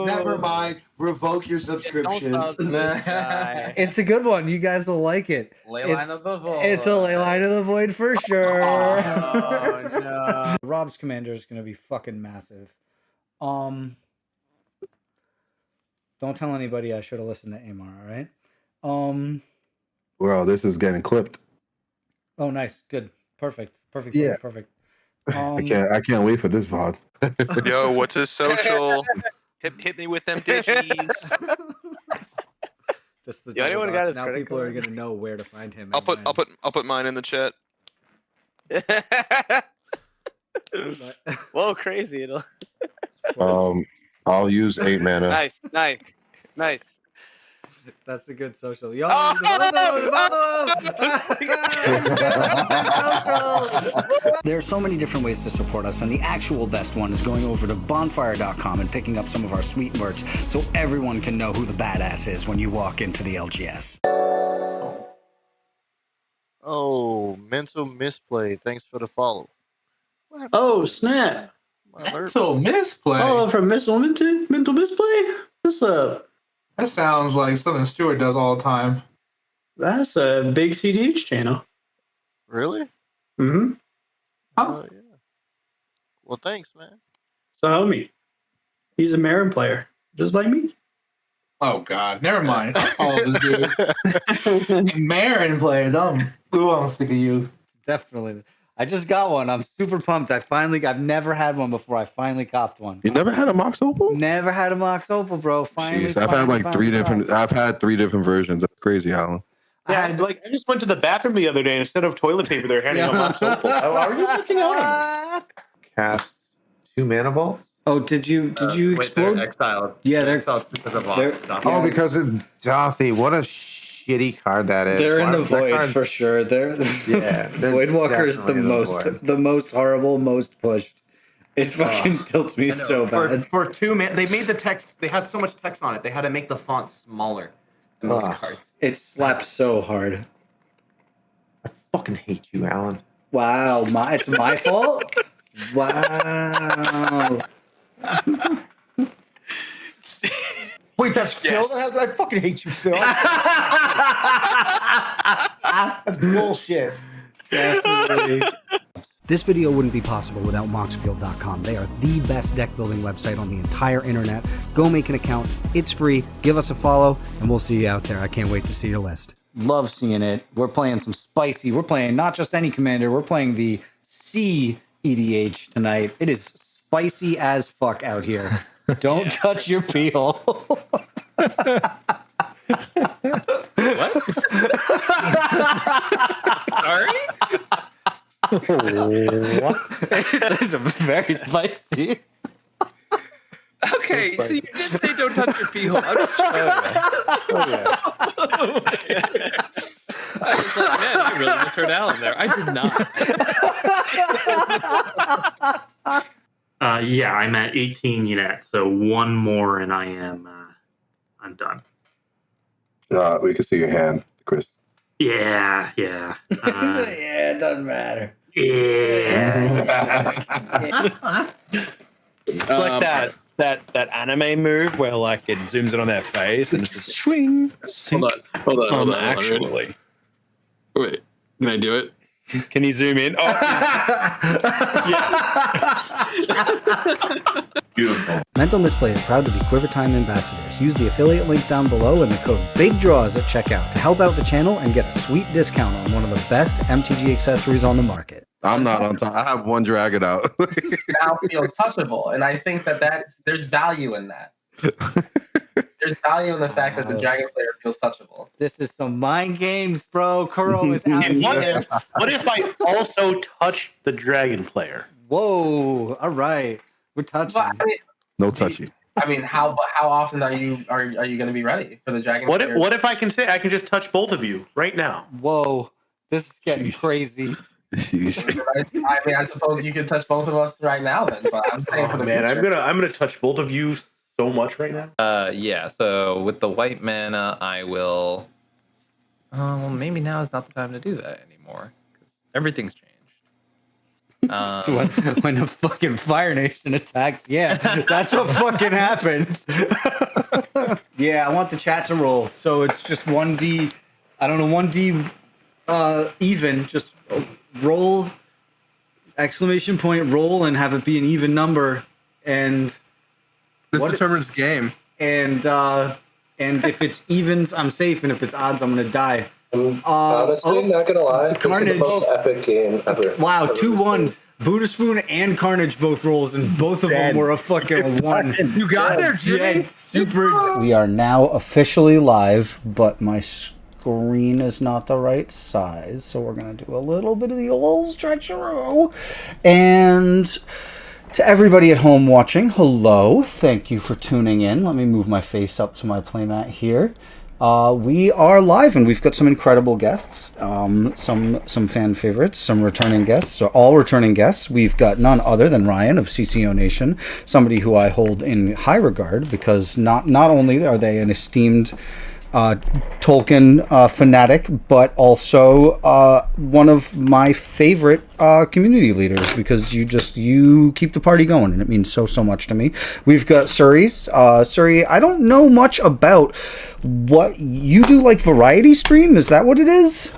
Never mind. Revoke your subscriptions. It's a good one. You guys will like it. Leyline of the Void. It's a Leyline of the Void for sure. Oh, no. Rob's commander is going to be fucking massive. Don't tell anybody I should have listened to Amar, all right? Well, this is getting clipped. Oh, nice. Good. Perfect. Yeah. Perfect. I can't wait for this VOD. Yo, what's his social? Hit me with them digis. That's the anyone got his now credit people card? are going to know where to find him. I'll put mine in the chat. Whoa, crazy. It'll... I'll use 8 mana. Nice. That's a good social. Yo, there are so many different ways to support us, and the actual best one is going over to bonfire.com and picking up some of our sweet merch so everyone can know who the badass is when you walk into the LGS. Oh, mental misplay. Thanks for the follow. Oh, snap. Mental misplay? Oh, from mental misplay? What's up? That sounds like something Stuart does all the time. That's a big CDH channel. Really? Mm-hmm. Oh. Yeah. Well, thanks, man. So, homie, he's a Marin player, just like me. Oh, God. Never mind. I follow this dude. Marin players. I'm sick of you. Definitely. I just got one. I'm super pumped. I've never had one before. I finally copped one. You never had a Mox Opal? Never had a Mox Opal, bro. Finally. Jeez, I've had like 3 different. I've had 3 different versions. That's crazy, Alan. Yeah, I just went to the bathroom the other day, and instead of toilet paper, they're handing out Mox Opal. How are you missing out on this? Cast 2 mana balls. Oh, did you explode? They're exiled. Yeah, they're exiled because of Dothi. Oh, because of Dothi. What a shitty card that is. They're in the void for sure. They're Voidwalker's the most horrible, most pushed. It fucking tilts me so bad. For 2 minutes, they made the text. They had so much text on it. They had to make the font smaller than most cards. It slaps so hard. I fucking hate you, Alan. Wow, it's my fault. Wow. Wait, that's Phil that has it? I fucking hate you, Phil. That's bullshit. Definitely. This video wouldn't be possible without Moxfield.com. They are the best deck building website on the entire internet. Go make an account. It's free. Give us a follow, and we'll see you out there. I can't wait to see your list. Love seeing it. We're playing some spicy. We're playing not just any commander. We're playing the C EDH tonight. It is spicy as fuck out here. Don't touch your peel. What? Sorry? What? It's very spicy. Okay, so you did say don't touch your pee hole. I'm just checking. I was like, man, I really misheard Alan there. I did not. Yeah, I'm at 18 units, so 1 more and I'm done. We can see your hand, Chris. Yeah. Yeah, it doesn't matter. Yeah. It's like that anime move where like it zooms in on their face and it's just swing. Hold on. Actually, Wait, can I do it? Can you zoom in? Oh, Beautiful. Mental Misplay is proud to be Quivertime ambassadors. Use the affiliate link down below and the code BIGDRAWS at checkout to help out the channel and get a sweet discount on one of the best MTG accessories on the market. I'm not on top. I have 1 dragon out. Now feels touchable, and I think that there's value in that. There's value in the fact that the dragon player feels touchable. This is some mind games, bro. Kuro is out and here. what if I also touch the dragon player? Whoa! All right, we're touching. But, I mean, No touchy. I mean, how often are you going to be ready for the dragon? What if I can say I can just touch both of you right now? Whoa, this is getting crazy. I suppose you could touch both of us right now, then. But I'm saying for the man, future. I'm gonna touch both of you so much right now. Yeah. So with the white mana, I will. Well, maybe now is not the time to do that anymore because everything's changed. When a fucking Fire Nation attacks, yeah, that's what fucking happens. Yeah, I want the chat to roll. So it's just 1D, I don't know, 1D even, just roll, exclamation point, roll, and have it be an even number. And This determines game. And if it's evens, I'm safe, and if it's odds, I'm gonna die. Honestly, not gonna lie, Carnage. this is the most epic game ever. Wow, 2 1s. Buddha Spoon and Carnage both rolls, and both of them were a fucking 1. You got there, Jimmy. Super. We are now officially live, but my screen is not the right size, so we're gonna do a little bit of the old stretcheroo. And to everybody at home watching, hello. Thank you for tuning in. Let me move my face up to my playmat here. We are live, and we've got some incredible guests, some fan favorites, some returning guests, so all returning guests. We've got none other than Ryan of CCO Nation, somebody who I hold in high regard because not only are they an esteemed Tolkien fanatic, but also one of my favorite community leaders because you keep the party going, and it means so much to me. We've got Suris. Suri, I don't know much about what you do, like variety stream. Is that what it is?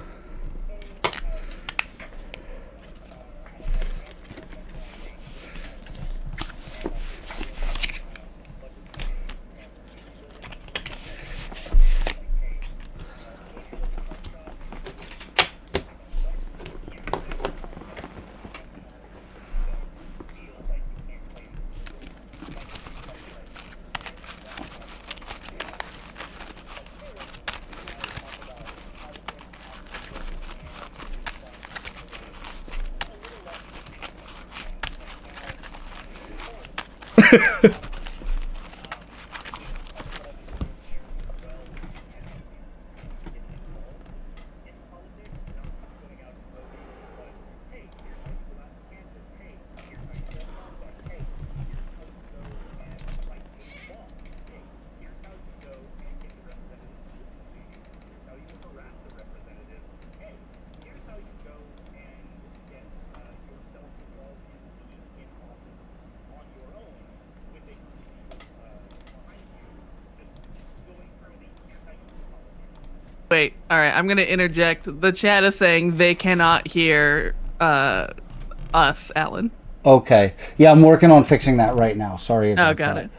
Wait, all right, I'm going to interject. The chat is saying they cannot hear us, Alan. Okay. Yeah, I'm working on fixing that right now. Sorry about Oh, got that.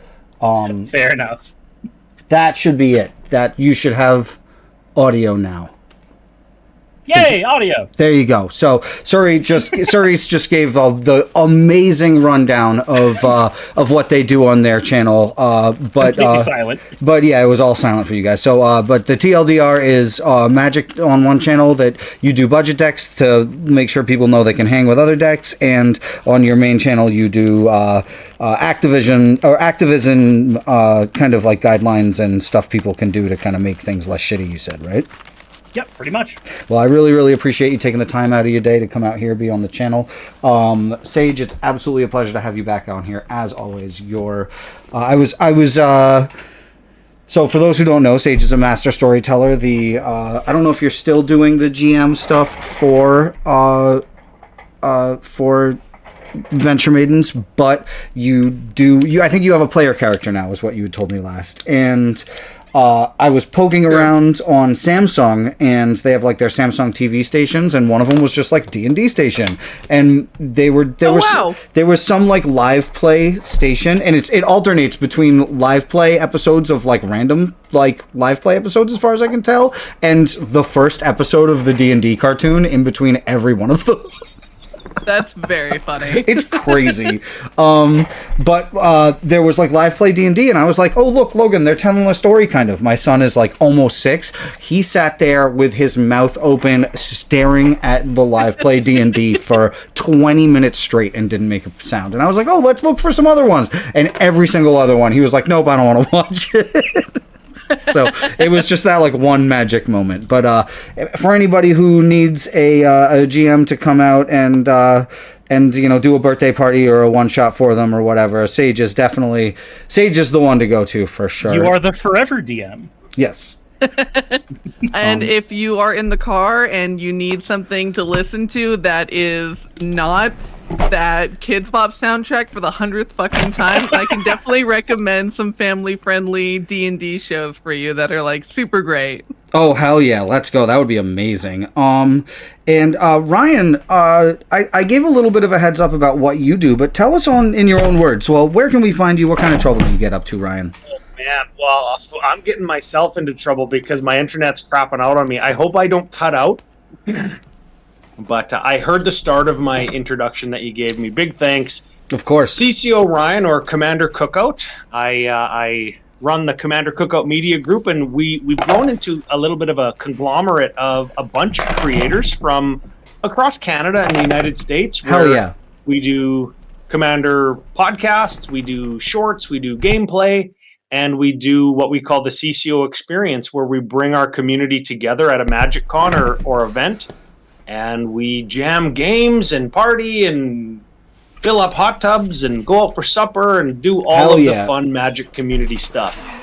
it. Fair enough. That should be it. That you should have audio now. Yay, audio. There you go. So Suris just gave the amazing rundown of what they do on their channel. Completely silent. But yeah, it was all silent for you guys. So but the TLDR is Magic on one channel that you do budget decks to make sure people know they can hang with other decks, and on your main channel you do activism kind of like guidelines and stuff people can do to kind of make things less shitty. You said, right? Yep, pretty much. Well, I really appreciate you taking the time out of your day to come out here, be on the channel. Sage, it's absolutely a pleasure to have you back on here as always. So for those who don't know, Sage is a master storyteller. I don't know if you're still doing the GM stuff for Venture Maidens, but I think you have a player character now, is what you had told me last. And I was poking around on Samsung, and they have like their Samsung TV stations, and one of them was just like D&D station, and there was some like live play station, and it alternates between live play episodes of like random like live play episodes as far as I can tell, and the first episode of the D&D cartoon in between every one of them. That's very funny. It's crazy. But there was like live play D&D, and I was like, oh, look, Logan, they're telling a story kind of. My son is like almost 6. He sat there with his mouth open, staring at the live play D&D for 20 minutes straight and didn't make a sound. And I was like, oh, let's look for some other ones. And every single other one, he was like, nope, I don't want to watch it. So it was just that like one magic moment. But for anybody who needs a GM to come out and do a birthday party or a one shot for them or whatever, Sage is the one to go to for sure. You are the forever DM. Yes. And if you are in the car and you need something to listen to that is not that Kids Bop soundtrack for the 100th fucking time, I can definitely recommend some family-friendly D&D shows for you that are like super great. Oh, hell yeah, let's go. That would be amazing. And Ryan, I gave a little bit of a heads up about what you do, but tell us in your own words. Well, where can we find you? What kind of trouble do you get up to, Ryan? Man, well, I'm getting myself into trouble because my internet's crapping out on me. I hope I don't cut out. But I heard the start of my introduction that you gave me. Big thanks. Of course. CCO Ryan, or Commander Cookout. I run the Commander Cookout Media Group, and we've grown into a little bit of a conglomerate of a bunch of creators from across Canada and the United States. Hell yeah. We do Commander podcasts, we do shorts, we do gameplay, and we do what we call the CCO experience, where we bring our community together at a Magic Con or event, and we jam games and party and fill up hot tubs and go out for supper and do all the fun Magic community stuff.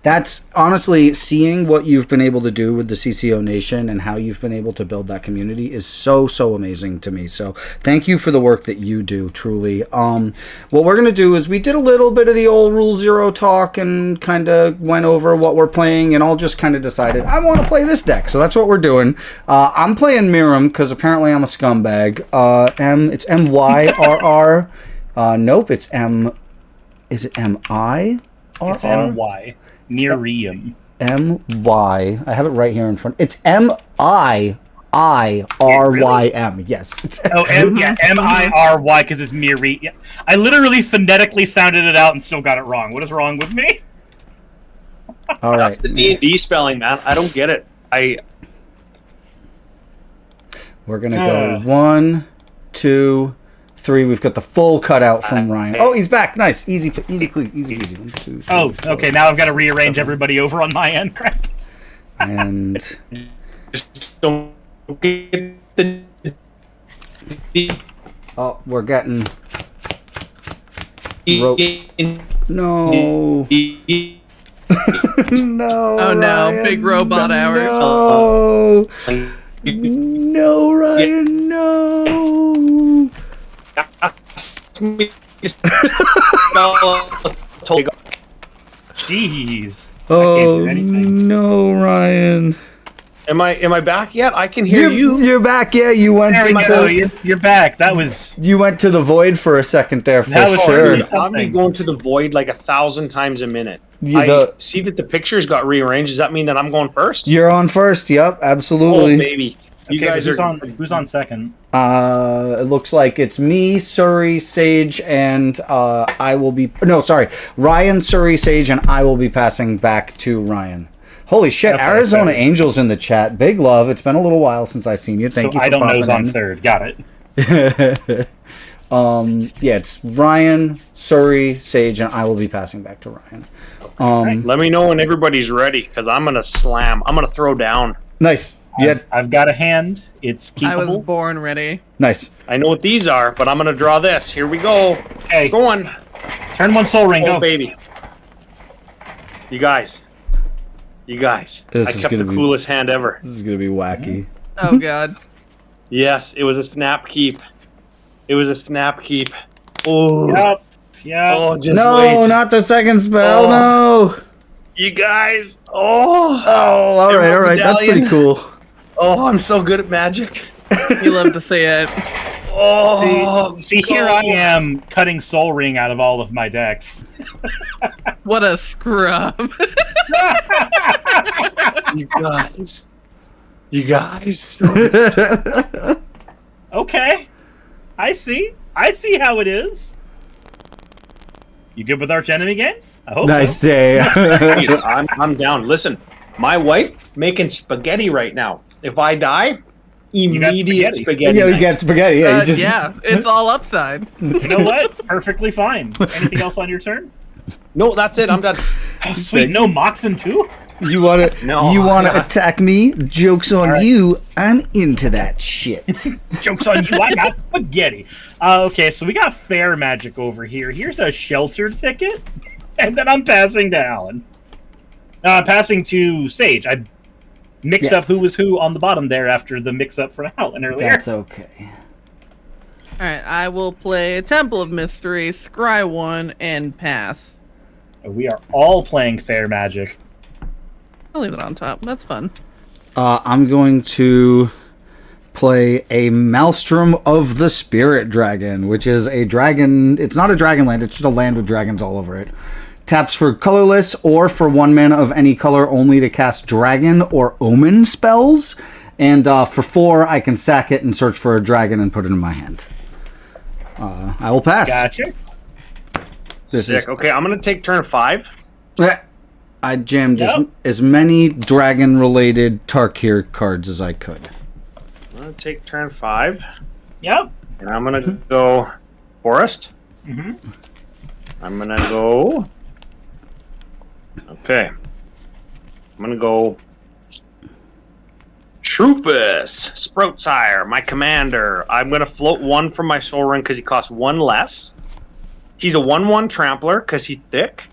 That's honestly, seeing what you've been able to do with the CCO Nation and how you've been able to build that community is so amazing to me. So thank you for the work that you do, truly. What we're going to do is we did a little bit of the old Rule Zero talk and kind of went over what we're playing, and all just kind of decided, I want to play this deck. So that's what we're doing. I'm playing Miram because apparently I'm a scumbag. It's M-Y-R-R. Nope, it's M... Is it M-I? It's M-Y. Miriam. M-Y. I have it right here in front. It's M-I-I-R-Y-M. Yes. It's M-I-R-Y, because it's Miri. Yeah. I literally phonetically sounded it out and still got it wrong. What is wrong with me? All right. That's the D&D spelling, man. I don't get it. We're going to go 1, 2, 3. We've got the full cutout from Ryan. Oh, he's back. Nice. Easy. 1, 2, 3, oh, okay. Now I've got to rearrange everybody over on my end. And just don't get the... Oh, we're getting... No. No. Oh no, Ryan, big robot hours. No. No, Ryan, no. Jeez. Oh no, Ryan. Am I back yet? I can hear you. You're back. Yeah, you went. You're back. That was. You went to the void for a second there, for sure. I'm going to the void like 1,000 times a minute. I see that the pictures got rearranged. Does that mean that I'm going first? You're on first. Yep, absolutely. Oh baby. You guys are who's on second? It looks like it's me, Suri, Sage, and I will be. No, sorry, Ryan, Suri, Sage, and I will be passing back to Ryan. Holy shit! Okay, Arizona Angels in the chat. Big love. It's been a little while since I've seen you. Thank you. So I don't know's on third. Got it. Yeah, it's Ryan, Suri, Sage, and I will be passing back to Ryan. Let me know when everybody's ready, because I'm gonna slam. I'm gonna throw down. Nice. Yeah, I've got a hand. It's keepable. I was born ready. Nice. I know what these are, but I'm gonna draw this. Here we go. Okay, go on. Turn one soul ring. Oh go, baby. You guys. I kept the coolest hand ever. This is gonna be wacky. Oh god. Yes, it was a snap keep. Oh. Yep. Oh, just no, wait. not the second spell. Oh. No. You guys. Oh. Oh, all right. That's pretty cool. Oh, I'm so good at Magic. You love to see it. Oh, see, here I am cutting Soul Ring out of all of my decks. What a scrub. You guys. Okay. I see how it is. You good with Arch Enemy games? I hope nice so. day. I'm down. Listen, my wife making spaghetti right now. If I die, immediate spaghetti. Yeah, you get spaghetti. Yeah, yeah, it's all upside. You know what? Perfectly fine. Anything else on your turn? No, that's it. I'm done. Oh, sweet. No Moxen too? You want to? No, you want to attack me? Joke's on you. I'm into that shit. Joke's on you. I got spaghetti. Okay, so we got fair magic over here. Here's a sheltered thicket, and then I'm passing to Alan. Passing to Sage. I mixed Yes. up who was who on the bottom there after the mix-up from Howlin earlier. That's okay. All right, I will play Temple of Mystery, scry 1, and pass. We are all playing Fair Magic. I'll leave it on top. That's fun. I'm going to play a Maelstrom of the Spirit Dragon, which is a dragon. It's not a dragon land, it's just a land with dragons all over it. Taps for colorless or for 1 mana of any color only to cast dragon or omen spells. And for 4, I can sack it and search for a dragon and put it in my hand. I will pass. Gotcha. Sick. Okay, I'm going to take turn 5. I jammed as many dragon-related Tarkir cards as I could. I'm going to take turn 5. Yep. And I'm going to go Forest. Mm-hmm. I'm going to go... Okay. I'm going to go... Trufus, Sproutsire, my commander. I'm going to float 1 from my Soul Ring because he costs 1 less. He's a 1/1 Trampler because he's thick.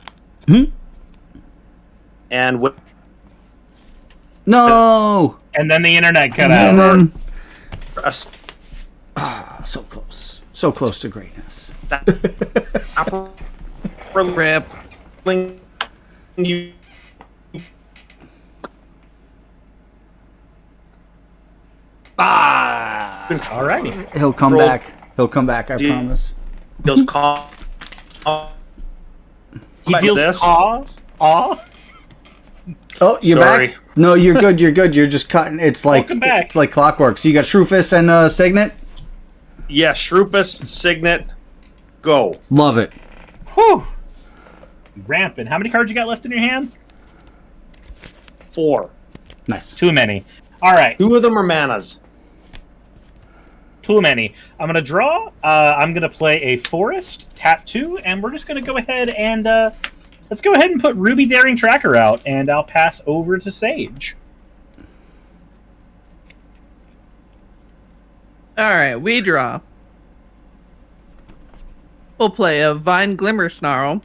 And with... No! And then the internet cut out. So close. So close to greatness. Rip. You... Alrighty. He'll come back. He'll come back, I promise. Deals call. He deals this. aw. Oh, you're Sorry. back? No, you're good, you're good. You're just cutting. It's like Welcome back. It's like clockwork. So you got Shrufus and Signet? Yes, Shrufus, Signet, go. Love it. Whew. Rampant. How many cards you got left in your hand? 4. Nice. Too many. All right. 2 of them are manas. Too many. I'm going to draw. I'm going to play a Forest, tap 2, and we're just going to go ahead and let's go ahead and put Ruby Daring Tracker out, and I'll pass over to Sage. All right, we draw. We'll play a Vine Glimmer Snarl,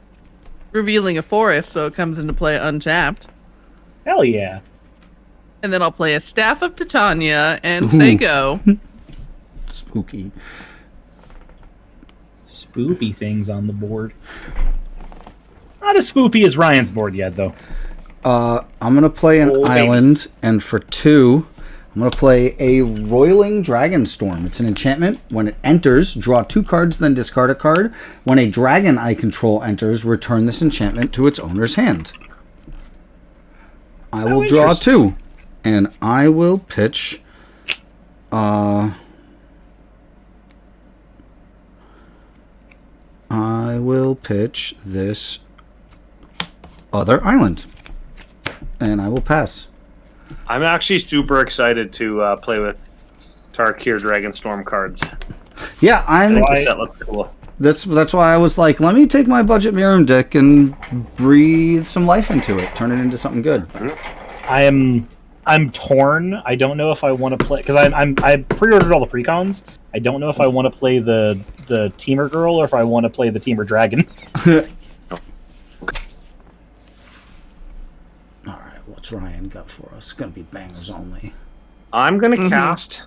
revealing a forest so it comes into play untapped. Hell yeah. And then I'll play a Staff of Titania and say go. Spooky. Spoopy things on the board. Not as spoopy as Ryan's board yet, though. I'm going to play an island, and for 2, I'm going to play a Roiling Dragonstorm. It's an enchantment. When it enters, draw 2 cards, then discard a card. When a dragon I control enters, return this enchantment to its owner's hand. I will draw 2, and I will pitch... I will pitch this other island, and I will pass. I'm actually super excited to play with Tarkir Dragonstorm cards. Yeah, I think the set looks cool. That's why I was like, let me take my budget Mirum deck and breathe some life into it, turn it into something good. I'm torn. I don't know if I want to play because I pre-ordered all the precons. I don't know if I want to play the Teamer Girl or if I want to play the Teamer Dragon. All right, what's Ryan got for us? It's gonna be bangers only. I'm gonna cast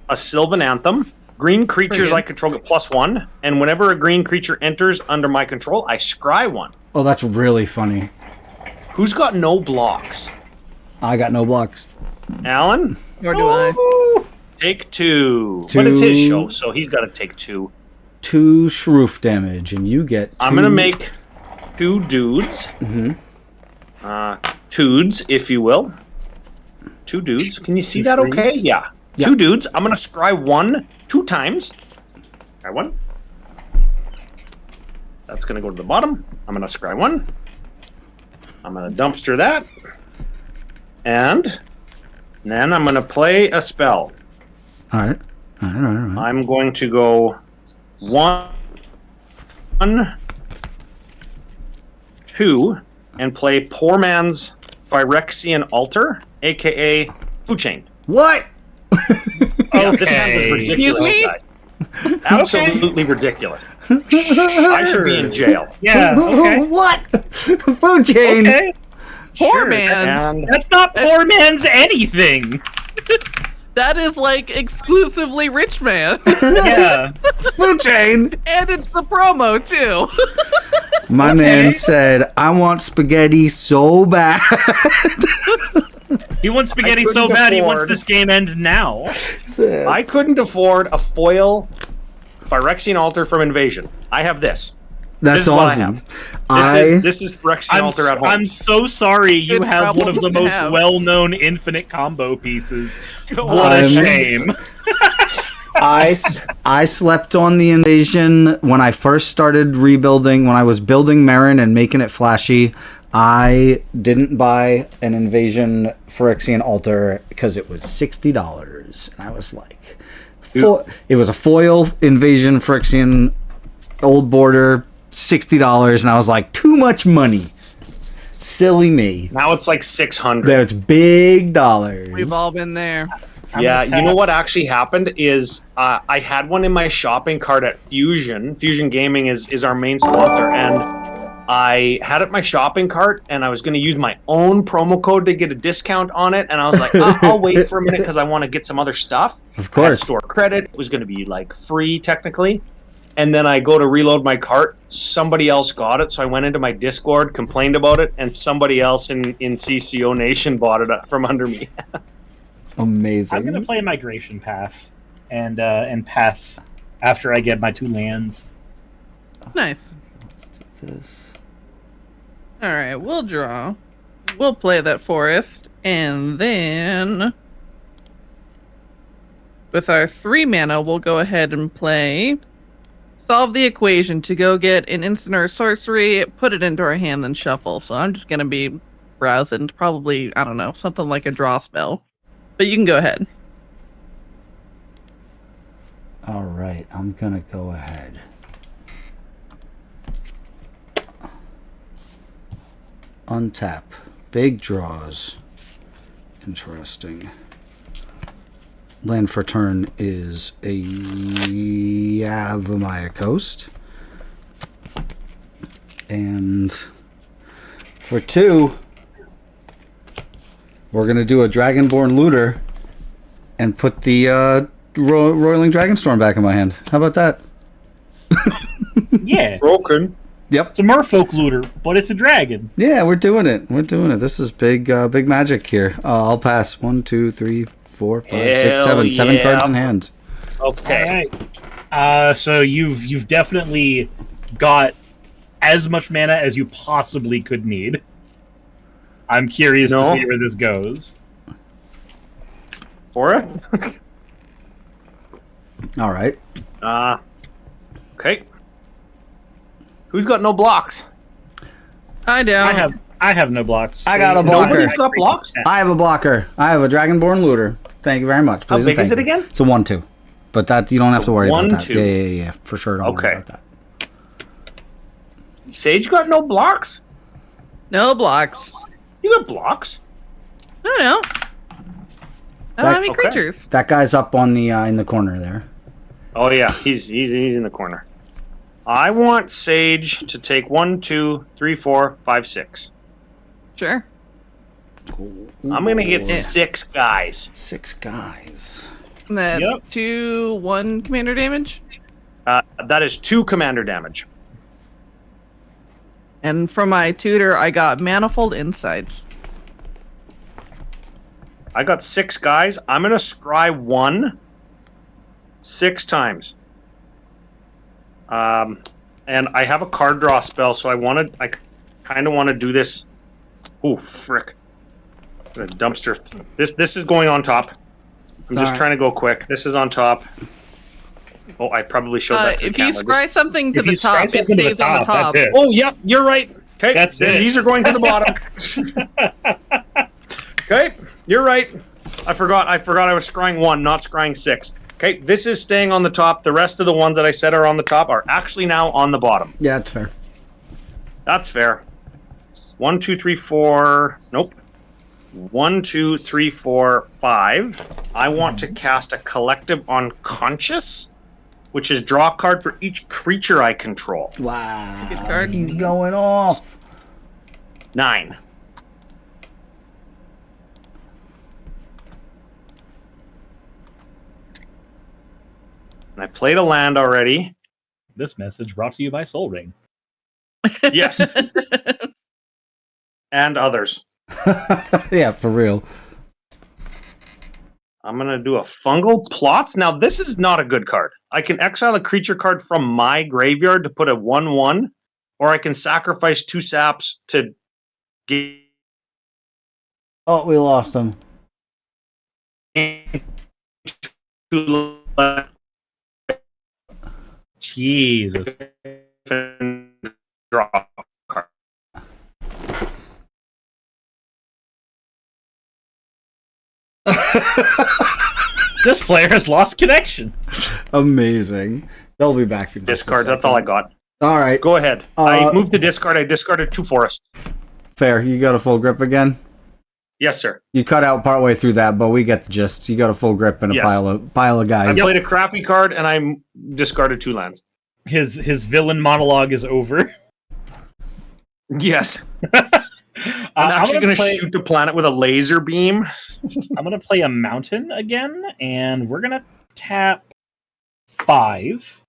a Sylvan Anthem. Green creatures I control get +1, and whenever a green creature enters under my control, I scry 1. Oh, that's really funny. Who's got no blocks? I got no blocks. Alan? Nor do I. Take 2. But it's his show, so he's got to take 2. 2 Shroof damage, and you get 2... I'm going to make 2 dudes. Dudes, if you will. 2 dudes. Can you see that okay? Yeah. 2 dudes. I'm going to scry 1 2 times. Scry 1. That's going to go to the bottom. I'm going to scry 1. I'm going to dumpster that. And then I'm going to play a spell. All right. I'm going to go 1, 2, and play Poor Man's Phyrexian Altar, a.k.a. Food Chain. What? Yeah, this hand is ridiculous, Excuse me? guys. Absolutely ridiculous. I should be in jail. Yeah, okay. What? Food chain. Okay. Poor man's. And That's not poor man's anything. That is like exclusively rich man. Yeah. Food chain. And it's the promo too. My man said, "I want spaghetti so bad." He wants spaghetti so couldn't bad he wants afford- this game end now. I couldn't afford a foil Phyrexian Altar from Invasion. I have this. That's This is what awesome. This is Phyrexian Altar at home. I'm so sorry you Good have one of the problem to most have. well-known infinite combo pieces. What a I'm- shame. I slept on the Invasion when I first started rebuilding. When I was building Marin and making it flashy, I didn't buy an Invasion Phyrexian Altar because it was $60, and I was like, it was a foil Invasion Phyrexian old border, $60, and I was like, too much money. Silly me. Now it's like 600. That's big dollars. We've all been there. Yeah, you know what actually happened is I had one in my shopping cart at Fusion. Fusion Gaming is our main sponsor, and I had it in my shopping cart, and I was going to use my own promo code to get a discount on it, and I was like, I'll wait for a minute because I want to get some other stuff. Of course. I had store credit. It was going to be like free technically. And then I go to reload my cart. Somebody else got it, so I went into my Discord, complained about it, and somebody else in CCO Nation bought it from under me. Amazing. I'm gonna play a migration path and pass after I get my 2 lands. Nice. Let's do this. All right, we'll draw. We'll play that forest, and then with our 3 mana, we'll go ahead and play Solve the Equation to go get an instant or a sorcery, put it into our hand, then shuffle. So I'm just gonna be browsing, probably, I don't know, something like a draw spell. But you can go ahead. All right, I'm gonna go ahead. Untap. Big draws. Interesting. Land for turn is a Yavimaya Coast. And for 2, we're going to do a Dragonborn Looter and put the Roiling Dragonstorm back in my hand. How about that? Yeah. Broken. Yep. It's a merfolk looter, but it's a dragon. Yeah, we're doing it. We're doing it. This is big big magic here. I'll pass. 1, 2, 3, 4, 5, 6, 7. 7 cards in hand. Okay. All right. So you've definitely got as much mana as you possibly could need. I'm curious to see where this goes. For it? All right. Okay. Who's got no blocks? I do. I have no blocks. I got a blocker. Nobody's got blocks? I have a blocker. I have a Dragonborn Looter. Thank you very much. How Please big and is it thank you. again? It's a 1/2. But that you don't have to worry about that. 1/2. Yeah. For sure. Don't worry about that. Sage got no blocks? No blocks. You got blocks? I don't know. I don't have any Okay. creatures. That guy's up on the in the corner there. Oh yeah, he's in the corner. I want Sage to take 1, 2, 3, 4, 5, 6. Sure. I'm gonna get 6 guys. 6 guys. That's Yep. 2, 1 commander damage. That is 2 commander damage. And from my tutor, I got Manifold Insights. I got 6 guys. I'm gonna scry 1 6 times. And I have a card draw spell, so I kind of want to do this. Oh frick! The dumpster. This is going on top. I'm just trying to go quick. This is on top. Oh, I probably showed that to the If you camera. scry something to If the you scry top, it something to the stays on the top, top. that's it. Oh, yep, you're right. Okay, That's then it. these are going to the bottom. Okay, you're right. I forgot I was scrying 1, not scrying 6. Okay, this is staying on the top. The rest of the ones that I said are on the top are actually now on the bottom. Yeah, that's fair. That's fair. 1, 2, 3, 4. Nope. 1, 2, 3, 4, 5. I want to cast a Collective Unconscious, which is draw a card for each creature I control. Wow. Good card. He's going off. 9. I played a land already. This message brought to you by Soul Ring. Yes. And others. Yeah, for real. I'm going to do a Fungal Plots. Now, this is not a good card. I can exile a creature card from my graveyard to put a 1/1, or I can sacrifice 2 saps to get. Oh, we lost him. Jesus. Draw card. This player has lost connection. Amazing. They'll be back in Discard. That's all I got. All right. Go ahead. I moved the discard. I discarded 2 forests. Fair. You got a full grip again? Yes, sir. You cut out partway through that, but we get the gist. You got a full grip and a Yes. pile of guys. I played a crappy card and I discarded 2 lands. His villain monologue is over. Yes. I'm actually going to shoot the planet with a laser beam. I'm going to play a mountain again, and we're going to tap 5.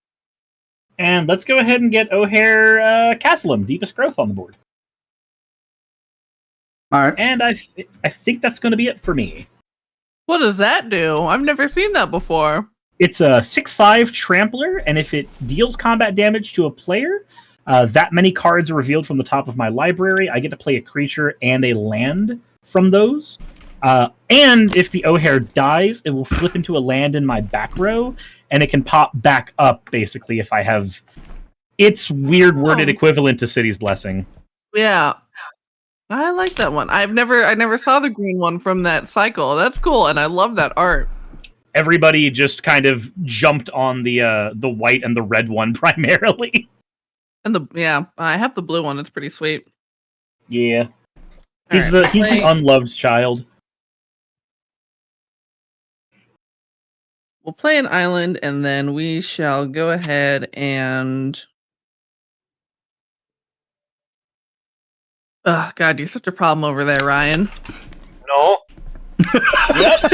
And let's go ahead and get O'Hare Castlum, Deepest Growth, on the board. All right. And I think that's going to be it for me. What does that do? I've never seen that before. It's a 6/5 Trampler, and if it deals combat damage to a player, that many cards are revealed from the top of my library. I get to play a creature and a land from those. And if the O'Hare dies, it will flip into a land in my back row, and it can pop back up, basically, if I have its weird worded equivalent to City's Blessing. Yeah. I like that one. I never saw the green one from that cycle. That's cool, and I love that art. Everybody just kind of jumped on the white and the red one primarily. And I have the blue one. It's pretty sweet. Yeah. He's right, the unloved child. We'll play an island, and then we shall go ahead and... Oh, God, you're such a problem over there, Ryan. No. Yep.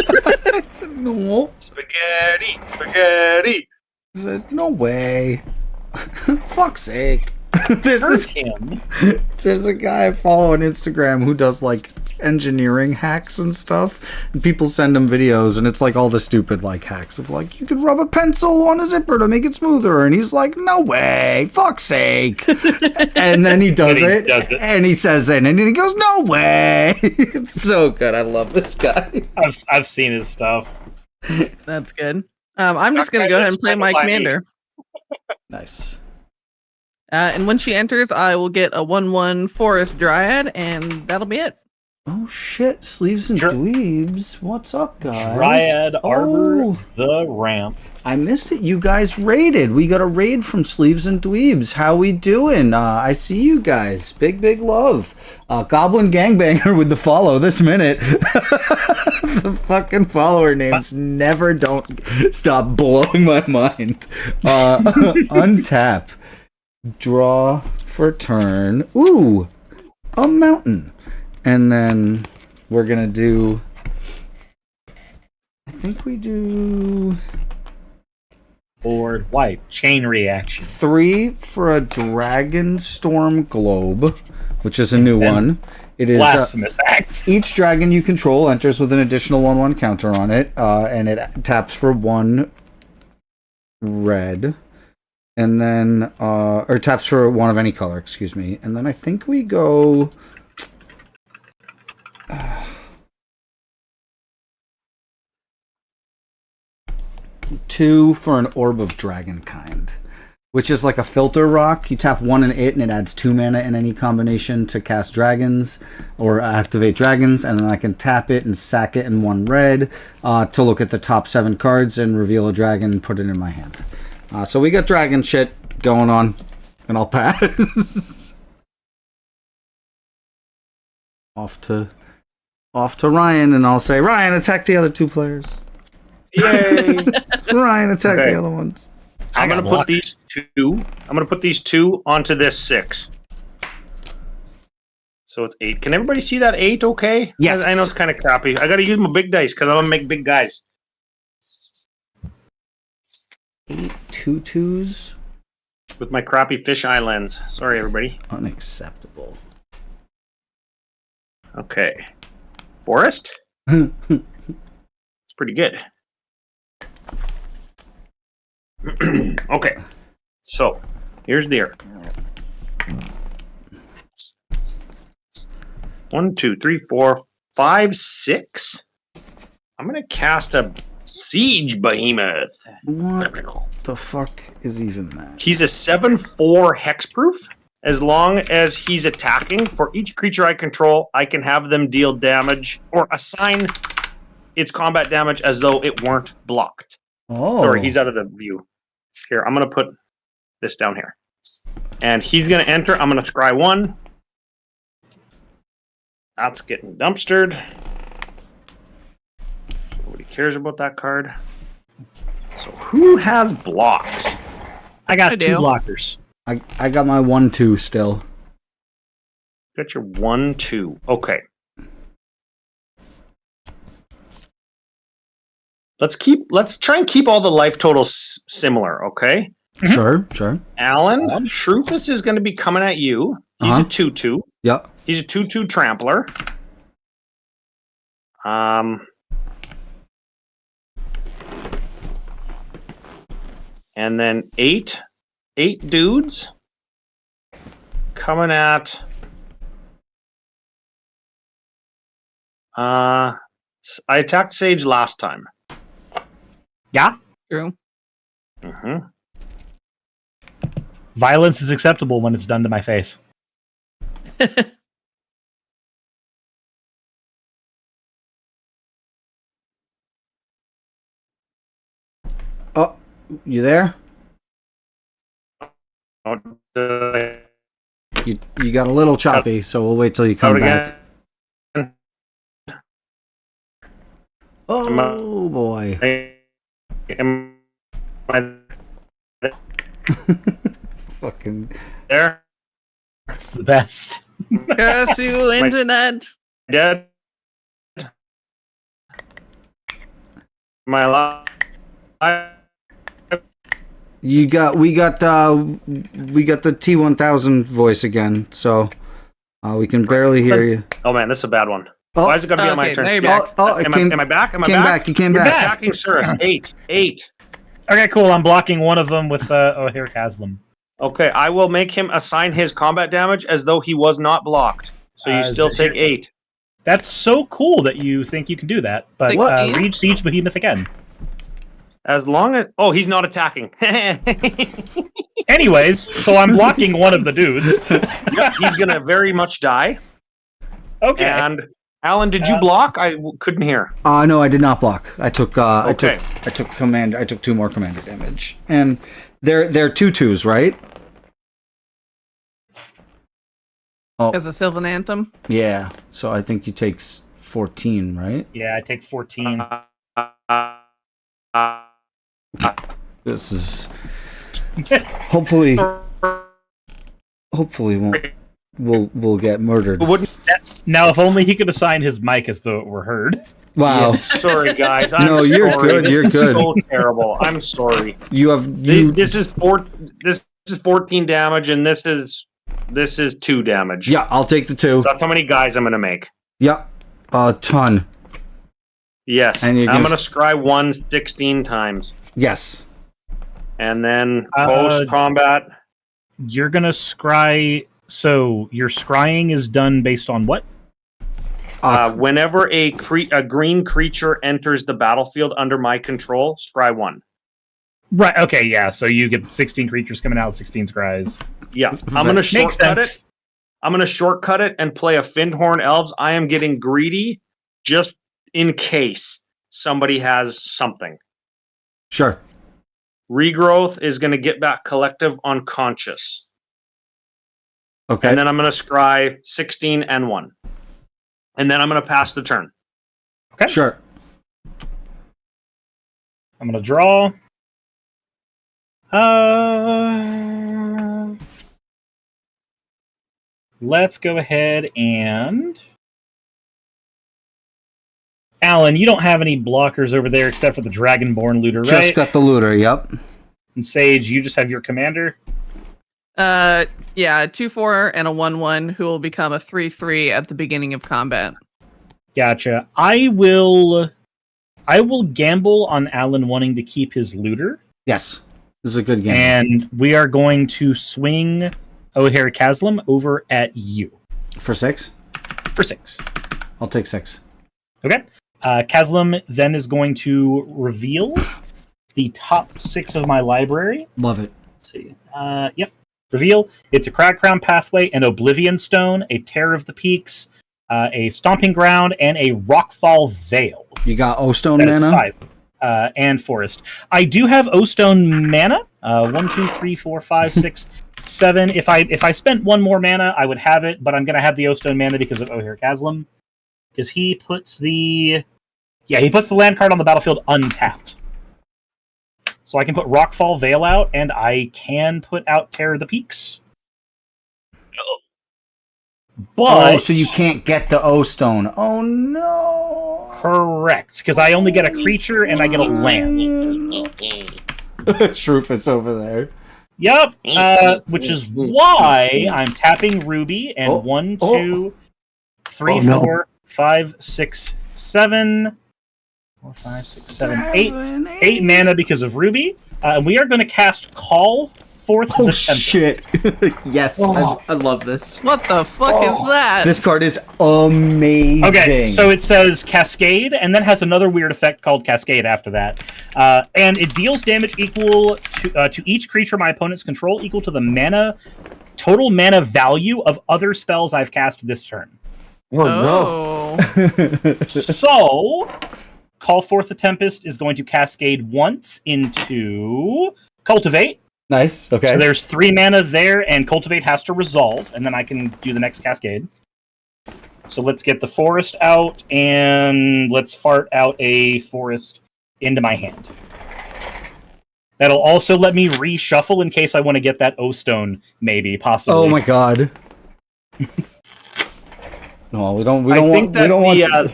No. Spaghetti. Spaghetti. No way. Fuck's sake. There's a guy I follow on Instagram who does like engineering hacks and stuff, and people send him videos, and it's like all the stupid like hacks of like you could rub a pencil on a zipper to make it smoother, and he's like, no way, fuck's sake. And then he does it, and he says it, and he goes, no way. It's so good. I love this guy. I've seen his stuff. That's good. I'm just gonna go ahead and play my commander. Nice. And when she enters, I will get a 1/1 Forest Dryad, and that'll be it. Oh shit, Sleeves and Dweebs. What's up, guys? Dryad Arbor the Ramp. I missed it. You guys raided. We got a raid from Sleeves and Dweebs. How we doing? I see you guys. Big love. Goblin Gangbanger with the follow this minute. The fucking follower names never don't stop blowing my mind. Untap. Draw for turn. Ooh, a mountain. And then we're going to do... I think we do... Board wipe. Chain reaction. 3 for a Dragon Storm Globe, which is a new one. It is Blasphemous Act. Each dragon you control enters with an additional 1/1 counter on it, and it taps for 1 red. And then, or taps for 1 of any color, excuse me. And then I think we go... 2 for an Orb of Dragonkind, which is like a filter rock. You tap 1 and it adds 2 mana in any combination to cast dragons or activate dragons, and then I can tap it and sack it in 1 red to look at the top 7 cards and reveal a dragon and put it in my hand. So we got dragon shit going on, and I'll pass. Off to Ryan, and I'll say, Ryan, attack the other 2 players. Yay! Ryan, attack the other ones. I'm gonna put these 2. I'm gonna put these 2 onto this 6. So it's 8. Can everybody see that 8? Okay. Yes. I know it's kind of crappy. I gotta use my big dice because I'm gonna make big guys. 8 tutus. With my crappy fisheye lens. Sorry, everybody. Unacceptable. Okay. Forest? It's pretty good. Okay. So, here's the earth. 1, 2, 3, 4, 5, 6. I'm gonna cast a Siege Behemoth. What the fuck is even that? He's a 7/4 hexproof. As long as he's attacking, for each creature I control, I can have them deal damage or assign its combat damage as though it weren't blocked. Oh. Sorry, he's out of the view. Here, I'm going to put this down here. And he's going to enter. I'm going to scry 1. That's getting dumpstered. Nobody cares about that card. So who has blocks? I got 2 blockers. I got my 1/2 still. Got your 1/2. Okay. Let's try and keep all the life totals similar, okay? Sure. Alan, Shrufus is going to be coming at you. He's a 2/2. Yeah. He's a 2/2 trampler. And then 8 dudes coming at I attacked Sage last time. Yeah? True. Mm-hmm. Violence is acceptable when it's done to my face. Oh, you there? You got a little choppy, so we'll wait till you come back. Oh boy. Fucking there. It's the best. cAsual internet. Dead. My life. we got the T1000 voice again, so we can barely hear you. Oh man, this is a bad one. Why is it gonna be on my turn? Now you're back. Am I back? Am I back? You came You're back. attacking Suris. 8. Okay, cool. I'm blocking one of them with here, Haslam. Okay, I will make him assign his combat damage as though he was not blocked. So you still take 8. That's so cool that you think you can do that. But read Siege Behemoth again. As long as he's not attacking. Anyways, so I'm blocking one of the dudes. Yep, he's gonna very much die. Okay. And Alan, did you block? I couldn't hear. No, I did not block. I took Okay. I took 2 more commander damage. And they're 2/2s, right? Oh. As a Sylvan Anthem. Yeah. So I think he takes 14, right? Yeah, I take 14. This is hopefully we'll get murdered. Now, if only he could assign his mic as though it were heard. Wow. Yeah, sorry, guys. I'm No, sorry. you're good. This You're is good. so terrible. I'm sorry. This is 14 damage, and this is 2 damage. Yeah, I'll take the 2. So that's how many guys I'm gonna make. Yeah, a ton. Yes, And I'm gonna scry 1 16 times. Yes. And then post combat. You're gonna scry. So your scrying is done based on what? Whenever a green creature enters the battlefield under my control, scry 1. Right. Okay. Yeah. So you get 16 creatures coming out, 16 scries. Yeah. I'm gonna shortcut it. I'm gonna shortcut it and play a Findhorn Elves. I am getting greedy, just in case somebody has something. Sure. Regrowth is going to get back Collective Unconscious. Okay. And then I'm going to scry 16 and 1. And then I'm going to pass the turn. Okay. Sure. I'm going to draw. Let's go ahead and... Alan, you don't have any blockers over there except for the Dragonborn Looter, right? Just got the looter, yep. And Sage, you just have your commander. Yeah, 2/4 and a 1/1 who will become a 3/3 at the beginning of combat. Gotcha. I will gamble on Alan wanting to keep his looter. Yes. This is a good game. And we are going to swing O'Hare Kaslam over at you. For 6? For 6. I'll take 6. Okay. Kaslam then is going to reveal the top 6 of my library. Love it. Let's see. Yep. Reveal. It's a Crag Crown Pathway, an Oblivion Stone, a Terror of the Peaks, a Stomping Ground, and a Rockfall Veil. You got O-Stone That is mana? 5. And Forest. I do have O-Stone mana. 1, 2, 3, 4, 5, 6, 7. If I spent one more mana, I would have it, but I'm going to have the O-Stone mana because of O'Hare Kaslam. Because he puts the land card on the battlefield untapped. So I can put Rockfall Veil out, and I can put out Terror of the Peaks. But so you can't get the O-Stone. Oh, no. Correct, because I only get a creature and I get a land. Shrufus over there. Yep, which is why I'm tapping Ruby and 1, 2, 3, 4, 5, 6, 7... 4, 5, 6, 7, 8. 8 mana because of Ruby. And we are going to cast Call Forth the Tempest. Shit. Yes, I love this. What the fuck is that? This card is amazing. Okay, so it says Cascade, and then has another weird effect called Cascade after that. And it deals damage equal to each creature my opponents control, equal to the total mana value of other spells I've cast this turn. Oh, no. So, Call Forth the Tempest is going to cascade once into Cultivate. Nice, okay. So there's 3 mana there, and Cultivate has to resolve, and then I can do the next cascade. So let's get the Forest out, and let's fart out a Forest into my hand. That'll also let me reshuffle in case I want to get that O-Stone, maybe, possibly. Oh my god. No, we don't want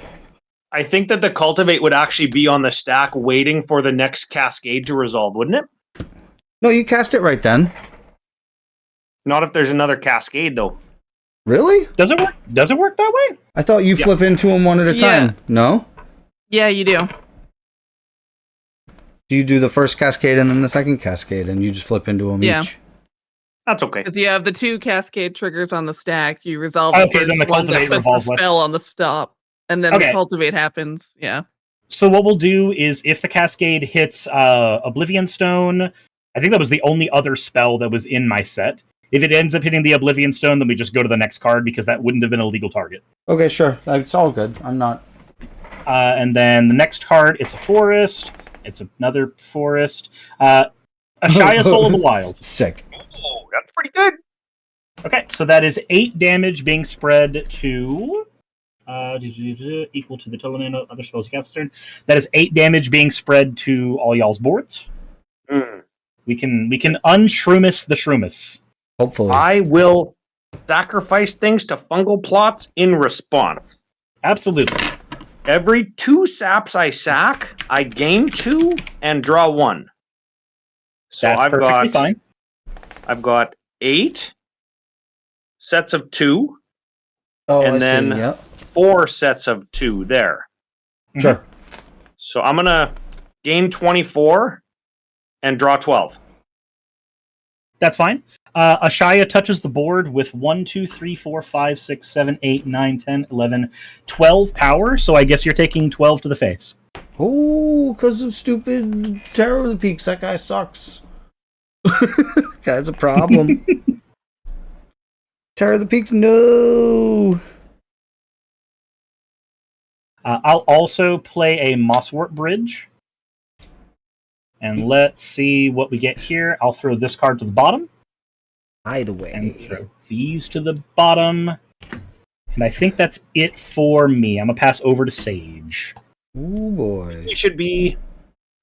I think that the Cultivate would actually be on the stack waiting for the next Cascade to resolve, wouldn't it? No, you cast it right then. Not if there's another Cascade, though. Really? Does it work? Does it work that way? I thought you flip into them one at a time. No? Yeah, you do. Do you do the first Cascade and then the second Cascade, and you just flip into them each? That's okay. Because you have the 2 Cascade triggers on the stack. You resolve Okay, the then the first one that Cultivate puts the revolves with- spell on the stop. And then the Cultivate happens. Yeah. So what we'll do is if the Cascade hits Oblivion Stone, I think that was the only other spell that was in my set. If it ends up hitting the Oblivion Stone, then we just go to the next card because that wouldn't have been a legal target. Okay, sure. It's all good. I'm not... And then the next card, it's a Forest. It's another Forest. Ashaya Soul of the Wild. Sick. Oh, that's pretty good. Okay, so that is 8 damage being spread to... equal to the total amount of other spells you cast this turn. That is 8 damage being spread to all y'all's boards. We can unshroomus the shroomus. Hopefully. I will sacrifice things to fungal plots in response. Absolutely. Every 2 saps I sack, I gain 2 and draw 1. So That's perfectly fine. I've got 8 sets of 2. And then 4 sets of 2 there. Sure. So I'm going to gain 24 and draw 12. That's fine. Ashaya touches the board with 1, 2, 3, 4, 5, 6, 7, 8, 9, 10, 11, 12 power. So I guess you're taking 12 to the face. Oh, because of stupid Terror of the Peaks. That guy sucks. Guy's a problem. Terror of the Peaks, no. I'll also play a Mosswort Bridge. And let's see what we get here. I'll throw this card to the bottom. Hideaway. And throw these to the bottom. And I think that's it for me. I'm going to pass over to Sage. Oh boy. You should be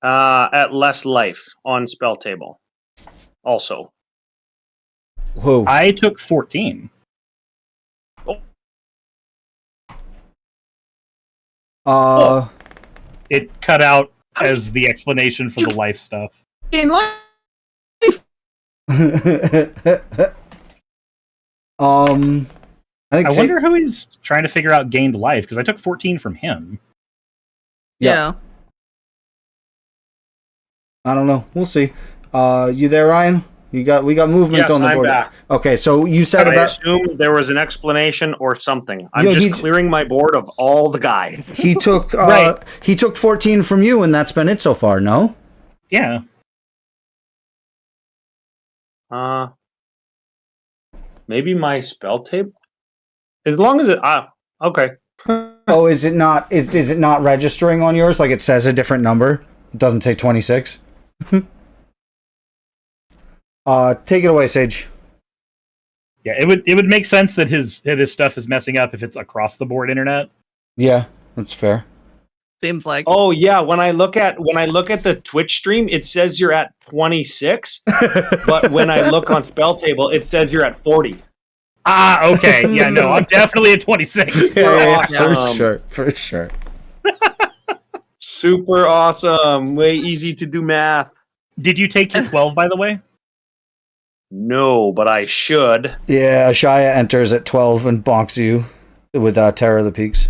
at less life on spell table. Also. Whoa. I took 14. It cut out as the explanation for the life stuff. In life? I wonder who he's trying to figure out gained life, because I took 14 from him. Yeah. I don't know. We'll see. You there, Ryan? We got movement Yes, on the I'm board. back. Okay, so you said I about assume there was an explanation or something. I'm Yo, just clearing my board of all the guys. he took Right. he took 14 from you, and that's been it so far. No. Yeah. Maybe my spell table. As long as it okay. Oh, is it not? Is it not registering on yours? Like it says a different number. It doesn't say 26. Take it away, Sage. Yeah, it would make sense that his stuff is messing up if it's across the board internet. Yeah, that's fair. Seems like. Oh yeah, when I look at the Twitch stream, it says you're at 26, but when I look on spell table, it says you're at 40. Ah, okay. Yeah, no, I'm definitely at 26. Awesome. For sure. Super awesome. Way easy to do math. Did you take your 12, by the way? No, but I should. Yeah, Shia enters at 12 and bonks you with Terror of the Peaks.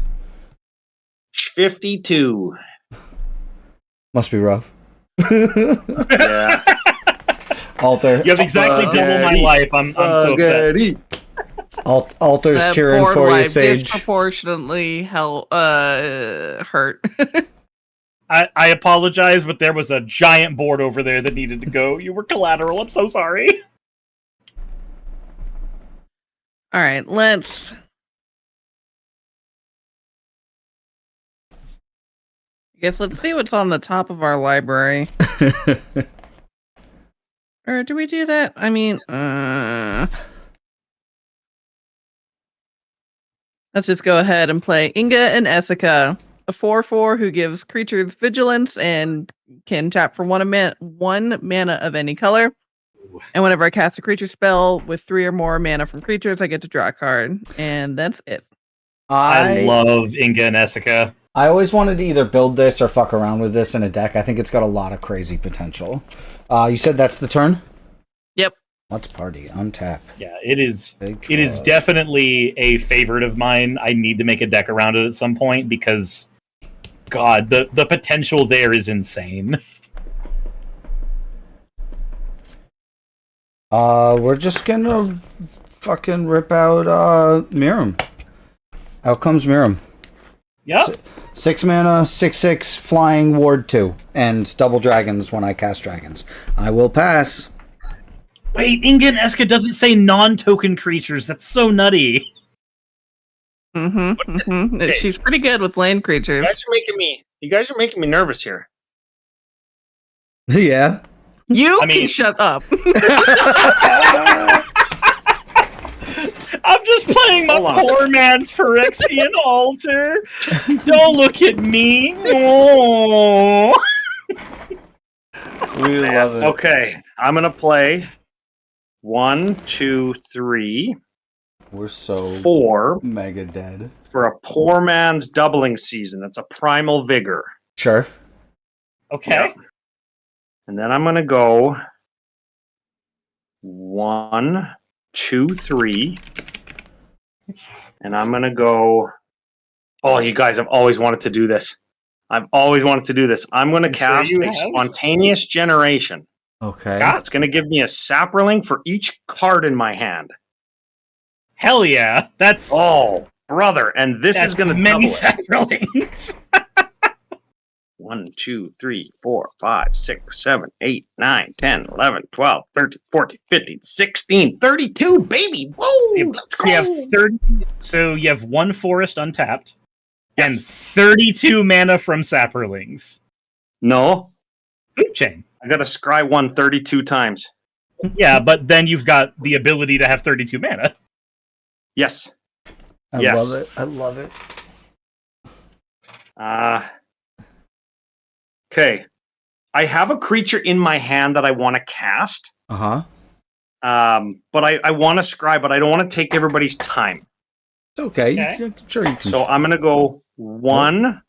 52. Must be rough. Yeah. Alter. You have exactly double my life. I'm so upset. Alter's That cheering board for you, wipe Sage. disproportionately hurt. I apologize, but there was a giant board over there that needed to go. You were collateral. I'm so sorry. All right, let's. I guess let's see what's on the top of our library. Or do we do that? I mean, let's just go ahead and play Inga and Essica, a 4/4 who gives creatures vigilance and can tap for one mana of any color. And whenever I cast a creature spell with 3 or more mana from creatures, I get to draw a card. And that's it. I love Inga and Essica. I always wanted to either build this or fuck around with this in a deck. I think it's got a lot of crazy potential. You said that's the turn? Yep. Let's party. Untap. Yeah, it is. It is definitely a favorite of mine. I need to make a deck around it at some point because, God, the potential there is insane. We're just gonna fucking rip out Miram. Out comes Miram. Yep. 6 mana, 6/6, flying, ward 2, and double dragons when I cast dragons. I will pass. Wait, Inga and Essica doesn't say non-token creatures. That's so nutty. Okay. She's pretty good with land creatures. You guys are making me nervous here. Yeah. Can shut up. I'm just playing my poor man's Phyrexian altar. Don't look at me. Oh. We love it. Okay, I'm gonna play 1, 2, 3. We're so 4 mega dead for a poor man's doubling season. That's a primal vigor. Sure. Okay. Yep. And then I'm gonna go 1, 2, 3. And I'm gonna go. Oh, you guys have always wanted to do this. I've always wanted to do this. I'm gonna cast a spontaneous generation. Okay. It's gonna give me a saproling for each card in my hand. Hell yeah. That's brother. And this is gonna many double it. saprolings. 1, 2, 3, 4, 5, 6, 7, 8, 9, 10, 11, 12, 13, 14, 15, 16, 32, baby! Woo! Let's go! You have 30, so you have 1 forest untapped and 32 mana from saprolings. No. Food chain. I gotta scry 1 32 times. Yeah, but then you've got the ability to have 32 mana. Yes. I love it. I love it. Okay. I have a creature in my hand that I want to cast. Uh-huh. But I want to scry, but I don't want to take everybody's time. It's okay. Sure you can. So I'm going to go 1,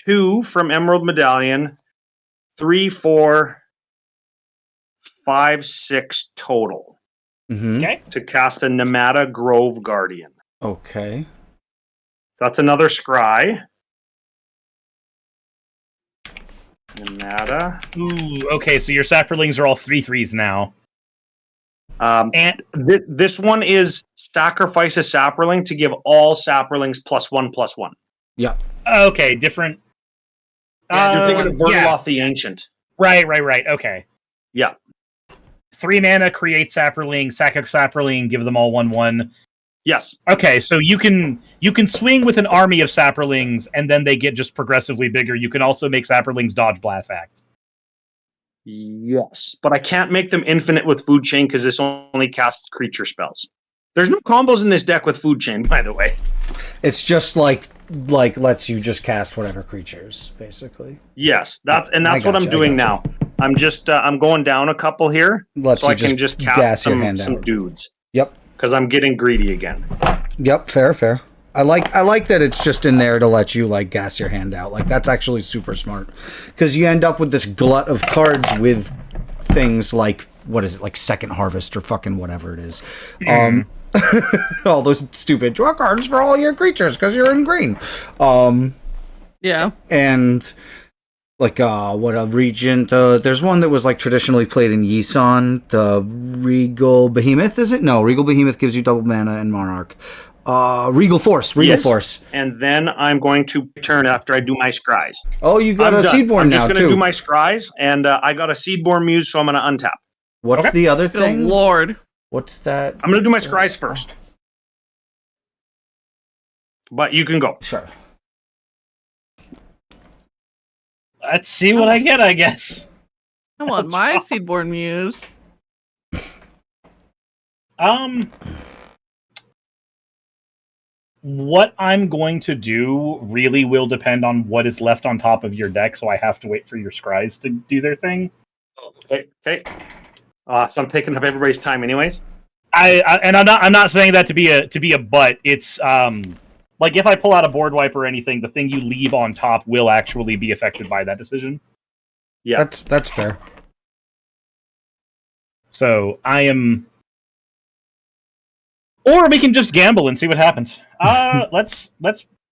2 from Emerald Medallion, 3, 4, 5/6 total. Okay. To cast a Nemata Grove Guardian. Okay. So that's another scry. Nemata. Ooh, okay, so your saprolings are all 3/3s now. And this one is sacrifice a saproling to give all saprolings +1/+1. Yeah. Okay, different. You're thinking of yeah. Vertaloth the Ancient. Right. Okay. Yeah. 3 mana, create saproling, sack a saproling, give them all 1/1. Yes. Okay, so you can swing with an army of saprolings, and then they get just progressively bigger. You can also make saprolings dodge Blast Act. Yes, but I can't make them infinite with Food Chain because this only casts creature spells. There's no combos in this deck with Food Chain, by the way. It's just like lets you just cast whatever creatures, basically. Yes, that's what I'm doing now. I'm just I'm going down a couple here, so I can just cast some dudes. Yep. Because I'm getting greedy again. Yep, fair. I like that it's just in there to let you like gas your hand out. Like that's actually super smart, because you end up with this glut of cards with things like what is it, like Second Harvest or fucking whatever it is. All those stupid draw cards for all your creatures because you're in green. Yeah. And like what a Regent. There's one that was like traditionally played in Yisan, the Regal Behemoth. Is it? No, Regal Behemoth gives you double mana and Monarch. Regal Force. Force. And then I'm going to turn after I do my scries. Oh, you got a Seedborn now, too. I'm just going to do my scries, and I got a Seedborn Muse, so I'm going to untap. What's the other thing? Good Lord. What's that? I'm going to do my scries first. But you can go. Sure. Let's see what I get, I guess. I want my Seedborn Muse. What I'm going to do really will depend on what is left on top of your deck, so I have to wait for your scries to do their thing. Okay. So I'm taking up everybody's time, anyways. I'm not saying that to be a but. It's like if I pull out a board wipe or anything, the thing you leave on top will actually be affected by that decision. Yeah, that's fair. So I am. Or we can just gamble and see what happens. Let's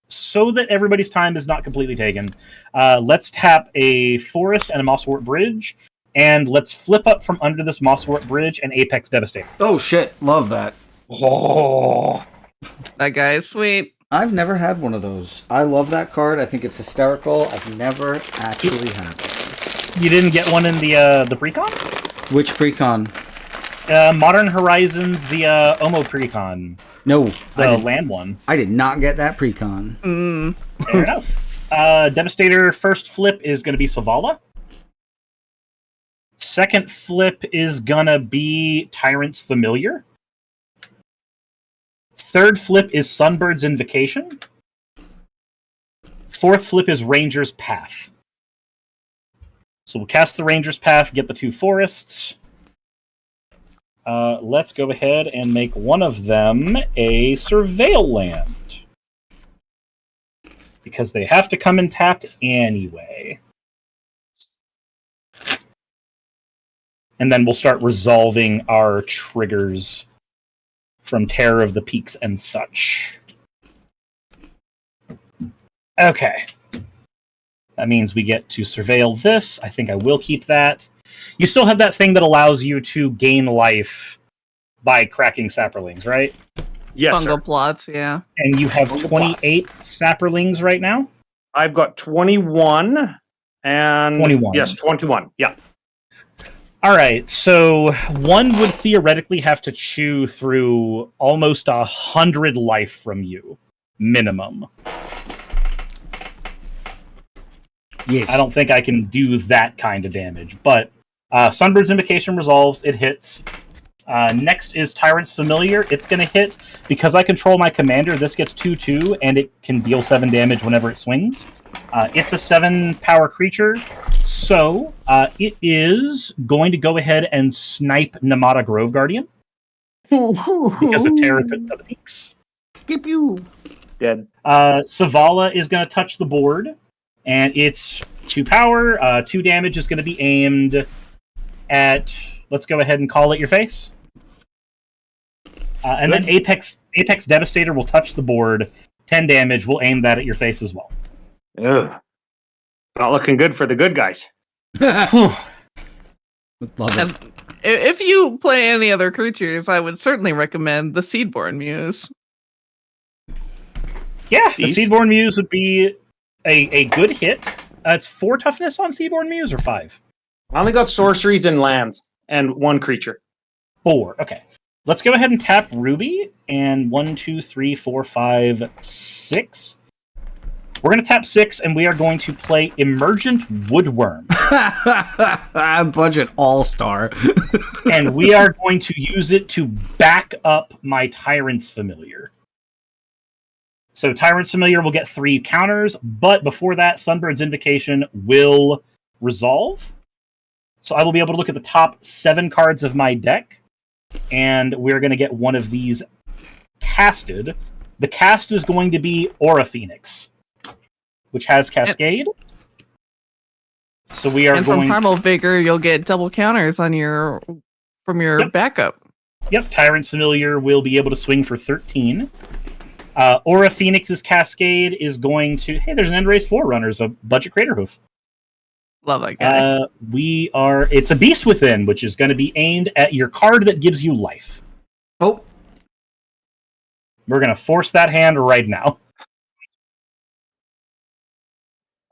so that everybody's time is not completely taken. Let's tap a forest and a Mosswort Bridge, and let's flip up from under this Mosswort Bridge an Apex Devastator. Oh shit, love that. Oh, that guy is sweet. I've never had one of those. I love that card. I think it's hysterical. I've never actually had it. You didn't get one in the precon? Which precon? Modern Horizons, the Omo precon. No, the land one. I did not get that precon. Fair enough. Devastator first flip is going to be Savala. Second flip is going to be Tyrant's Familiar. Third flip is Sunbird's Invocation. Fourth flip is Ranger's Path. So we'll cast the Ranger's Path, get the 2 forests. Let's go ahead and make one of them a Surveil land. Because they have to come in tapped anyway. And then we'll start resolving our triggers from Terror of the Peaks and such. Okay. That means we get to surveil this. I think I will keep that. You still have that thing that allows you to gain life by cracking saprolings, right? Yes, Fungal plots, yeah. And you have 28 saprolings right now? I've got 21 and 21. Yes, 21. Yeah. All right, so one would theoretically have to chew through almost 100 life from you, minimum. Yes. I don't think I can do that kind of damage, but Sunbird's Invocation resolves, it hits. Next is Tyrant's Familiar. It's going to hit. Because I control my commander, this gets 2/2, and it can deal 7 damage whenever it swings. It's a 7-power creature, so it is going to go ahead and snipe Nemata Grove Guardian. Because of Terror of the Peaks. Pew pew. Dead. Savala is going to touch the board, and it's 2 power. 2 damage is going to be aimed at let's go ahead and call it your face. And then Apex Devastator will touch the board. 10 damage. We'll aim that at your face as well. Ugh. Not looking good for the good guys. Love it. And if you play any other creatures, I would certainly recommend the Seedborn Muse. Yeah, the Seedborn Muse would be a good hit. It's 4 toughness on Seedborn Muse or 5? I only got sorceries and lands and 1 creature. 4. Okay. Let's go ahead and tap Ruby. And 1, 2, 3, 4, 5, 6. We're going to tap 6, and we are going to play Emergent Woodworm. Budget all-star. And we are going to use it to back up my Tyrant's Familiar. So Tyrant's Familiar will get 3 counters, but before that, Sunbird's Invocation will resolve. So I will be able to look at the top 7 cards of my deck, and we're going to get one of these casted. The cast is going to be Aura Phoenix, which has Cascade. So we are and going... from Primal Vigor, you'll get double counters on from your backup. Yep, Tyrant's Familiar will be able to swing for 13. Aura Phoenix's Cascade is going to... Hey, there's an Endrace Forerunner, so Budget Craterhoof. Love that guy. It's a Beast Within, which is going to be aimed at your card that gives you life. Oh. We're going to force that hand right now.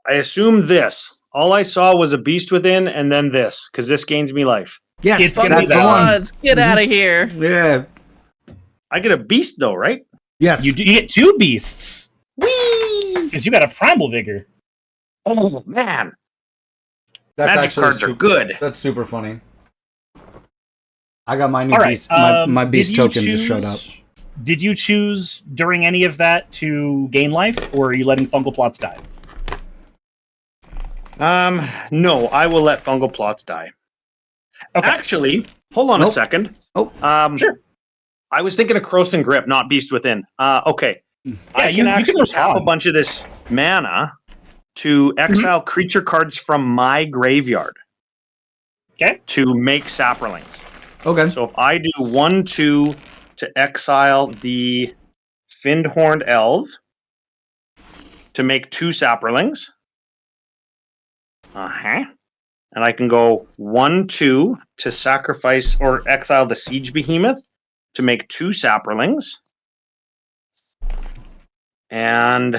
I assume this. All I saw was a Beast Within and then this, because this gains me life. Yes, it's that's the one. Get out of here. Yeah. I get a beast, though, right? Yes. You get 2 beasts. Whee! Because you got a Primal Vigor. Oh, man. That's Magic cards are good. That's super funny. I got my new All right, beast. My beast token just showed up. Did you choose during any of that to gain life, or are you letting Fungal Plots die? No, I will let Fungal Plots die. Okay. Actually, hold on a second. Oh, sure. I was thinking of Croson Grip, not Beast Within. Okay. Yeah, I can actually tap a bunch of this mana to exile creature cards from my graveyard. Okay. To make Saprolings. Okay. So if I do 1, 2 to exile the Findhorned Elf to make 2 Saprolings. And I can go 1, 2 to sacrifice or exile the Siege Behemoth to make 2 Saprolings. And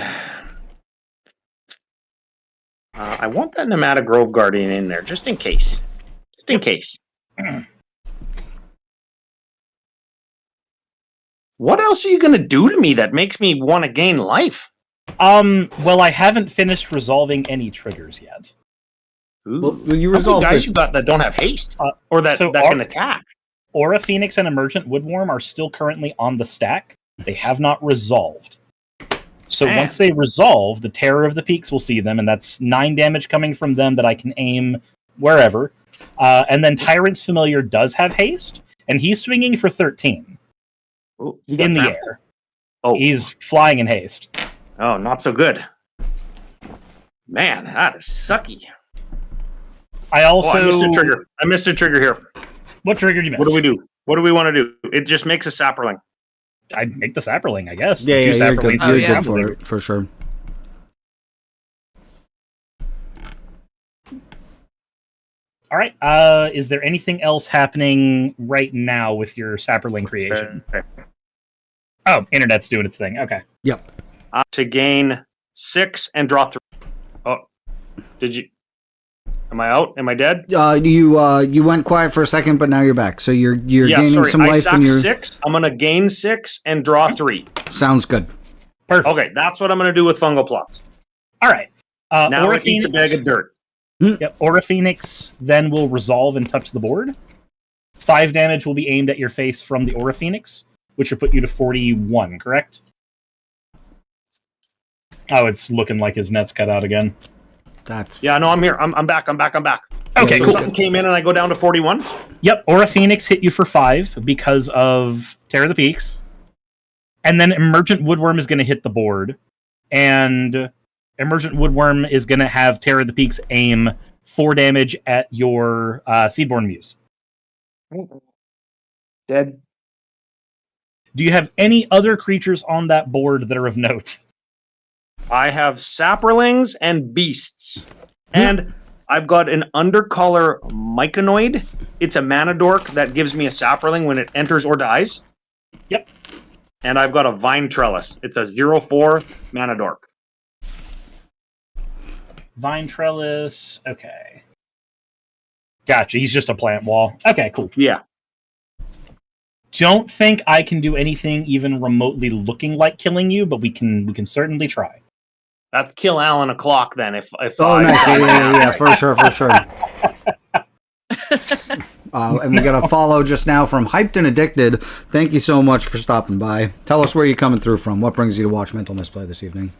I want that Nemata Grove Guardian in there, just in case. Just in case. What else are you going to do to me that makes me want to gain life? Well, I haven't finished resolving any triggers yet. Ooh. Well, you How resolved many guys it. you got that don't have haste? Or that can attack? Aura Phoenix and Emergent Woodworm are still currently on the stack. They have not resolved. So once they resolve, the Terror of the Peaks will see them, and that's 9 damage coming from them that I can aim wherever. And then Tyrant's Familiar does have haste, and he's swinging for 13 in the air. Oh, he's flying in haste. Oh, not so good. Man, that is sucky. I also I missed a trigger. I missed a trigger here. What trigger did you miss? What do we do? What do we want to do? It just makes a Saproling. I'd make the Saproling, I guess. Yeah, Two you're good, Saprolings. you're good for it, for sure. All right. Is there anything else happening right now with your Saproling creation? Okay. Oh, internet's doing its thing. Okay. Yep. To gain 6 and draw 3. Oh, did you? Am I out? Am I dead? You went quiet for a second, but now you're back. So you're gaining some I life, and you're 6. I'm gonna gain 6 and draw 3. Sounds good. Perfect. Okay, that's what I'm gonna do with Fungal Plots. All right. Now Aura it eats a bag of dirt. Yep. Aura Phoenix then will resolve and touch the board. 5 damage will be aimed at your face from the Aura Phoenix, which will put you to 41. Correct? Oh, it's looking like his net's cut out again. Yeah, no, I'm here. I'm back. I'm back. Okay, so cool. something came in and I go down to 41. Yep, Aura Phoenix hit you for 5 because of Terror of the Peaks. And then Emergent Woodworm is going to hit the board. And Emergent Woodworm is going to have Terror of the Peaks aim 4 damage at your Seedborn Muse. Dead. Do you have any other creatures on that board that are of note? I have saprolings and beasts. And I've got an undercolor myconoid. It's a mana dork that gives me a saproling when it enters or dies. Yep. And I've got a vine trellis. It's a 0/4 mana dork. Vine trellis. Okay. Gotcha. He's just a plant wall. Okay, cool. Yeah. Don't think I can do anything even remotely looking like killing you, but we can certainly try. That'd kill Alan o'clock then. If Oh, nice. Yeah, for sure. And we got a follow just now from Hyped and Addicted. Thank you so much for stopping by. Tell us where you're coming through from. What brings you to watch Mental Misplay this evening?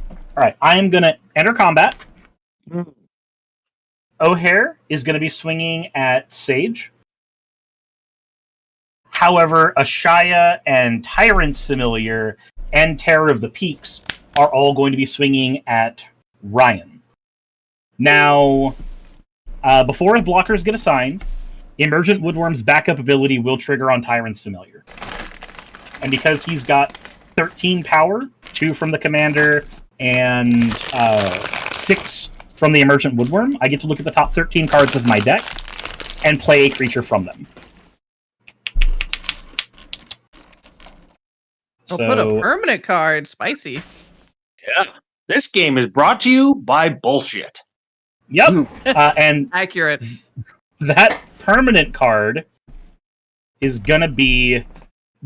All right, I am going to enter combat. O'Hare is going to be swinging at Sage. However, Ashaya and Tyrant's Familiar and Terror of the Peaks are all going to be swinging at Ryan. Now, before his blockers get assigned, Emergent Woodworm's backup ability will trigger on Tyrant's Familiar. And because he's got 13 power, 2 from the commander, and 6 from the Emergent Woodworm, I get to look at the top 13 cards of my deck and play a creature from them. Oh, put a permanent card. Spicy. Yeah. This game is brought to you by bullshit. Yep. And accurate. That permanent card is going to be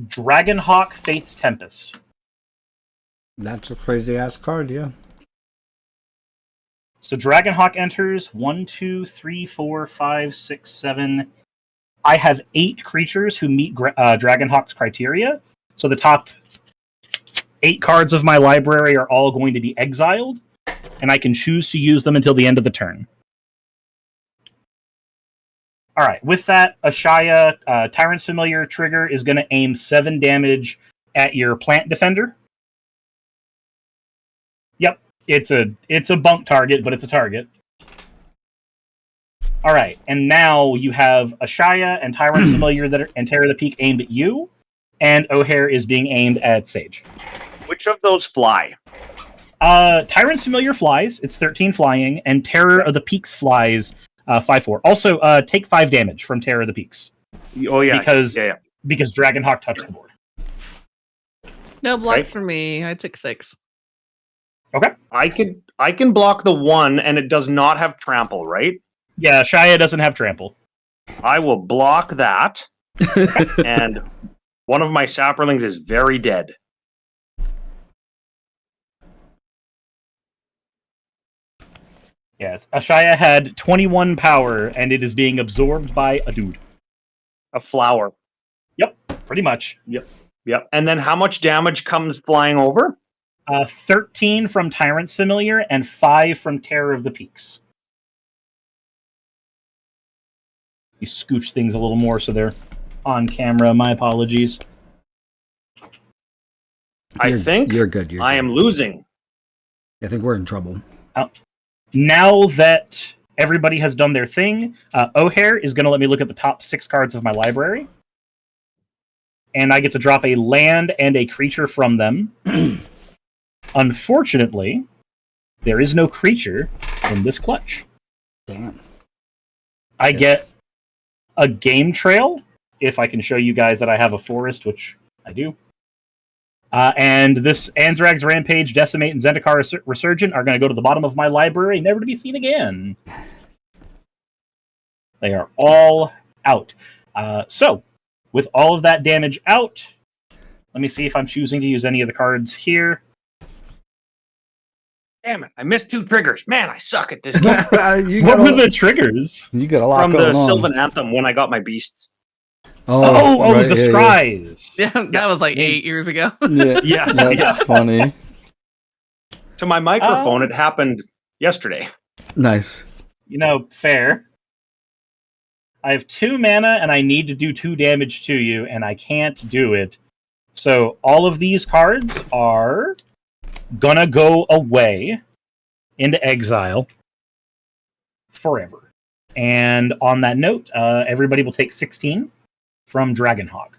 Dragonhawk Fate's Tempest. That's a crazy ass card, yeah. So Dragonhawk enters 1, 2, 3, 4, 5, 6, 7. I have 8 creatures who meet Dragonhawk's criteria. So the top 8 cards of my library are all going to be exiled, and I can choose to use them until the end of the turn. All right, with that, Ashaya, Tyrant's Familiar trigger is going to aim 7 damage at your plant defender. Yep, it's a bunk target, but it's a target. All right, and now you have Ashaya and Tyrant's Familiar and Terror of the Peak aimed at you, and O'Hare is being aimed at Sage. Which of those fly? Tyrant's Familiar flies. It's 13 flying, and Terror of the Peaks flies 5/4. Also, take 5 damage from Terror of the Peaks. Oh yeah, because Dragonhawk touched the board. No blocks for me. I took 6. Okay. I can block the 1, and it does not have trample, right? Yeah, Shia doesn't have trample. I will block that, and one of my saprolings is very dead. Yes, Ashaya had 21 power, and it is being absorbed by a dude. A flower. Yep, pretty much. Yep. And then how much damage comes flying over? 13 from Tyrant's Familiar, and 5 from Terror of the Peaks. You scooch things a little more so they're on camera. My apologies. I think you're good. I am losing. I think we're in trouble. Now that everybody has done their thing, O'Hare is going to let me look at the top 6 cards of my library. And I get to drop a land and a creature from them. Unfortunately, there is no creature in this clutch. Damn. I get a game trail, if I can show you guys that I have a forest, which I do. And this Anzrag's Rampage, Decimate, and Zendikar Resurgent are going to go to the bottom of my library, never to be seen again. They are all out. So, with all of that damage out, let me see if I'm choosing to use any of the cards here. Damn it, I missed 2 triggers. Man, I suck at this game. What were the triggers? You got a lot from going the on. Sylvan Anthem when I got my beasts. Oh, right, the scries. Yeah, that was like 8 years ago. Yeah. Yes, That's funny. To my microphone, it happened yesterday. Nice. You know, fair. I have 2 mana, and I need to do 2 damage to you, and I can't do it. So all of these cards are gonna go away into exile forever. And on that note, everybody will take 16 from Dragonhawk.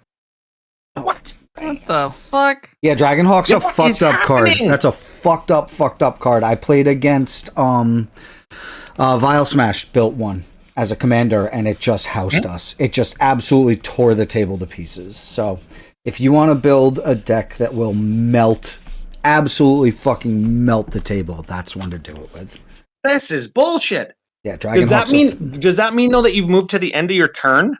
What the fuck? Yeah, Dragonhawk's a What fucked is up card. happening? That's a fucked up card. I played against Vile Smash built one as a commander, and it just housed us. It just absolutely tore the table to pieces. So, if you want to build a deck that will melt, absolutely fucking melt the table, that's one to do it with. This is bullshit. Yeah, Does that mean though that you've moved to the end of your turn?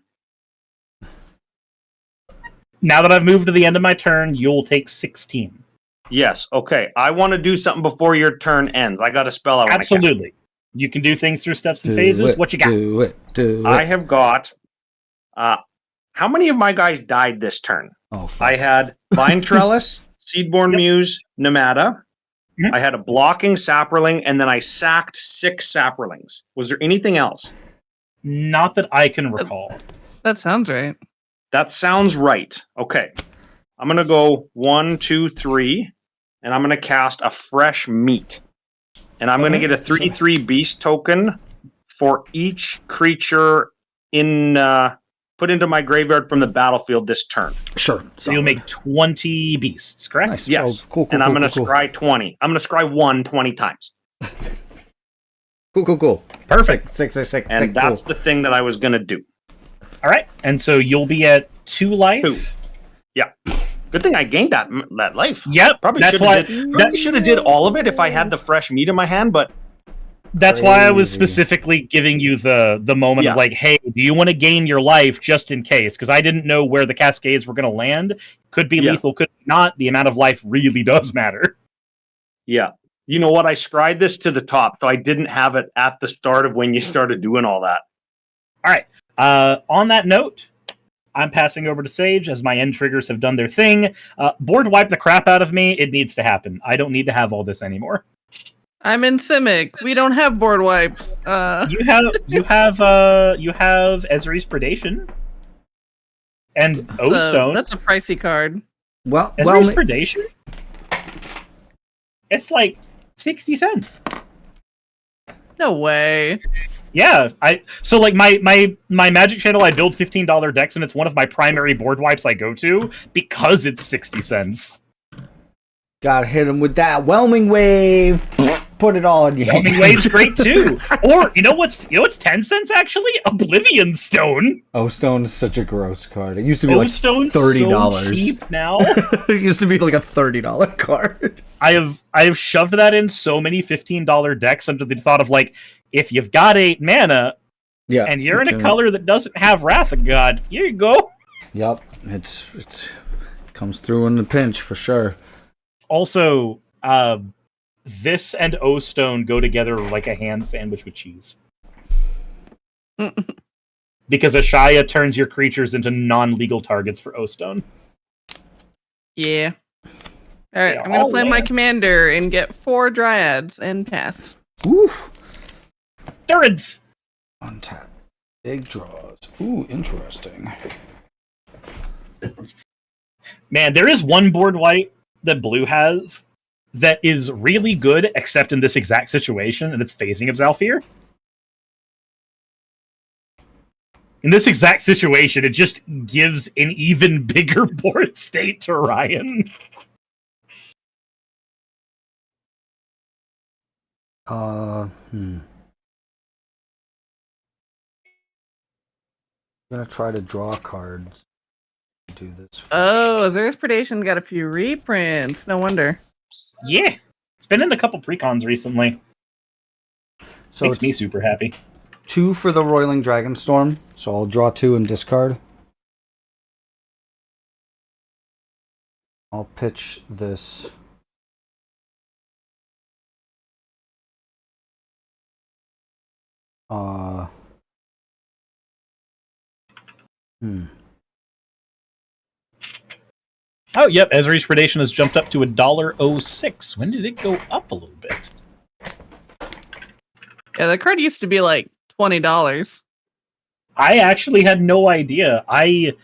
Now that I've moved to the end of my turn, you'll take 16. Yes. Okay. I want to do something before your turn ends. I got a spell. Absolutely. You can do things through steps and phases. What you got? Do it. I have got. How many of my guys died this turn? Oh, fuck. I had Vine Trellis, Seedborn Muse, Nemata. I had a blocking Saproling, and then I sacked 6 Saprolings. Was there anything else? Not that I can recall. That sounds right. That sounds right. Okay. I'm going to go 1, 2, 3, and I'm going to cast a Fresh Meat. And I'm going to get a 3/3 beast token for each creature put into my graveyard from the battlefield this turn. Sure. So you'll make 20 beasts, correct? Nice. Yes. Oh, cool, and I'm going to scry 20. I'm going to scry 1 20 times. Cool. Perfect. Six. And that's the thing that I was going to do. All right. And so you'll be at 2 life. 2. Yeah. Good thing I gained that life. Yep. Probably should have did all of it if I had the fresh meat in my hand, but that's why I was specifically giving you the moment of like, hey, do you want to gain your life just in case? Because I didn't know where the Cascades were going to land. Could be lethal, could not. The amount of life really does matter. Yeah. You know what? I scried this to the top, so I didn't have it at the start of when you started doing all that. All right. On that note, I'm passing over to Sage as my end triggers have done their thing. Board wipe the crap out of me. It needs to happen. I don't need to have all this anymore. I'm in Simic. We don't have board wipes. You have Ezreal's Predation and O-Stone. That's a pricey card. Ezreal's Predation? It's like 60 cents. No way. Yeah, so like my Magic channel, I build $15 decks, and it's one of my primary board wipes I go to because it's 60 cents. Gotta hit him with that Whelming Wave. Put it all in your hand. Whelming Wave's great too. Or you know what's 10 cents actually? Oblivion Stone. O-Stone is such a gross card. It used to be like $30. So cheap now. It used to be like a $30 card. I have shoved that in so many $15 decks under the thought of like, if you've got 8 mana, and you're in a color that doesn't have Wrath of God, here you go. Yep, it's comes through in the pinch for sure. Also, this and O-Stone go together like a ham sandwich with cheese. Because Ashaya turns your creatures into non-legal targets for O-Stone. Yeah. All right, I'm gonna play my commander and get 4 Dryads and pass. Woo! Durance! Untap. Big draws. Ooh, interesting. Man, there is one board wipe that Blue has that is really good, except in this exact situation, and it's Phasing of Zalfir. In this exact situation, it just gives an even bigger board state to Ryan. I'm gonna try to draw cards. Do this. Oh, Azura's Predation got a few reprints. No wonder. Yeah, it's been in a couple precons recently. So makes me super happy. 2 for the Roiling Dragonstorm, so I'll draw 2 and discard. I'll pitch this. Oh, yep. Ezreal's Predation has jumped up to $1.06. When did it go up a little bit? Yeah, the card used to be like $20. I actually had no idea. I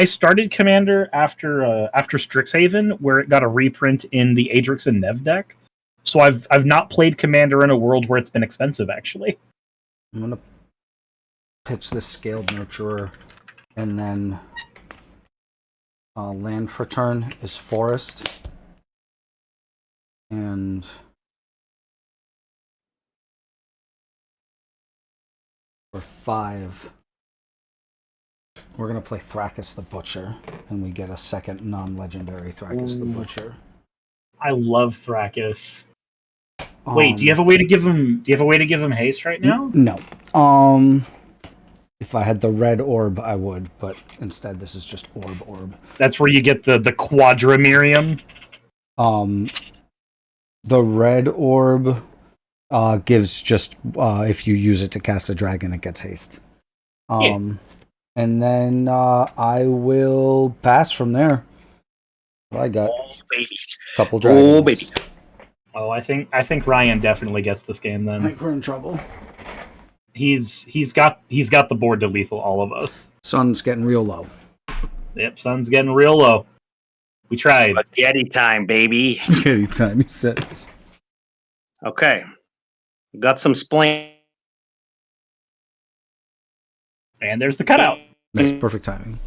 started Commander after Strixhaven, where it got a reprint in the Adrix and Nev deck. So I've not played Commander in a world where it's been expensive. Actually, I'm gonna pitch this Scaled Nurturer, and then land for turn is Forest. And for 5, we're going to play Thrakus the Butcher, and we get a second non-legendary Thrakus the Butcher. I love Thrakus. Wait, do you have a way to give him? Do you have a way to give him haste right now? No. If I had the red orb, I would, but instead this is just orb. That's where you get the Quadramirium. The red orb gives just if you use it to cast a dragon, it gets haste. And then I will pass from there. What I got? Oh, baby. Couple dragons. Oh, baby. Oh, I think Ryan definitely gets this game then. I think we're in trouble. He's got the board to lethal all of us. Sun's getting real low. Yep, sun's getting real low. We tried. Spaghetti time, baby. Spaghetti time, he says. Okay. Got some spleen. And there's the cutout. Nice, perfect timing.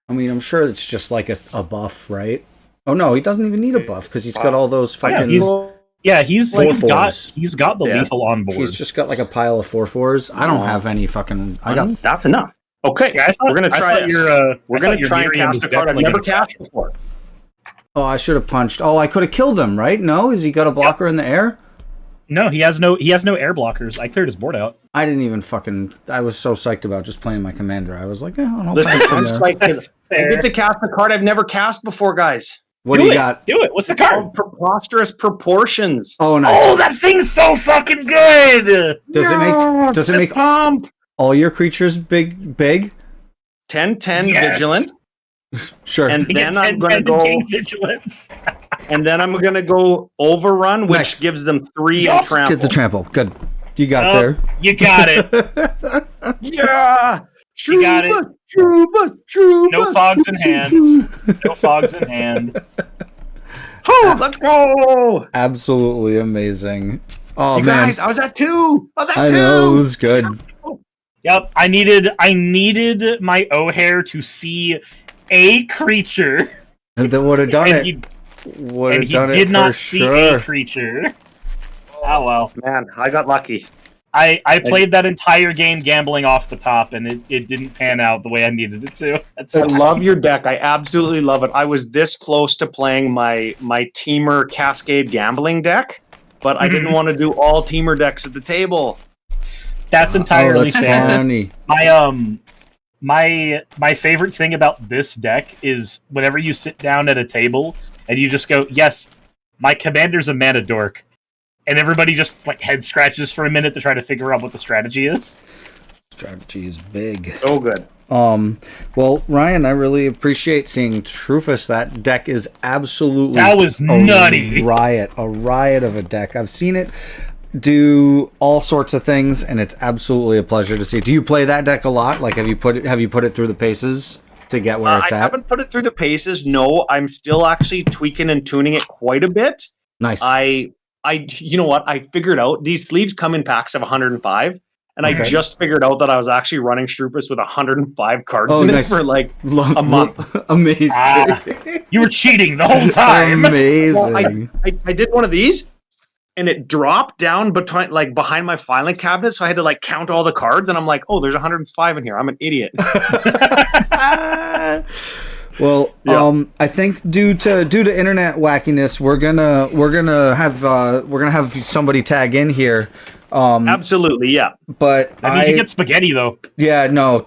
I mean, I'm sure it's just like a buff, right? Oh no, he doesn't even need a buff because he's got all those fucking. He's got the lethal on board. He's just got like a pile of 4/4s. I don't have any fucking. I got. That's enough. Okay, we're gonna try this. We're gonna try and cast a card I've never cast before. Oh, I should have punched. Oh, I could have killed him, right? No, has he got a blocker in the air? No, he has no air blockers. I cleared his board out. I didn't even fucking. I was so psyched about just playing my commander. I was like, I'll listen, pass from I'm there. psyched because I get to cast a card I've never cast before, guys. What do you got? Do it. What's the card? Preposterous Proportions. Oh, nice. Oh, that thing's so fucking good. Does it make pump all your creatures big? 10/10 Yes. Vigilant. Sure. And then I'm gonna go Vigilance. And then I'm gonna go Overrun, which gives them 3 and trample. Get the trample. Good. You got there. You got it. Yeah. You got it. No fogs in hand. No fogs in hand. Oh, let's go. Absolutely amazing. Oh you man, guys, I was at 2. I know, it was good. Yep, I needed my O'Hare to see a creature. And that would have done And it. And he did not see a creature. Oh well. Man, I got lucky. I played that entire game gambling off the top, and it didn't pan out the way I needed it to. I love your deck. I absolutely love it. I was this close to playing my Teamer Cascade Gambling deck, but I didn't want to do all Teamer decks at the table. That's entirely fair. Funny. My favorite thing about this deck is whenever you sit down at a table and you just go, yes, my commander's a mana dork. And everybody just like head scratches for a minute to try to figure out what the strategy is. Strategy is big. So good. Well, Ryan, I really appreciate seeing Trufus. That deck is absolutely that was nutty. A riot of a deck. I've seen it do all sorts of things, and it's absolutely a pleasure to see. Do you play that deck a lot? Like, have you put it through the paces to get where it's at? I haven't put it through the paces. No, I'm still actually tweaking and tuning it quite a bit. Nice. You know what? I figured out these sleeves come in packs of 105, and Okay. I just figured out that I was actually running Strupus with 105 cards in it for like a month. Amazing. You were cheating the whole time. Amazing. Well, I did one of these, and it dropped down behind my filing cabinet, so I had to like count all the cards, and I'm like, oh, there's 105 in here. I'm an idiot. Well, I think due to internet wackiness, we're gonna have somebody tag in here. Absolutely, yeah. But I mean, you get spaghetti though. Yeah, no,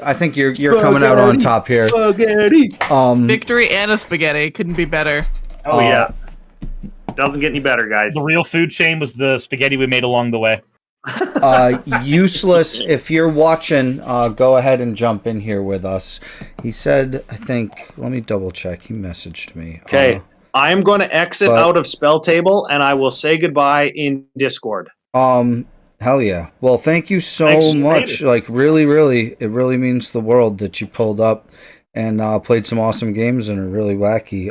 I think you're coming out on top here. Spaghetti. Victory and a spaghetti couldn't be better. Oh yeah, doesn't get any better, guys. The real food chain was the spaghetti we made along the way. Useless, if you're watching, go ahead and jump in here with us. He said, I think, let me double check. He messaged me. Okay, I am going to exit out of Spell Table, and I will say goodbye in Discord. Hell yeah. Well, thank you so Thanks, much. later. Like, really, it really means the world that you pulled up and played some awesome games and are really wacky.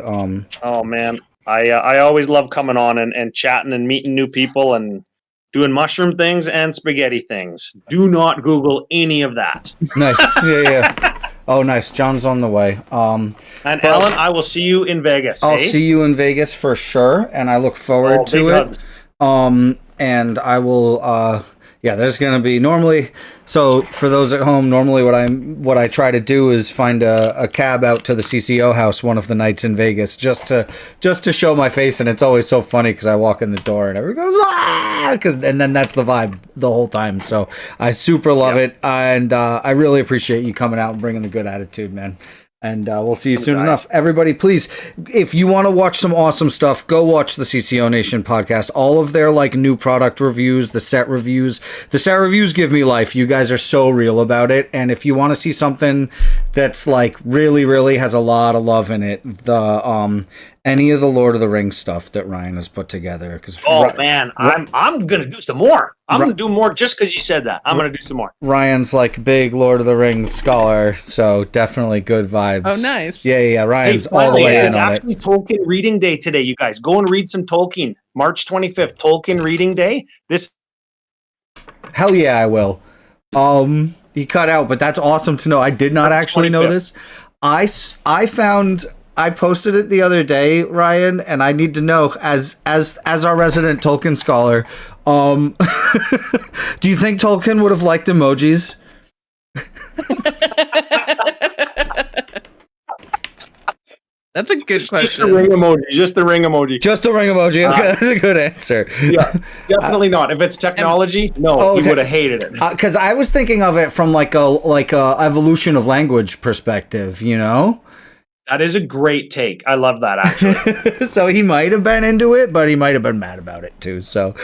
Oh man, I always love coming on and chatting and meeting new people and doing mushroom things and spaghetti things. Do not Google any of that. Nice. Yeah. Oh, nice. John's on the way. And Alan, I will see you in Vegas. I'll see you in Vegas for sure, and I look forward to it. Hugs. And I will. There's gonna be normally. So for those at home, normally what I try to do is find a cab out to the CCO house one of the nights in Vegas just to show my face, and it's always so funny because I walk in the door and everyone goes ah, and then that's the vibe the whole time. So I super love it, and I really appreciate you coming out and bringing the good attitude, man. And we'll see you soon enough. Everybody, please, if you want to watch some awesome stuff, go watch the CCO Nation podcast. All of their new product reviews, the set reviews give me life. You guys are so real about it. And if you want to see something that's really, really has a lot of love in it, any of the Lord of the Rings stuff that Ryan has put together. Man, I'm gonna do some more. I'm gonna do more just because you said that. I'm gonna do some more. Ryan's big Lord of the Rings scholar, so definitely good vibes. Oh, nice. Yeah. Ryan's all the way in it's on actually Tolkien Reading Day today, you guys. Go and read some Tolkien. March 25th, Tolkien Reading Day. Hell yeah, I will. He cut out, but that's awesome to know. I did not actually know this. I posted it the other day, Ryan, and I need to know, as our resident Tolkien scholar, do you think Tolkien would have liked emojis? That's a good question. Just the ring emoji. Okay, that's a good answer. Yeah, definitely not. If it's technology, no, he would have hated it. Because I was thinking of it from a evolution of language perspective, you know? That is a great take. I love that, actually. So he might have been into it, but he might have been mad about it too. So,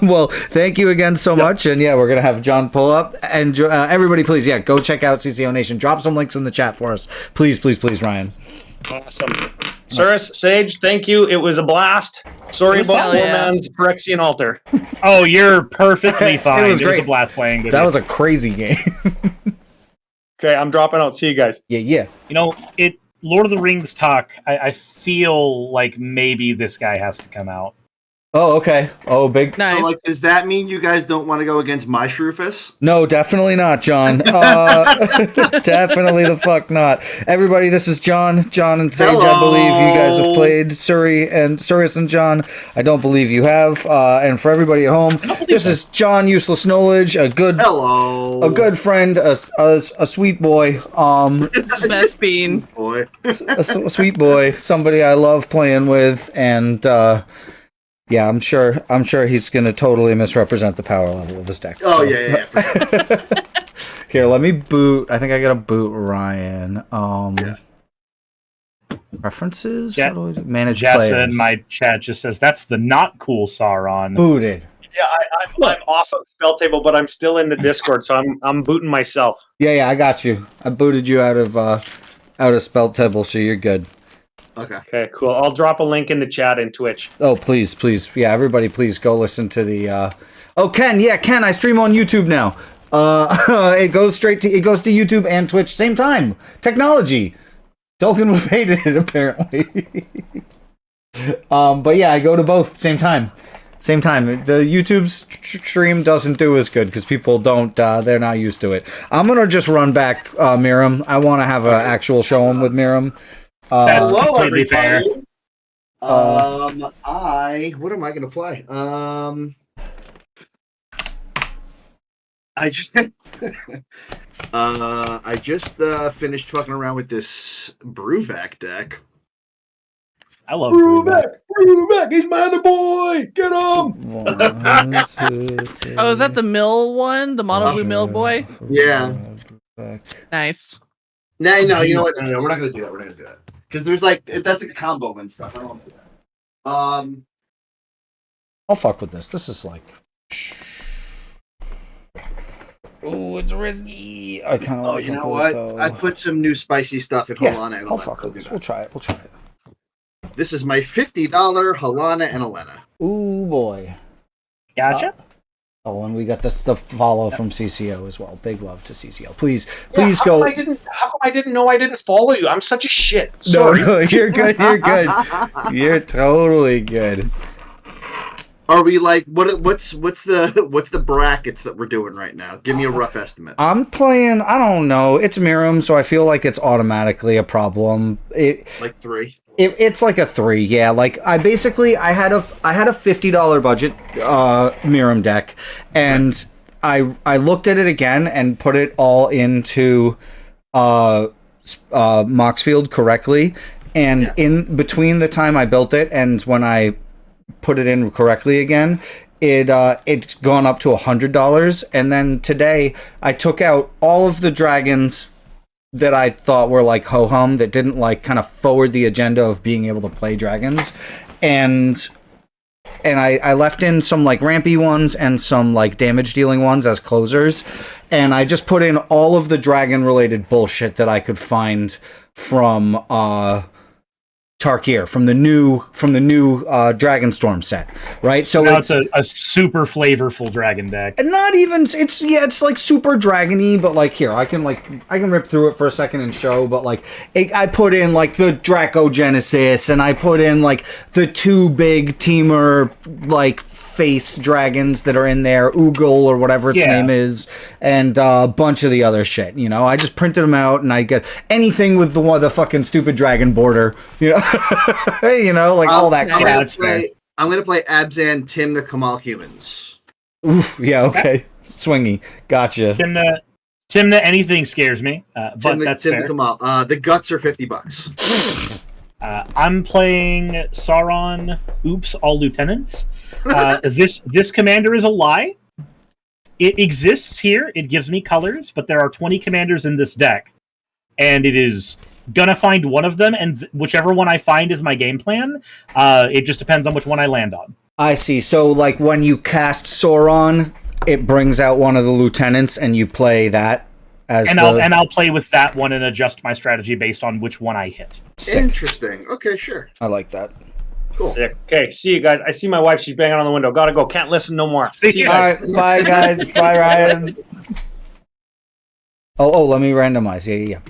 well, thank you again so much. And we're going to have John pull up. And everybody, please, go check out CCO Nation. Drop some links in the chat for us. Please, Ryan. Awesome. Suris, Sage, thank you. It was a blast. Sorry about Warman's Phyrexian altar. Oh, you're perfectly fine. It was great. A blast playing with That you. was a crazy game. Okay, I'm dropping out. See you guys. Yeah. Lord of the Rings talk, I feel like maybe this guy has to come out. Oh, okay. Oh, big. Nice. So, does that mean you guys don't want to go against my Shrufus? No, definitely not, John. Definitely the fuck not. Everybody, this is John and Sage. Hello. I believe you guys have played Suris and John. I don't believe you have. And for everybody at home, this is John, Useless Knowledge, a good friend, a sweet boy. Best bean. A sweet boy, somebody I love playing with, and yeah, I'm sure he's gonna totally misrepresent the power level of his deck. Oh yeah. For sure. Here, let me boot. I think I gotta boot Ryan. Preferences. Yeah. What do I do? Manage Jessa players. in my chat just says that's the not cool Sauron. Booted. Yeah, I'm off of spell table, but I'm still in the Discord, so I'm booting myself. Yeah, I got you. I booted you out of spell table, so you're good. Okay, cool. I'll drop a link in the chat and Twitch. Oh, please. Yeah, everybody, please go listen to the. Oh, Ken, I stream on YouTube now. It goes to YouTube and Twitch same time. Technology. Tolkien would have hated it apparently. But yeah, I go to both same time. The YouTube stream doesn't do as good because people don't. They're not used to it. I'm gonna just run back Miriam. I want to have an actual show with Miriam. That's Hello, completely fair. What am I going to play? I just finished fucking around with this Bruvac deck. I love Bruvac, he's my other boy. Get him. 1, 2, 3. Oh, is that the mill one? The mono blue mill boy? Yeah. Nice. No, you know what? No, we're not going to do that. Because there's that's a combo and stuff. I don't want to do that. I'll fuck with this. This is oh, it's risky. I kind of. Oh, you know what? I put some new spicy stuff in Halana and Elena. I'll fuck with this. We'll try it. This is my $50 Halana and Elena. Ooh boy. Gotcha. Oh, and we got the follow from CCO as well. Big love to CCO. Please How go. come I didn't know I didn't follow you? I'm such a shit. Sorry. No, you're good. You're good. You're totally good. Are we like what's the brackets that we're doing right now? Give me a rough estimate. I'm playing. I don't know. It's Miram, so I feel like it's automatically a problem. Like 3. It's like a 3, yeah. Like I had a $50 budget Miram deck, and I looked at it again and put it all into Moxfield correctly, and in between the time I built it and when I put it in correctly again, it's gone up to $100. And then today I took out all of the dragons that I thought were like ho-hum, that didn't like kind of forward the agenda of being able to play dragons, and I left in some like rampy ones and some like damage dealing ones as closers, and I just put in all of the dragon related bullshit that I could find from Tarkir, from the new Dragonstorm set, right? So now it's a super flavorful dragon deck. And not even it's like super dragony, but like here I can rip through it for a second and show, but like I put in like the Dracogenesis, and I put in like the 2 big Temur like face dragons that are in there, Oogle or whatever its name is, and a bunch of the other shit. You know, I just printed them out, and I get anything with the fucking stupid dragon border. You know, you know, like all that crap. I'm gonna play Abzan, Tim the Kamal Humans. Oof, yeah, okay, swingy, gotcha. Timna, anything scares me, but that's Tim fair. the Kamal. The guts are $50. I'm playing Sauron. Oops, all lieutenants. This commander is a lie. It exists here. It gives me colors, but there are 20 commanders in this deck, and it is gonna find one of them, and whichever one I find is my game plan. It just depends on which one I land on. I see. So, like when you cast Sauron, it brings out one of the lieutenants, and you play that as I'll play with that one and adjust my strategy based on which one I hit. Sick. Interesting. Okay, sure. I like that. Cool. Sick. Okay, see you guys. I see my wife. She's banging on the window. Gotta go. Can't listen no more. See you guys. All right, bye guys. Bye Ryan. Oh, let me randomize. Yeah.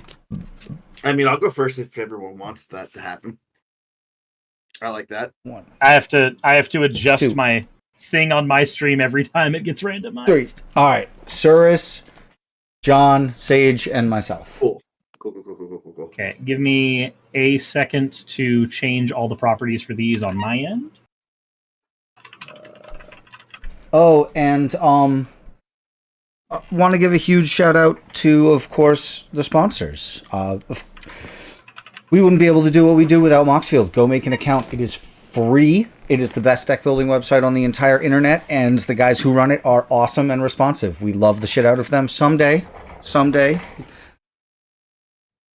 I mean, I'll go first if everyone wants that to happen. I like that. 1. I have to adjust 2. My thing on my stream every time it gets randomized. 3. All right, Suris, John, Sage, and myself. Cool. Okay, give me a second to change all the properties for these on my end. Oh, and want to give a huge shout out to, of course, the sponsors. We wouldn't be able to do what we do without Moxfield. Go make an account. It is free. It is the best deck building website on the entire internet, and the guys who run it are awesome and responsive. We love the shit out of them. Someday,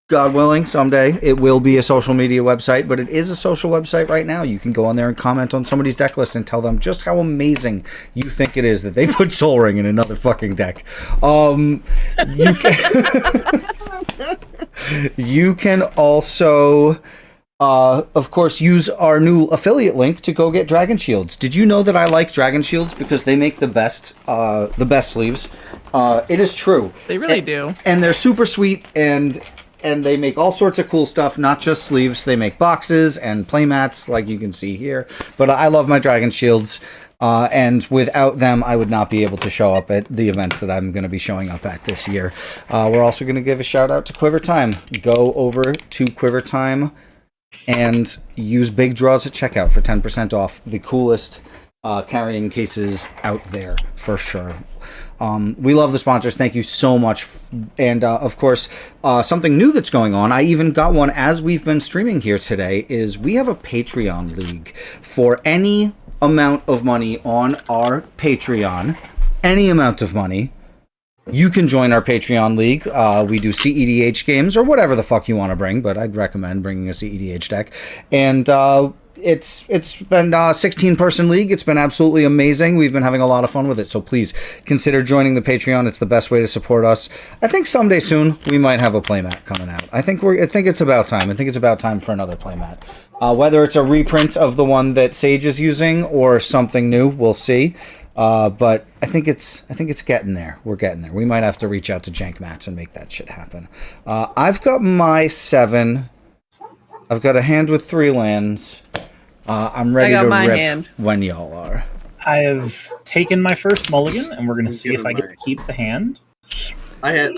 God willing, someday it will be a social media website, but it is a social website right now. You can go on there and comment on somebody's deck list and tell them just how amazing you think it is that they put Soul Ring in another fucking deck. You can you can also of course use our new affiliate link to go get Dragon Shields. Did you know that I like Dragon Shields because they make the best sleeves? It is true. They really do. And they're super sweet, and they make all sorts of cool stuff, not just sleeves. They make boxes and playmats, like you can see here. But I love my Dragon Shields, and without them, I would not be able to show up at the events that I'm going to be showing up at this year. We're also going to give a shout out to Quiver Time. Go over to Quiver Time and use Big Draws at checkout for 10% off the coolest carrying cases out there, for sure. We love the sponsors. Thank you so much. And of course, something new that's going on, I even got one as we've been streaming here today, is we have a Patreon league. For any amount of money on our Patreon, any amount of money, you can join our Patreon league. We do cEDH games or whatever the fuck you want to bring, but I'd recommend bringing a cEDH deck. And it's been a 16-person league. It's been absolutely amazing. We've been having a lot of fun with it. So please consider joining the Patreon. It's the best way to support us. I think someday soon we might have a playmat coming out. I think it's about time. I think it's about time for another playmat. Whether it's a reprint of the one that Sage is using or something new, we'll see. But I think it's getting there. We're getting there. We might have to reach out to Jank Mats and make that shit happen. I've got my 7. I've got a hand with 3 lands. I'm ready to rip when y'all are. I have taken my first mulligan, and we're going to see if I get to keep the hand. I had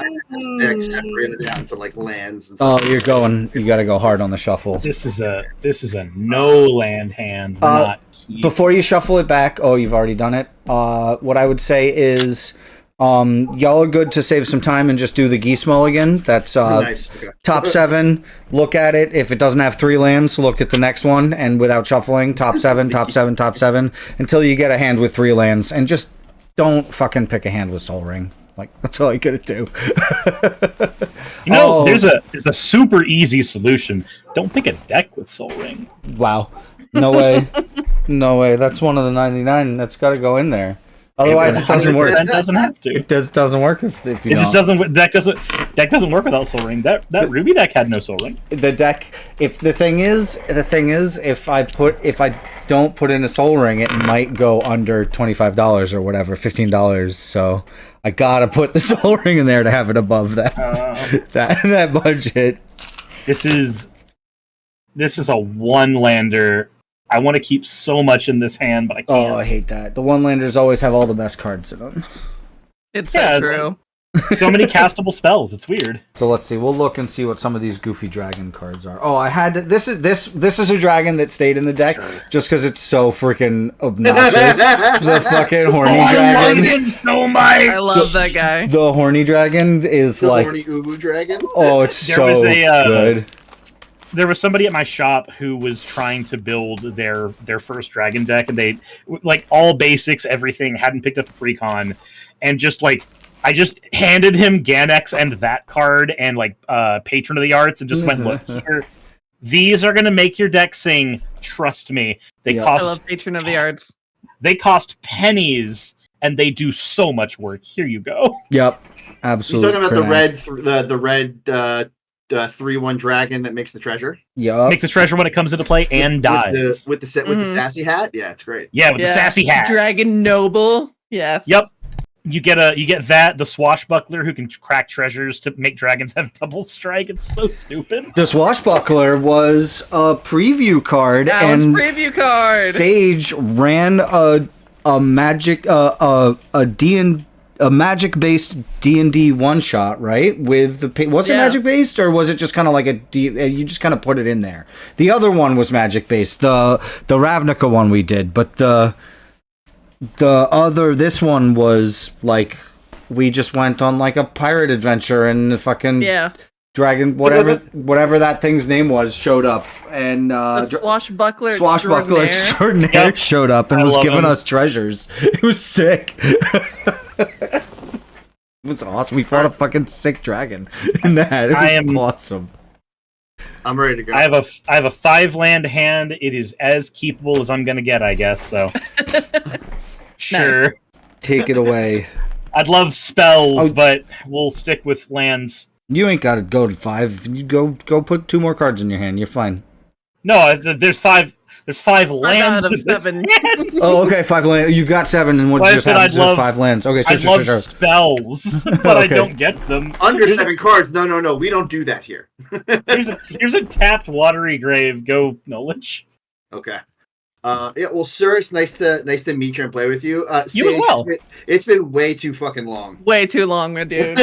deck separated down to like lands. And stuff. Oh, you're going. You got to go hard on the shuffle. This is a no land hand. Not keep. Before you shuffle it back. Oh, you've already done it. What I would say is, y'all are good to save some time and just do the geese mulligan. That's nice. Okay. Top 7. Look at it. If it doesn't have 3 lands, look at the next one, and without shuffling, top 7, top 7, top 7, until you get a hand with 3 lands, and just don't fucking pick a hand with Soul Ring. Like, that's all you gotta do. There's a super easy solution. Don't pick a deck with Soul Ring. Wow. No way. No way. That's one of the 99. That's got to go in there. Otherwise, it doesn't work. It doesn't have to. It doesn't work if you it just doesn't. Deck doesn't work without Soul Ring. That Ruby deck had no Soul Ring. The deck. If the thing is, if I don't put in a Soul Ring, it might go under $25 or whatever, $15. So I gotta put the Soul Ring in there to have it above that that budget. This is a one-lander. I want to keep so much in this hand, but I can't. Oh, I hate that. The one-landers always have all the best cards in them. It's so true. So many castable spells. It's weird. So let's see. We'll look and see what some of these goofy dragon cards are. Oh, I had to, this is a dragon that stayed in the deck just because it's so freaking obnoxious. The fucking horny dragon. I love that guy. The horny dragon is the like horny ubu dragon. Oh, it's so good. There was somebody at my shop who was trying to build their first dragon deck, and they like all basics, everything, hadn't picked up a precon, and just like I just handed him Ganex and that card and like Patron of the Arts, and just went, look here, these are gonna make your deck sing. Trust me. They cost. I love Patron of the Arts. They cost pennies, and they do so much work. Here you go. Yep, absolutely. You're talking about the red 3/1 dragon that makes the treasure. Yeah, makes the treasure when it comes into play and dies with the sassy hat. Yeah, it's great. Yeah, with the sassy hat. Dragon Noble. Yes. Yep. You get that, the swashbuckler who can crack treasures to make dragons have double strike. It's so stupid. The swashbuckler was a preview card, Sage ran a magic a magic-based D&D one-shot, right? With the was it magic-based, or was it just kind of like you just kind of put it in there? The other one was magic-based, the Ravnica one we did, but this one was like we just went on like a pirate adventure, and the fucking dragon, whatever that thing's name was, showed up, and swashbuckler extraordinaire showed up and was giving us treasures. It was sick. It was awesome. We fought a fucking sick dragon in that. It was awesome. I'm ready to go. I have a 5-land hand. It is as keepable as I'm gonna get, I guess. So sure, nice. Take it away. I'd love spells, but we'll stick with lands. You ain't got to go to 5. You go put 2 more cards in your hand. You're fine. No, there's 5. There's 5 lands. Of 7. Oh, okay, 5 lands. You got 7, and what just happened to 5 lands? Okay, sure. Spells, but I don't get them. Under 7 cards. No. We don't do that here. here's a tapped watery grave. Go knowledge. Okay. Well, Suris, nice to meet you and play with you. You as well. It's been way too fucking long. Way too long, my dude.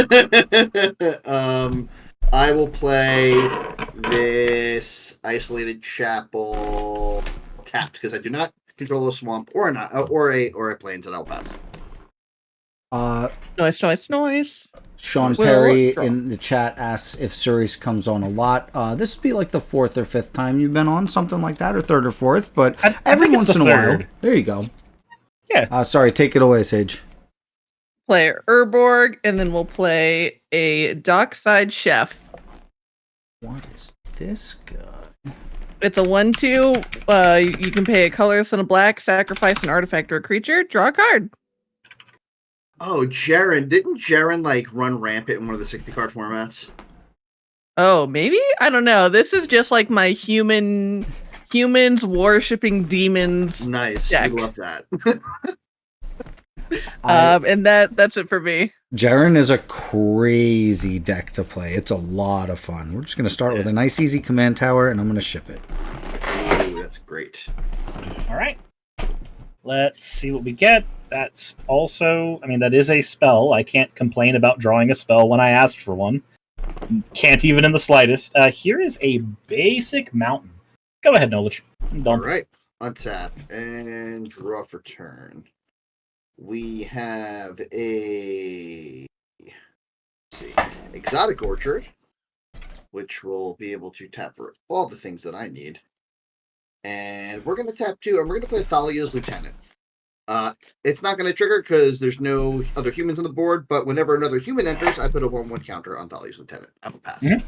I will play this Isolated Chapel tapped because I do not control a swamp or a plains, and I'll pass. Noise. Sean Perry in the chat asks if Suris comes on a lot. This would be like the 4th or 5th time you've been on, something like that, or 3rd or 4th, but every once in a while. There you go. Yeah. Sorry, take it away, Sage. Play Urborg, and then we'll play a Dockside Chef. What is this guy? It's a 1/2. You can pay a colorless and a black, sacrifice an artifact or a creature, draw a card. Oh, Jaren. Didn't Jaren like run rampant in one of the 60 card formats? Oh, maybe? I don't know. This is just like my humans worshipping demons. Nice. Deck. We love that. And that's it for me. Jaren is a crazy deck to play. It's a lot of fun. We're just going to start with a nice, easy command tower, and I'm going to ship it. Ooh, that's great. All right. Let's see what we get. That's also, I mean, that is a spell. I can't complain about drawing a spell when I asked for one. Can't even in the slightest. Here is a basic mountain. Go ahead, Knowledge. All right. Untap and draw for turn. We have a exotic orchard, which will be able to tap for all the things that I need. And we're going to tap 2, and we're going to play Thalia's Lieutenant. It's not going to trigger because there's no other humans on the board, but whenever another human enters, I put a 1/1 counter on Thalia's Lieutenant. I will pass. Mm-hmm.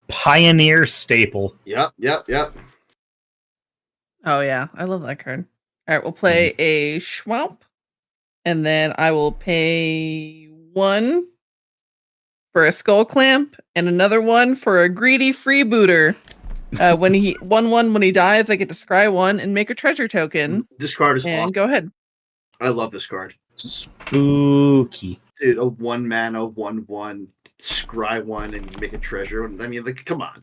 Pioneer staple. Yep. Oh yeah, I love that card. All right, we'll play a Schwamp, and then I will pay 1 for a Skull Clamp, and another 1 for a Greedy Freebooter. When he 1/1 when he dies, I get to scry 1 and make a treasure token. This card is awesome. Go ahead. I love this card. Spooky. Dude, a 1 mana, 1/1, scry 1 and make a treasure. I mean, like, come on.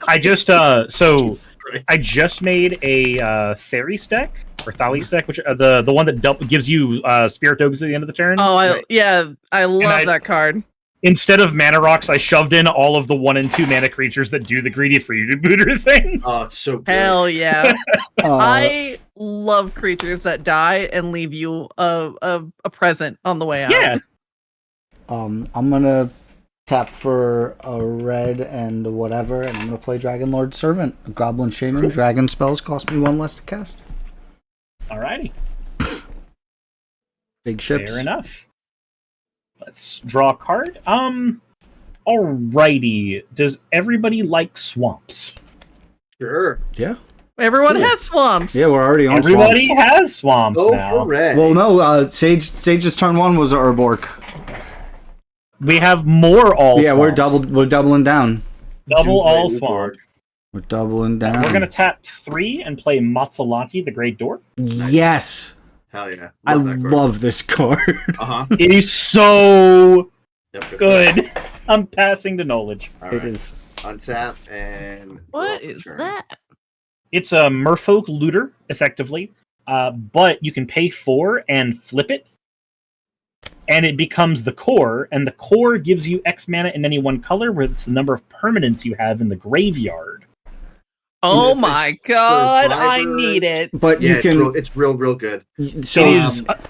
I just I just made a Theris deck or Thalis deck, which the one that gives you Spirit Tokens at the end of the turn. Oh, I love that card. Instead of mana rocks, I shoved in all of the 1 and 2 mana creatures that do the Greedy Freebooter thing. Oh, it's so good. Hell yeah. I love creatures that die and leave you a present on the way out. Yeah. I'm gonna tap for a red and whatever, and I'm gonna play Dragon Lord Servant. A Goblin Shaman. Dragon spells cost me 1 less to cast. Alrighty. Big ships. Fair enough. Let's draw a card. Alrighty. Does everybody like swamps? Sure. Yeah. Everyone has swamps. Yeah, we're already on Everybody swamps. has swamps now. Well, no, Sage's turn 1 was Urborg. We have more all Yeah, swamps. we're doubling down. Double all swamp. We're doubling down. We're going to tap 3 and play Matsalati, the Great Door. Yes. Hell yeah. I love this card. Uh-huh. It is so good. I'm passing to Knowledge. It is. Untap and... What is that? It's a Merfolk Looter, effectively. But you can pay 4 and flip it. And it becomes the core, and the core gives you X mana in any one color, where it's the number of permanents you have in the graveyard. Oh my god, I need it. But Yeah, you can. it's real good. So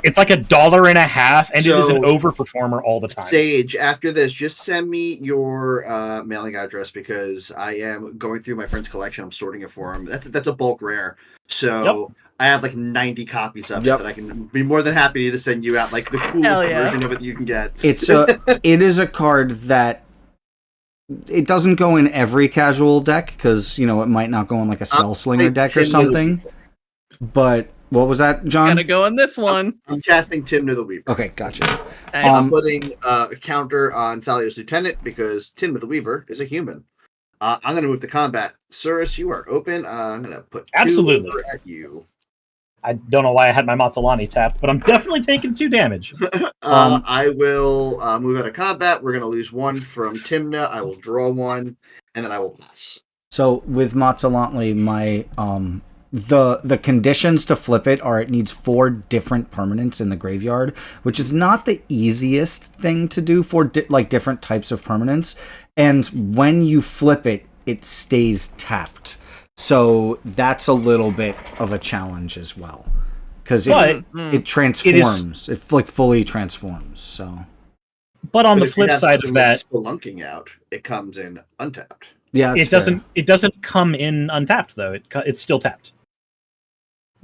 It's like $1.50, and it is an overperformer all the time. Sage, after this, just send me your mailing address because I am going through my friend's collection. I'm sorting it for him. That's a bulk rare. So I have like 90 copies of it that I can be more than happy to send you out, like the coolest version of it you can get. It is a card that it doesn't go in every casual deck because it might not go in like a spell slinger deck or something. But what was that, John? Gonna go in this one. I'm casting Timna the Weaver. Okay, gotcha. I'm putting a counter on Thalia's Lieutenant because Timna the Weaver is a human. I'm going to move to combat. Suris, you are open. I'm going to put 2 over at you. I don't know why I had my Matsalani tapped, but I'm definitely taking 2 damage. I will move out of combat. We're going to lose 1 from Timna. I will draw 1, and then I will pass. So with Matsalantli, my the conditions to flip it are it needs 4 different permanents in the graveyard, which is not the easiest thing to do for different types of permanents. And when you flip it, it stays tapped. So that's a little bit of a challenge as well, because it transforms. It fully transforms. So, but on the flip side of that, spelunking out, it comes in untapped. Yeah, it doesn't. It doesn't come in untapped though. It's still tapped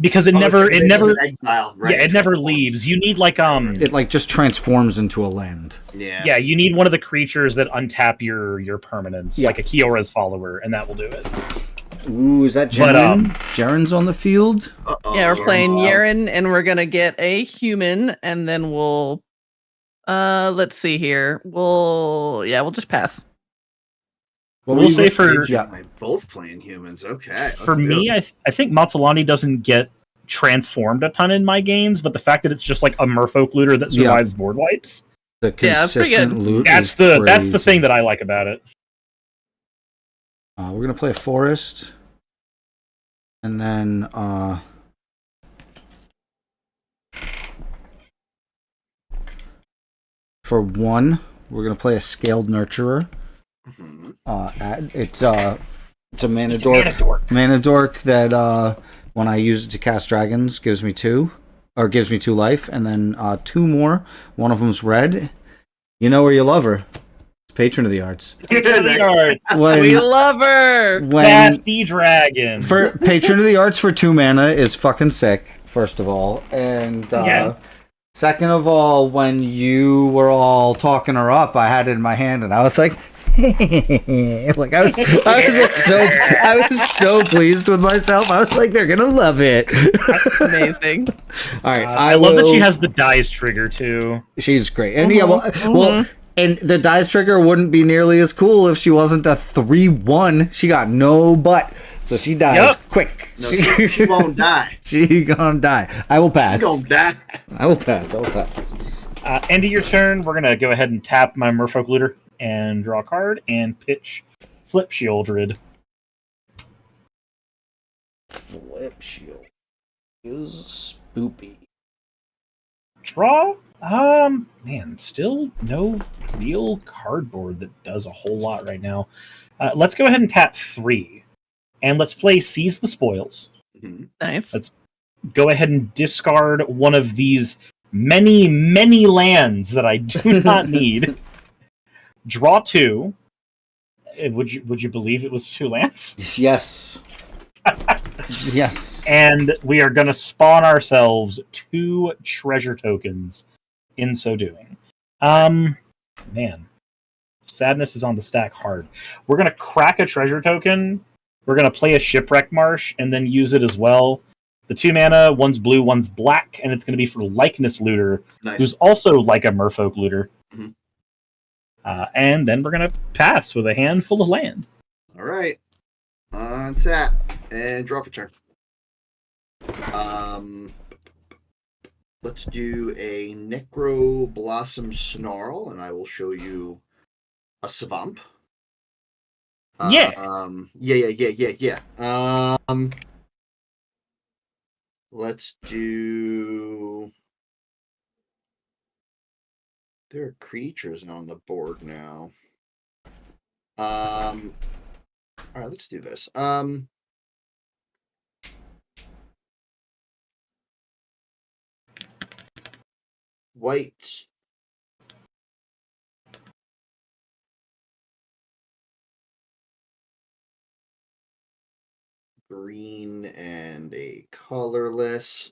because it never exile. Right? Yeah, it never leaves. You need it just transforms into a land. Yeah, you need one of the creatures that untap your permanents, like a Kiora's follower, and that will do it. Ooh, is that Jaren? Jaren's on the field? Yeah, we're playing Yaren, and we're gonna get a human, and then we'll let's see here. We'll just pass. We'll say for both playing humans. Okay. For me, I think Matsalani doesn't get transformed a ton in my games, but the fact that it's just like a merfolk looter that survives board wipes. The consistent loot. That's the thing that I like about it. We're gonna play a forest, and then for 1, we're gonna play a scaled nurturer. It's a mana dork. Mana dork that when I use it to cast dragons gives me 2 life, and then 2 more. One of them's red. You know where you love her. Patron of the Arts. Patron of the Arts. We love her. Nasty dragon. For Patron of the Arts for 2 mana is fucking sick, first of all. And second of all, when you were all talking her up, I had it in my hand and I was like, like I was so pleased with myself. I was like, they're gonna love it. Amazing. All right, I love that she has the dice trigger too. She's great, and well, and the dice trigger wouldn't be nearly as cool if she wasn't a 3/1. She got no butt, so she dies quick. No, she won't die. She gonna die. I will pass. She gonna die. I will pass. End of your turn. We're gonna go ahead and tap my merfolk looter and draw a card and pitch Flip Shieldred. Flip Shield is spoopy. Draw? Man, still no real cardboard that does a whole lot right now. Let's go ahead and tap 3. And let's play Seize the Spoils. Nice. Let's go ahead and discard one of these many, many lands that I do not need. Draw 2. Would you believe it was 2 lands? Yes. Yes. And we are going to spawn ourselves 2 treasure tokens in so doing. Man. Sadness is on the stack hard. We're going to crack a treasure token. We're going to play a Shipwreck Marsh and then use it as well. The 2 mana, one's blue, one's black, and it's going to be for Likeness Looter, who's also like a merfolk looter. And then we're going to pass with a handful of land. All right. Untap and draw for turn. Let's do a Necro Blossom Snarl, and I will show you a Svamp. Yeah. Let's do. There are creatures on the board now. All right, let's do this. White. Green and a colorless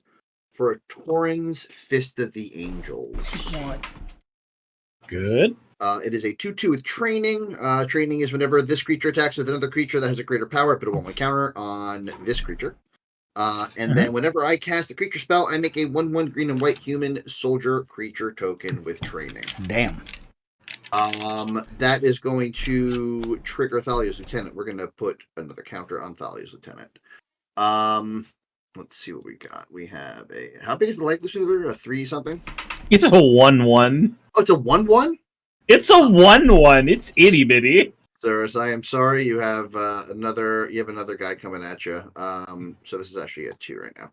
for a Torrens Fist of the Angels. Good. It is a 2/2 with training. Training is whenever this creature attacks with another creature that has a greater power, but it won't counter on this creature. And then whenever I cast a creature spell, I make a 1/1 green and white human soldier creature token with training. Damn. That is going to trigger Thalia's Lieutenant. We're going to put another counter on Thalia's Lieutenant. Let's see what we got. We have a... How big is the Likeness Looter? A 3-something? It's a 1/1. Oh, it's a 1/1? It's a 1/1. It's itty bitty. Suris, I am sorry. You have another guy coming at you. So this is actually a 2 right now.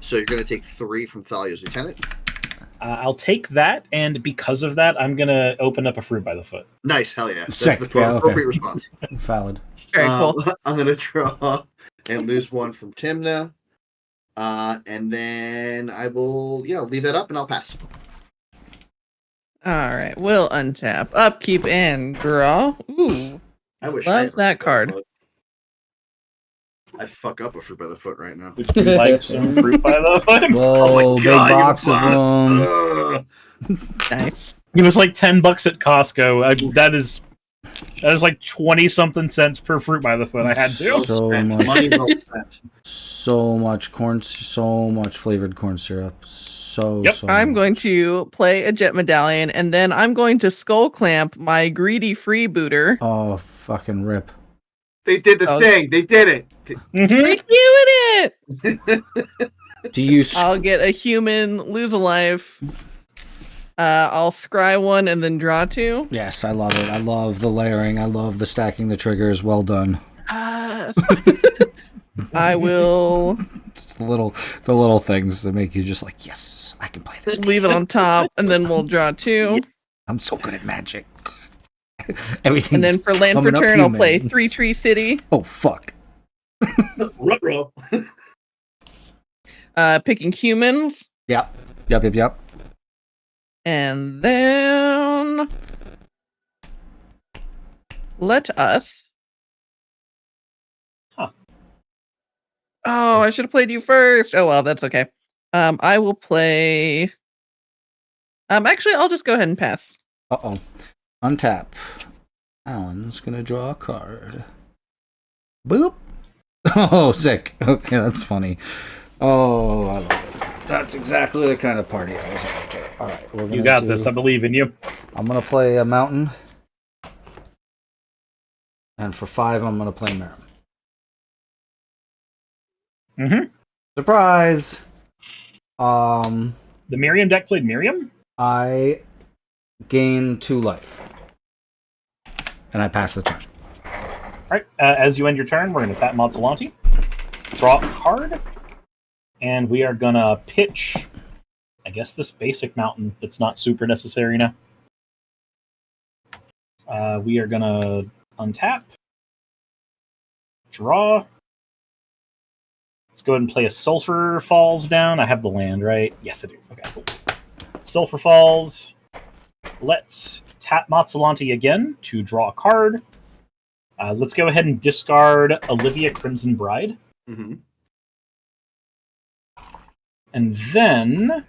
So you're going to take 3 from Thalia's Lieutenant. I'll take that, and because of that, I'm going to open up a Fruit by the Foot. Nice, hell yeah. That's Sick. the appropriate response. Valid. Very cool. I'm going to draw and lose 1 from Timna. And then I will, leave that up and I'll pass. All right, we'll untap, upkeep, and draw. Ooh, I wish love that card. I'd fuck up a Fruit by the Foot right now. Would you like some Fruit by the Foot? Whoa, big box of them. Nice. It was like $10 at Costco. That is like 20-something cents per Fruit by the Foot. I had to. So much corn, so much flavored corn syrup. So I'm going to play a Jet Medallion, and then I'm going to Skull Clamp my greedy freebooter. Oh, fucking rip. They did the thing. They did it. We're doing it. Do you? I'll get a human, lose a life. I'll scry one and then draw two. Yes, I love it. I love the layering. I love the stacking the triggers. Well done. I will It's the little things that make you just like, yes, I can play this. leave it on top, and then we'll draw two. I'm so good at magic. Everything. And then for land per turn, I'll play 3 Tree City. Oh fuck. Ruh-roh. Picking humans. Yep. And then let us. Huh. Oh, I should have played you first. Oh well, that's okay. I will play. Actually, I'll just go ahead and pass. Uh-oh. Untap. Alan's gonna draw a card. Boop. Oh, sick. Okay, that's funny. Oh, I love it. That's exactly the kind of party I was after. All right, we're gonna You got this. I believe in you. I'm gonna play a mountain, and for 5, I'm gonna play Merrim. Surprise! The Miriam deck played Miriam? I gain 2 life. And I pass the turn. Alright, as you end your turn, we're going to tap Mazzolanti, draw a card, and we are going to pitch, I guess, this basic mountain that's not super necessary now. We are going to untap, draw. Let's go ahead and play a Sulphur Falls down. I have the land, right? Yes, I do. Okay, cool. Sulphur Falls. Let's tap Mazzolanti again to draw a card. Let's go ahead and discard Olivia Crimson Bride. Mm-hmm. And then...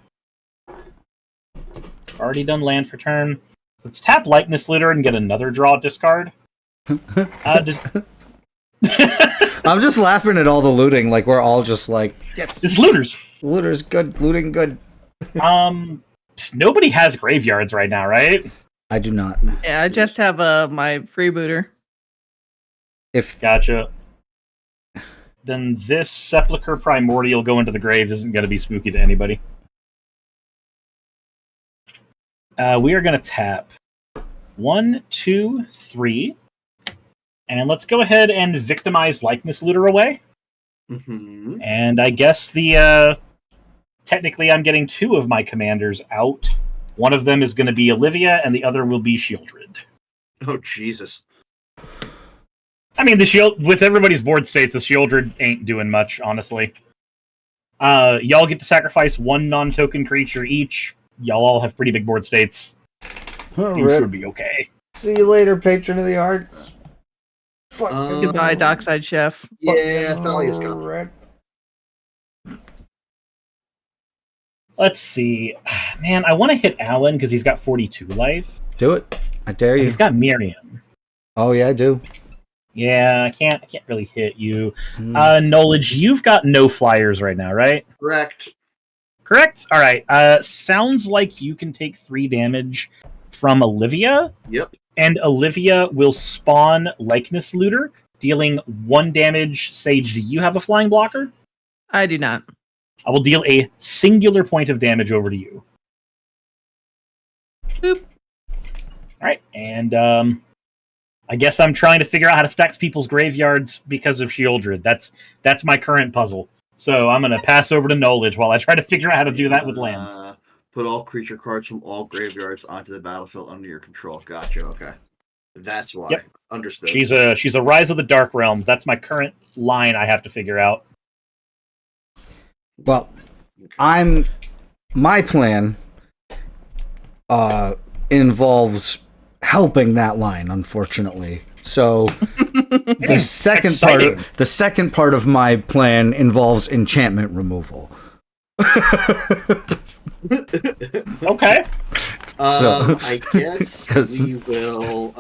already done land for turn. Let's tap Likeness Looter and get another draw discard. I'm just laughing at all the looting. Like, we're all just like, yes. It's looters. Looters, good. Looting, good. Nobody has graveyards right now, right? I do not. Yeah, I just have my freebooter. Gotcha. Then this Sepulchre Primordial go into the grave isn't going to be spooky to anybody. We are going to tap 1, 2, 3. And let's go ahead and victimize Likeness Looter away. Mm-hmm. And I guess the... technically, I'm getting 2 of my commanders out. One of them is going to be Olivia, and the other will be Shieldred. Oh, Jesus. I mean, the Shield... with everybody's board states, the Shieldred ain't doing much, honestly. Y'all get to sacrifice 1 non-token creature each. Y'all all have pretty big board states. You should be okay. See you later, patron of the arts. Fuck. Goodbye, Dockside Chef. Yeah, Thalia's gone. Let's see. Man, I want to hit Alan because he's got 42 life. Do it. I dare you. He's got Miriam. Oh, yeah, I do. Yeah, I can't really hit you. Knowledge, you've got no flyers right now, right? Correct. All right. Sounds like you can take 3 damage from Olivia. Yep. And Olivia will spawn Likeness Looter, dealing 1 damage. Sage, do you have a flying blocker? I do not. I will deal a singular point of damage over to you. Boop. Alright, and I guess I'm trying to figure out how to stack people's graveyards because of Shieldred. That's my current puzzle. So I'm going to pass over to Knowledge while I try to figure out how to do that with lands. Put all creature cards from all graveyards onto the battlefield under your control. Gotcha, okay. That's why. Yep. Understood. She's a Rise of the Dark Realms. That's my current line I have to figure out. Well, my plan involves helping that line, unfortunately. So the second part of my plan involves enchantment removal. Okay. I guess we will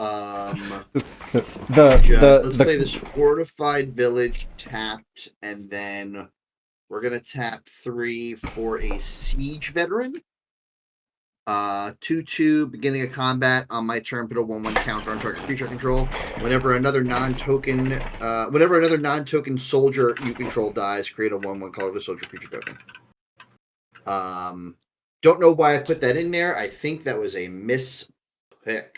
let's play this Fortified Village tapped, and then we're gonna tap 3 for a Siege Veteran. 2/2, beginning of combat. On my turn, put a 1/1 counter on target creature control. Whenever another non-token soldier you control dies, create a 1/1 colorless soldier creature token. Don't know why I put that in there. I think that was a mispick.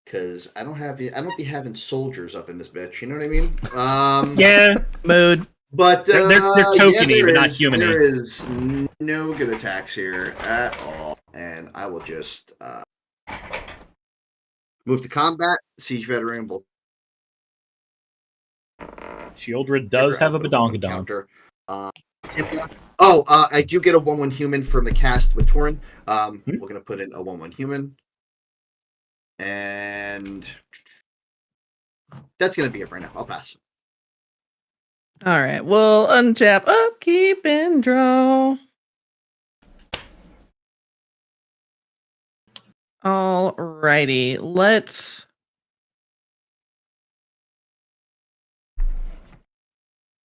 Because I don't be having soldiers up in this bitch. You know what I mean? Yeah, mood. But they're tokeny, but not human. There is no good attacks here at all, and I will just move to combat. Siege veteran will. Shieldred does have a badonkadonk. Counter. I do get a 1/1 human from the cast with Torin. We're gonna put in a 1/1 human, and that's gonna be it for now. I'll pass. All right, we'll untap, upkeep, and draw. All righty, let's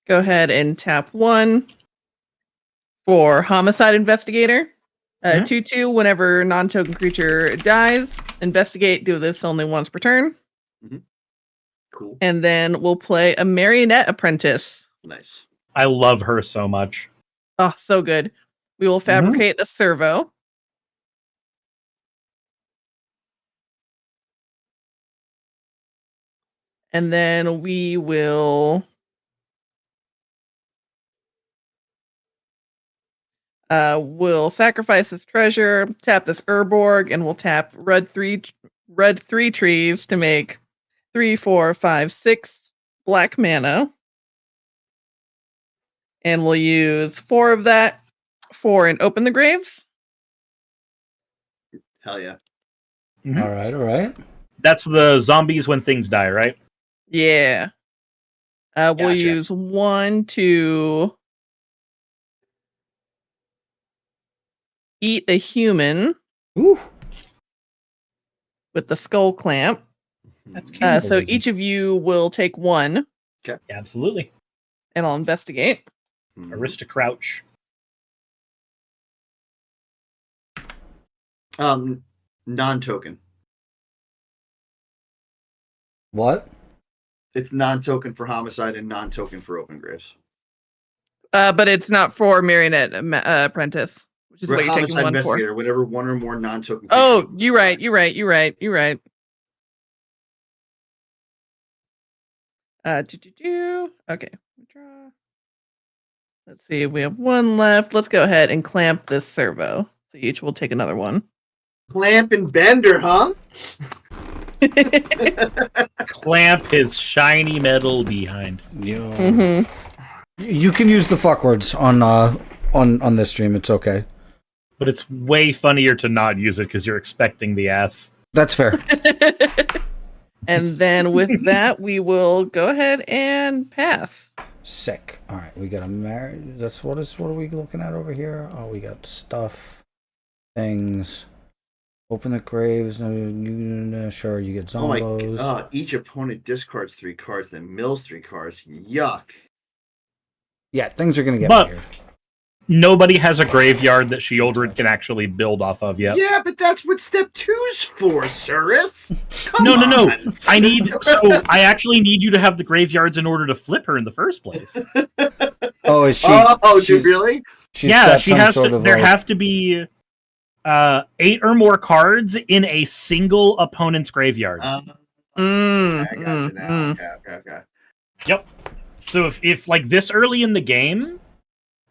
go ahead and tap 1 for Homicide Investigator. 2/2, whenever non-token creature dies, investigate, do this only once per turn. Cool. And then we'll play a Marionette Apprentice. Nice. I love her so much. Oh, so good. We will fabricate a servo. And then we will we'll sacrifice this treasure, tap this Urborg, and we'll tap red three trees to make 3, 4, 5, 6 black mana. And we'll use 4 of that for an Open the Graves. Hell yeah. All right. That's the zombies when things die, right? Yeah. We'll Gotcha. use 1 to eat a human. Ooh. With the skull clamp. That's so cannibalism. each of you will take 1. Okay. Absolutely. And I'll investigate. Aristocrouch. Non-token. What? It's non-token for homicide and non-token for open graves. But it's not for Marionette Apprentice, which is what you're taking Homicide 1 for. investigator, whenever 1 or more non-token. Oh, you're right. Okay. Draw. Let's see. We have 1 left. Let's go ahead and clamp this servo. So each will take another 1. Clamp and bender, huh? Clamp his shiny metal behind. You can use the fuck words on this stream. It's okay. But it's way funnier to not use it because you're expecting the ass. That's fair. And then with that, we will go ahead and pass. Sick. All right, we got a marriage. What are we looking at over here? Oh, we got stuff, things. Open the graves. Sure, you get Oh my zombos. god! Each opponent discards 3 cards, then mills 3 cards. Yuck. Yeah, things are gonna get But weird. nobody has a graveyard that Shieldred can actually build off of yet. Yeah, but that's what step 2's for, Suris. No. I actually need you to have the graveyards in order to flip her in the first place. Oh, is she? Dude, really? Yeah, she has to. There have to be 8 or more cards in a single opponent's graveyard. I got you now. Okay. Yep. So if like this early in the game,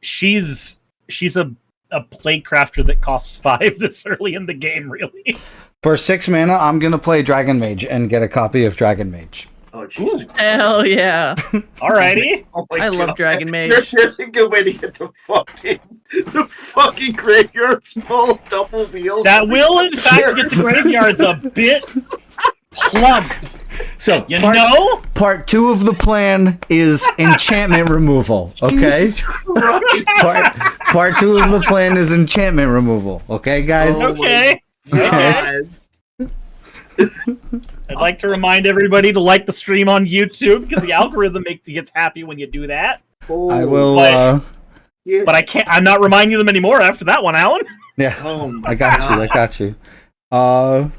she's a playcrafter that costs 5 this early in the game, really. For 6 mana, I'm gonna play Dragon Mage and get a copy of Dragon Mage. Oh, Jesus. Hell yeah. Alrighty. Oh my I God. love Dragon Mage. There's a good way to get the fucking graveyards full of double wheels. That will, in fact, get the graveyards a bit plump. So part 2 of the plan is enchantment removal. Okay. Jesus Christ. Part 2 of the plan is enchantment removal. Okay, guys. Okay. I'd like to remind everybody to like the stream on YouTube because the algorithm gets happy when you do that. I will. But I can't. I'm not reminding them anymore after that one, Alan. Yeah, Oh my I got you. I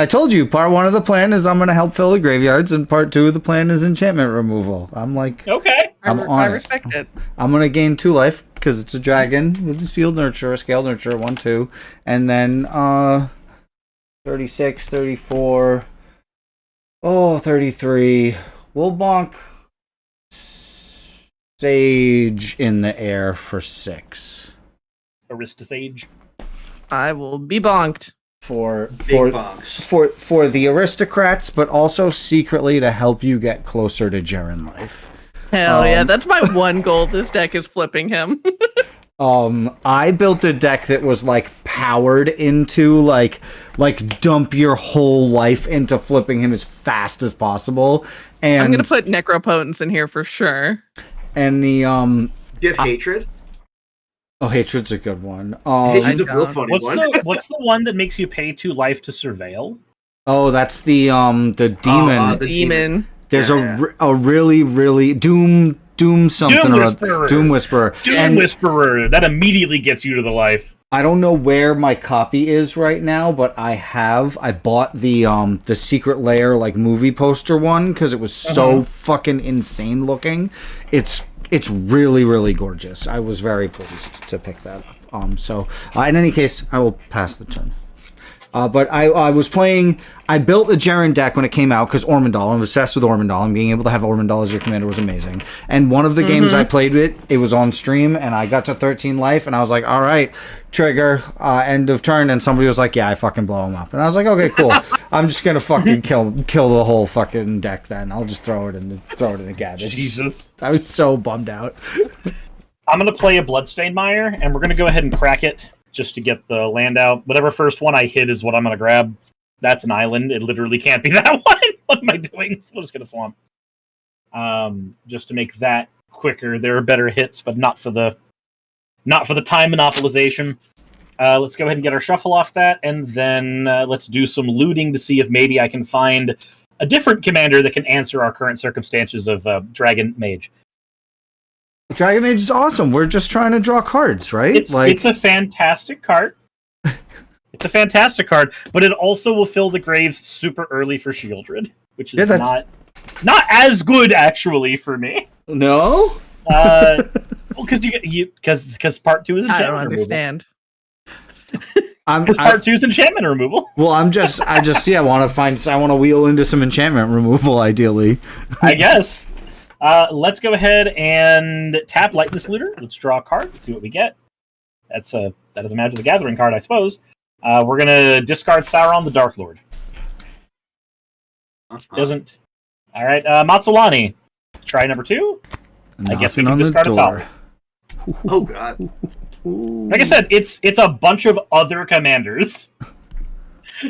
told you part 1 of the plan is I'm gonna help fill the graveyards, and part 2 of the plan is enchantment removal. I'm like, okay, I respect it. I'm gonna gain 2 life because it's a dragon with a sealed nurture, a scaled nurture, 1/2, and then 36, 34, 33. We'll bonk Sage in the air for 6. Arista Sage. I will be bonked. For the aristocrats, but also secretly to help you get closer to Jaren life. Hell yeah, that's my one goal. This deck is flipping him. I built a deck that was like powered into like dump your whole life into flipping him as fast as possible. And I'm gonna put Necropotence in here for sure. And the Do you have Hatred? Oh, Hatred's a good one. Hatred's a real funny what's one. What's the one that makes you pay 2 life to surveil? Oh, that's the demon. The demon. There's a really doom something Doom or Whisperer. Doom Whisperer. Doom Whisperer. That immediately gets you to the life. I don't know where my copy is right now, but I bought the Secret Lair like movie poster one because it was so fucking insane looking. It's really gorgeous. I was very pleased to pick that up. So in any case, I will pass the turn. But I was playing. I built a Jaren deck when it came out because Ormondal. I'm obsessed with Ormondal, and being able to have Ormondal as your commander was amazing. And one of the games I played it was on stream, and I got to 13 life, and I was like, all right, trigger, end of turn. And somebody was like, yeah, I fucking blow him up. And I was like, okay, cool. I'm just gonna fucking kill the whole fucking deck. Then I'll just throw it in the garbage. Jesus, I was so bummed out. I'm gonna play a Bloodstained Mire, and we're gonna go ahead and crack it just to get the land out. Whatever first one I hit is what I'm gonna grab. That's an island. It literally can't be that one. What am I doing? We'll just get a swamp. Just to make that quicker. There are better hits, but not for the time monopolization. Let's go ahead and get our shuffle off that, and then let's do some looting to see if maybe I can find a different commander that can answer our current circumstances of Dragon Mage. Dragon Mage is awesome. We're just trying to draw cards, right? It's a fantastic card. It's a fantastic card, but it also will fill the graves super early for Shieldred, which is not as good actually for me. No, because because part 2 is enchantment I don't understand. Part 2 is enchantment removal. Well, I want to wheel into some enchantment removal, ideally. I guess. Let's go ahead and tap Lightless Looter. Let's draw a card. See what we get. That is a Magic the Gathering card, I suppose. We're gonna discard Sauron the Dark Lord. Doesn't. All right, Matsulani. Try number 2. I guess we can discard a top. Oh god. Like I said, it's a bunch of other commanders.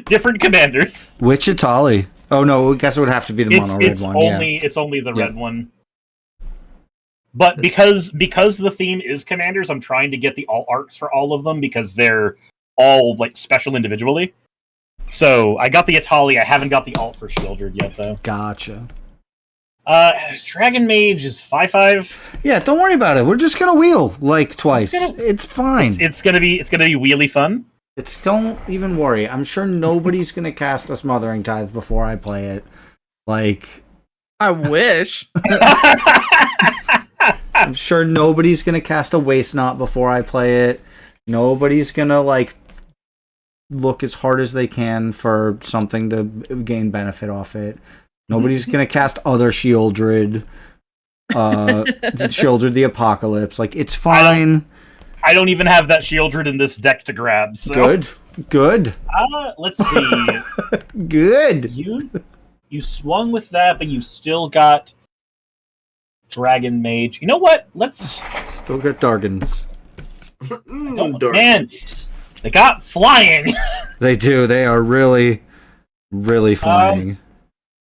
Different commanders. Which Itali? Oh no, I guess it would have to be the mono red one. It's only the red one. But because the theme is commanders, I'm trying to get the alt arcs for all of them because they're all like special individually. So I got the Itali. I haven't got the alt for Shieldred yet, though. Gotcha. Dragon Mage is 5/5. Yeah, don't worry about it. We're just gonna wheel like twice. It's fine. It's gonna be wheelie fun. Don't even worry. I'm sure nobody's gonna cast a Smothering Tithe before I play it. Like, I wish. I'm sure nobody's gonna cast a Waste Knot before I play it. Nobody's gonna like look as hard as they can for something to gain benefit off it. Nobody's gonna cast other Shieldred, Shieldred the Apocalypse. Like, it's fine. I don't even have that Shieldred in this deck to grab. So. Good. Let's see. Good. You swung with that, but you still got Dragon Mage. You know what? Let's still got Dargans. Man, they got flying. They do. They are really flying.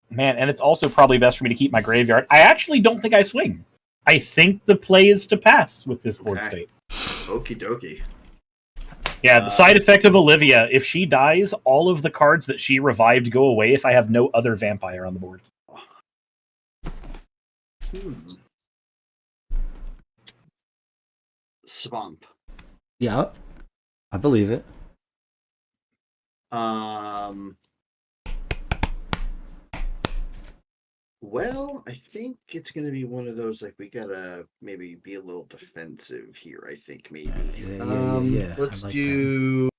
Man, and it's also probably best for me to keep my graveyard. I actually don't think I swing. I think the play is to pass with this board state. Okie dokie. Yeah, the side effect of Olivia, if she dies, all of the cards that she revived go away if I have no other vampire on the board. Swamp. Yeah. I believe it. Well, I think it's going to be one of those, like, we gotta maybe be a little defensive here, I think, maybe. Yeah. Let's I like do...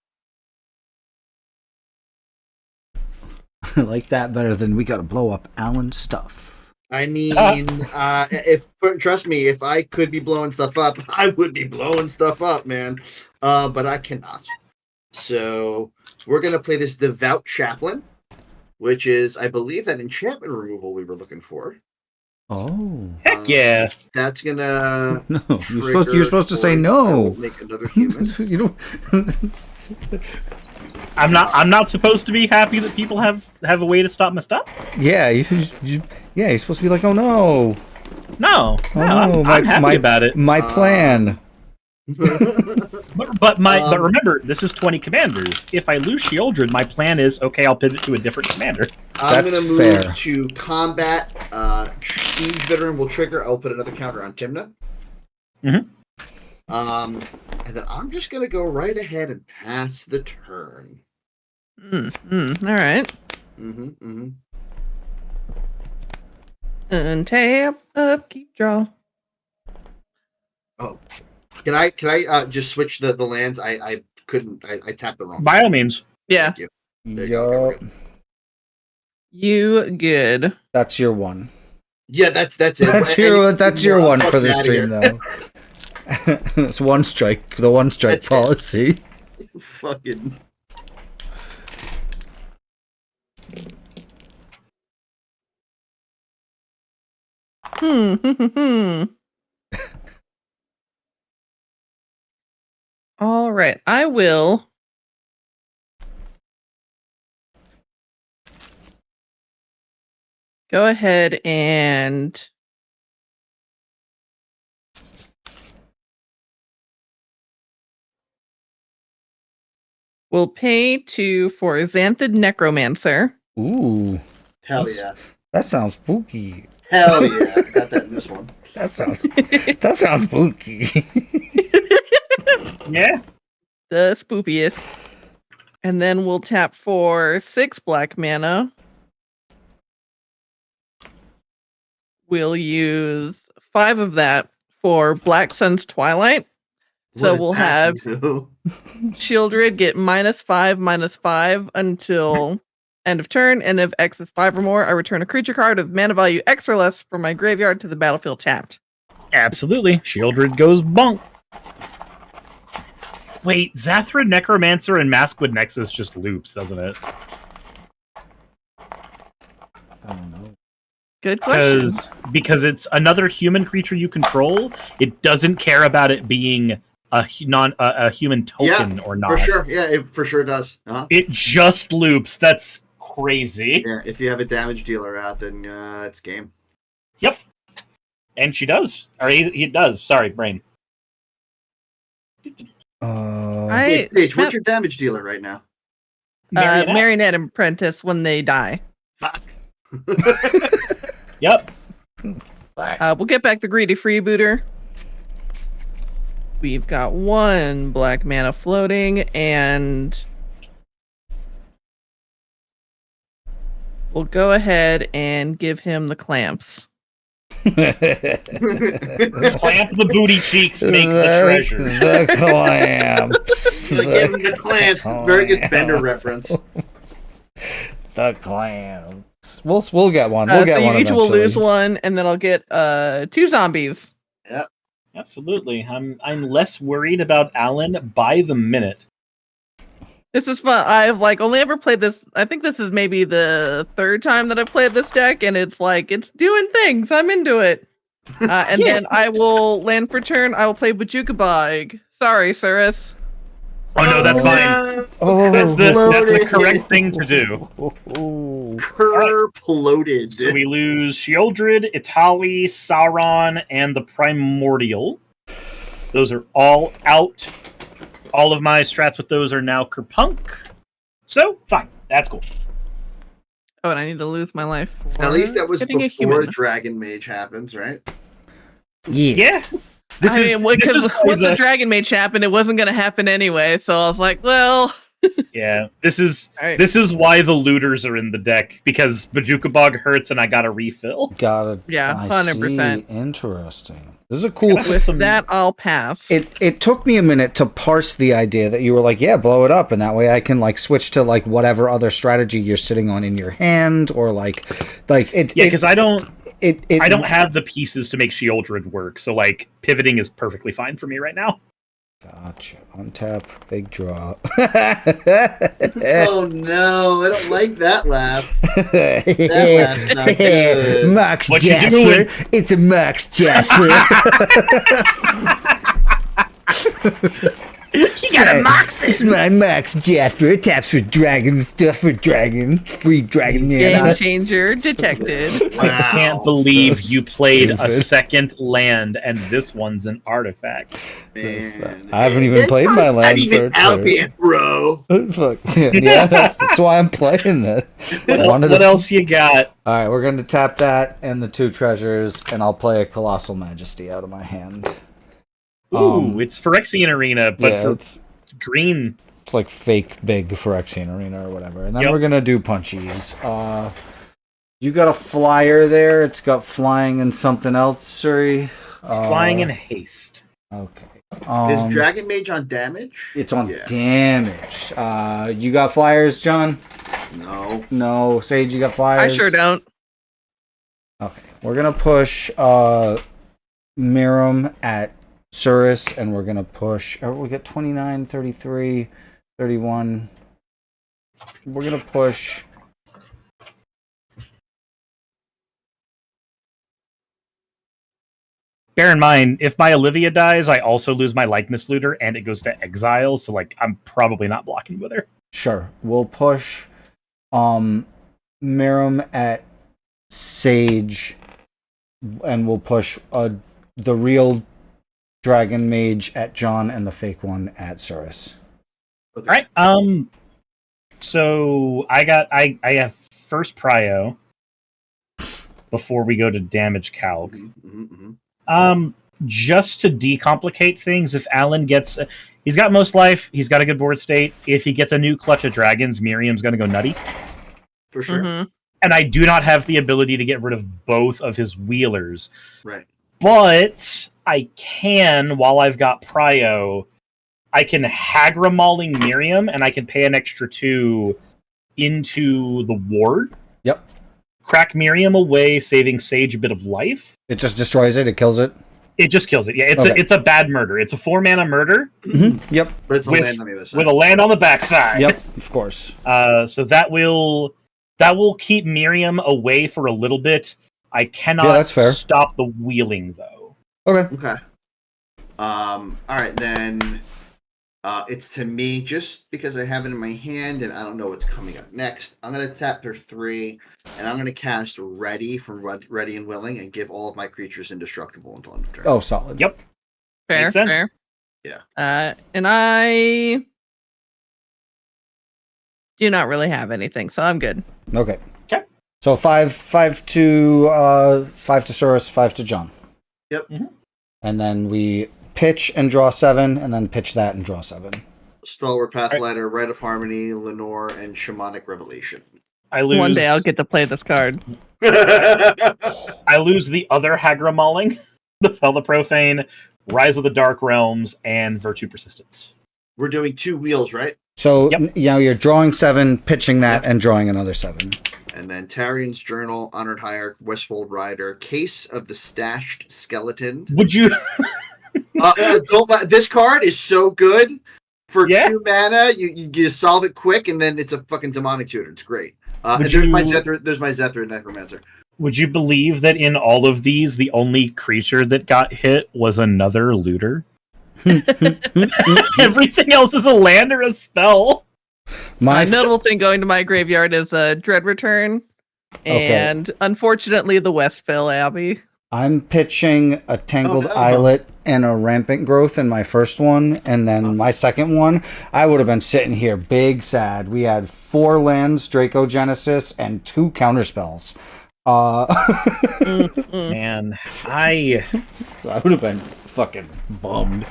I like that better than we gotta blow up Alan's stuff. I mean, trust me, if I could be blowing stuff up, I would be blowing stuff up, man. But I cannot. So we're going to play this Devout Chaplain, which is, I believe, that enchantment removal we were looking for. Oh. Heck yeah. That's going to... No, you're supposed to say no. Make another human. You don't... I'm not supposed to be happy that people have a way to stop my stuff? Yeah, you're supposed to be like, oh no. No, I'm happy about it. My plan. But remember, this is 20 commanders. If I lose Shieldred, my plan is, okay, I'll pivot to a different commander. I'm going to move to combat. Siege Veteran will trigger. I'll put another counter on Timna. Mm-hmm. And then I'm just going to go right ahead and pass the turn. All right. Untap, upkeep, draw. Oh, can I just switch the lands? I couldn't. I tapped the wrong. By all means. Yeah. Thank you. There you go. Okay, you good? That's your one. Yeah, that's it. That's your one for the stream though. It's one strike. The one strike policy. Fucking. All right, I will. Go ahead and we'll pay for Xanthid Necromancer. Ooh. Hell yeah. That sounds spooky. Hell yeah. Got that in this one. That sounds spooky. Yeah. The spookiest. And then we'll tap for 6 black mana. We'll use 5 of that for Black Sun's Twilight. So we'll have Shieldred get -5/-5 until end of turn, and if X is 5 or more, I return a creature card with mana value X or less from my graveyard to the battlefield tapped. Absolutely. Shieldred goes bonk. Wait, Zathra Necromancer and Maskwood Nexus just loops, doesn't it? I don't know. Good question. Because it's another human creature you control. It doesn't care about it being a human token or not. For sure. Yeah, it for sure does. It just loops. That's crazy. Yeah, if you have a damage dealer out, then it's game. Yep. And she does. Or he does. Sorry, brain. Paige, what's your damage dealer right now? Marionette Apprentice when they die. Fuck. Yep. We'll get back the Greedy Freebooter. We've got 1 black mana floating, and we'll go ahead and give him the clamps. Clamp the booty cheeks, make the treasure. The clamps. Give him the clamps. Very good Bender reference. The clamps. We'll get one. We'll get so one you each will eventually. lose one, and then I'll get 2 zombies. Yeah. Absolutely. I'm less worried about Alan by the minute. This is fun. I've only ever played this. I think this is maybe the 3rd time that I've played this deck, and it's doing things. I'm into it. And then I will land for turn. I will play Bajukabog. Sorry, Suris. Oh no, that's fine. That's the correct thing to do. Kerploded. So we lose Shieldred, Itali, Sauron, and the Primordial. Those are all out. All of my strats with those are now Kerpunk. So, fine. That's cool. Oh, and I need to lose my life. At least that was getting a before human. Dragon Mage happens, right? Yeah. This I is mean, because why once the Dragon Mage happened, it wasn't going to happen anyway. So I was like, well. Yeah, this is why the looters are in the deck, because Bajuka Bog hurts and I got a refill. Got it. Yeah, 100%. Interesting. This is a cool. With that, I'll pass. It took me a minute to parse the idea that you were like, yeah, blow it up, and that way I can like switch to like whatever other strategy you're sitting on in your hand, or like it. Yeah, because I don't have the pieces to make Shieldred work, so like pivoting is perfectly fine for me right now. Gotcha. Untap, big draw. Oh no, I don't like that laugh. That laugh's not good. Max What you Jasper. doing? It's a Max Jasper. He got a Mox. It's my Max Jasper. It taps for dragon stuff for dragon. Free dragon. Game changer detected. I can't believe you played a second land and this one's an artifact. Man. I haven't even played my land. Not even out yet, bro. Fuck. Yeah, that's why I'm playing that. What else you got? All right, we're going to tap that and the 2 treasures, and I'll play a Colossal Majesty out of my hand. Ooh, it's Phyrexian Arena, but yeah, for it's green. It's like fake big Phyrexian Arena or whatever. And then we're going to do punchies. You got a flyer there. It's got flying and something else, Suri. Flying and haste. Okay. Is Dragon Mage on damage? It's on damage. You got flyers, John? No. No. Sage, you got flyers? I sure don't. Okay. We're going to push Miram at Suris, and we're going to push... we got 29, 33, 31. We're going to push... Bear in mind, if my Olivia dies, I also lose my Likeness Looter, and it goes to exile, so like I'm probably not blocking with her. Sure. We'll push Miram at Sage, and we'll push the real Dragon Mage at John and the fake one at Suris. Okay. All right. So I have first prio before we go to damage calc. Just to decomplicate things, if Alan gets... he's got most life, he's got a good board state. If he gets a new clutch of dragons, Miriam's going to go nutty. For sure. And I do not have the ability to get rid of both of his wheelers. Right. But I can, while I've got prio, I can Hagra Mauling Miriam, and I can pay an extra 2 into the ward. Yep. Crack Miriam away, saving Sage a bit of life. It just destroys it? It kills it? It just kills it. Yeah, it's a bad murder. It's a 4-mana murder. Yep. But it's a land on the other side. With a land on the backside. Yep, of course. So that will keep Miriam away for a little bit. I cannot stop the wheeling, though. Okay. All right, then it's to me, just because I have it in my hand and I don't know what's coming up next. I'm going to tap their 3, and I'm going to cast Ready from Ready and Willing and give all of my creatures indestructible until end of turn. Oh, solid. Yep. Fair, Makes sense. fair. Yeah. And I do not really have anything, so I'm good. Okay. Okay. So 5 to Suris, 5 to John. Yep. And then we pitch and draw 7, and then pitch that and draw 7. Stalwart Pathlighter, Rite of Harmony, Lenore, and Shamanic Revelation. I lose. One day I'll get to play this card. I lose the other Hagra Mauling, the Fel the Profane, Rise of the Dark Realms, and Virtue Persistence. We're doing 2 wheels, right? So you're drawing 7, pitching that, and drawing another 7. And then Tarian's Journal, Honored Hierarch, Westfold Rider, Case of the Stashed Skeleton. Would you... this card is so good. For 2 mana, you solve it quick, and then it's a fucking demonic tutor. It's great. And there's my Zethra Necromancer. Would you believe that in all of these, the only creature that got hit was another looter? Everything else is a land or a spell. My notable thing going to my graveyard is a Dread Return, and unfortunately the Westville Abbey. I'm pitching a Tangled Islet and a Rampant Growth in my first one, and then my second one, I would have been sitting here big sad. We had 4 lands, Draco Genesis, and 2 counterspells. Man, so I would have been fucking bummed.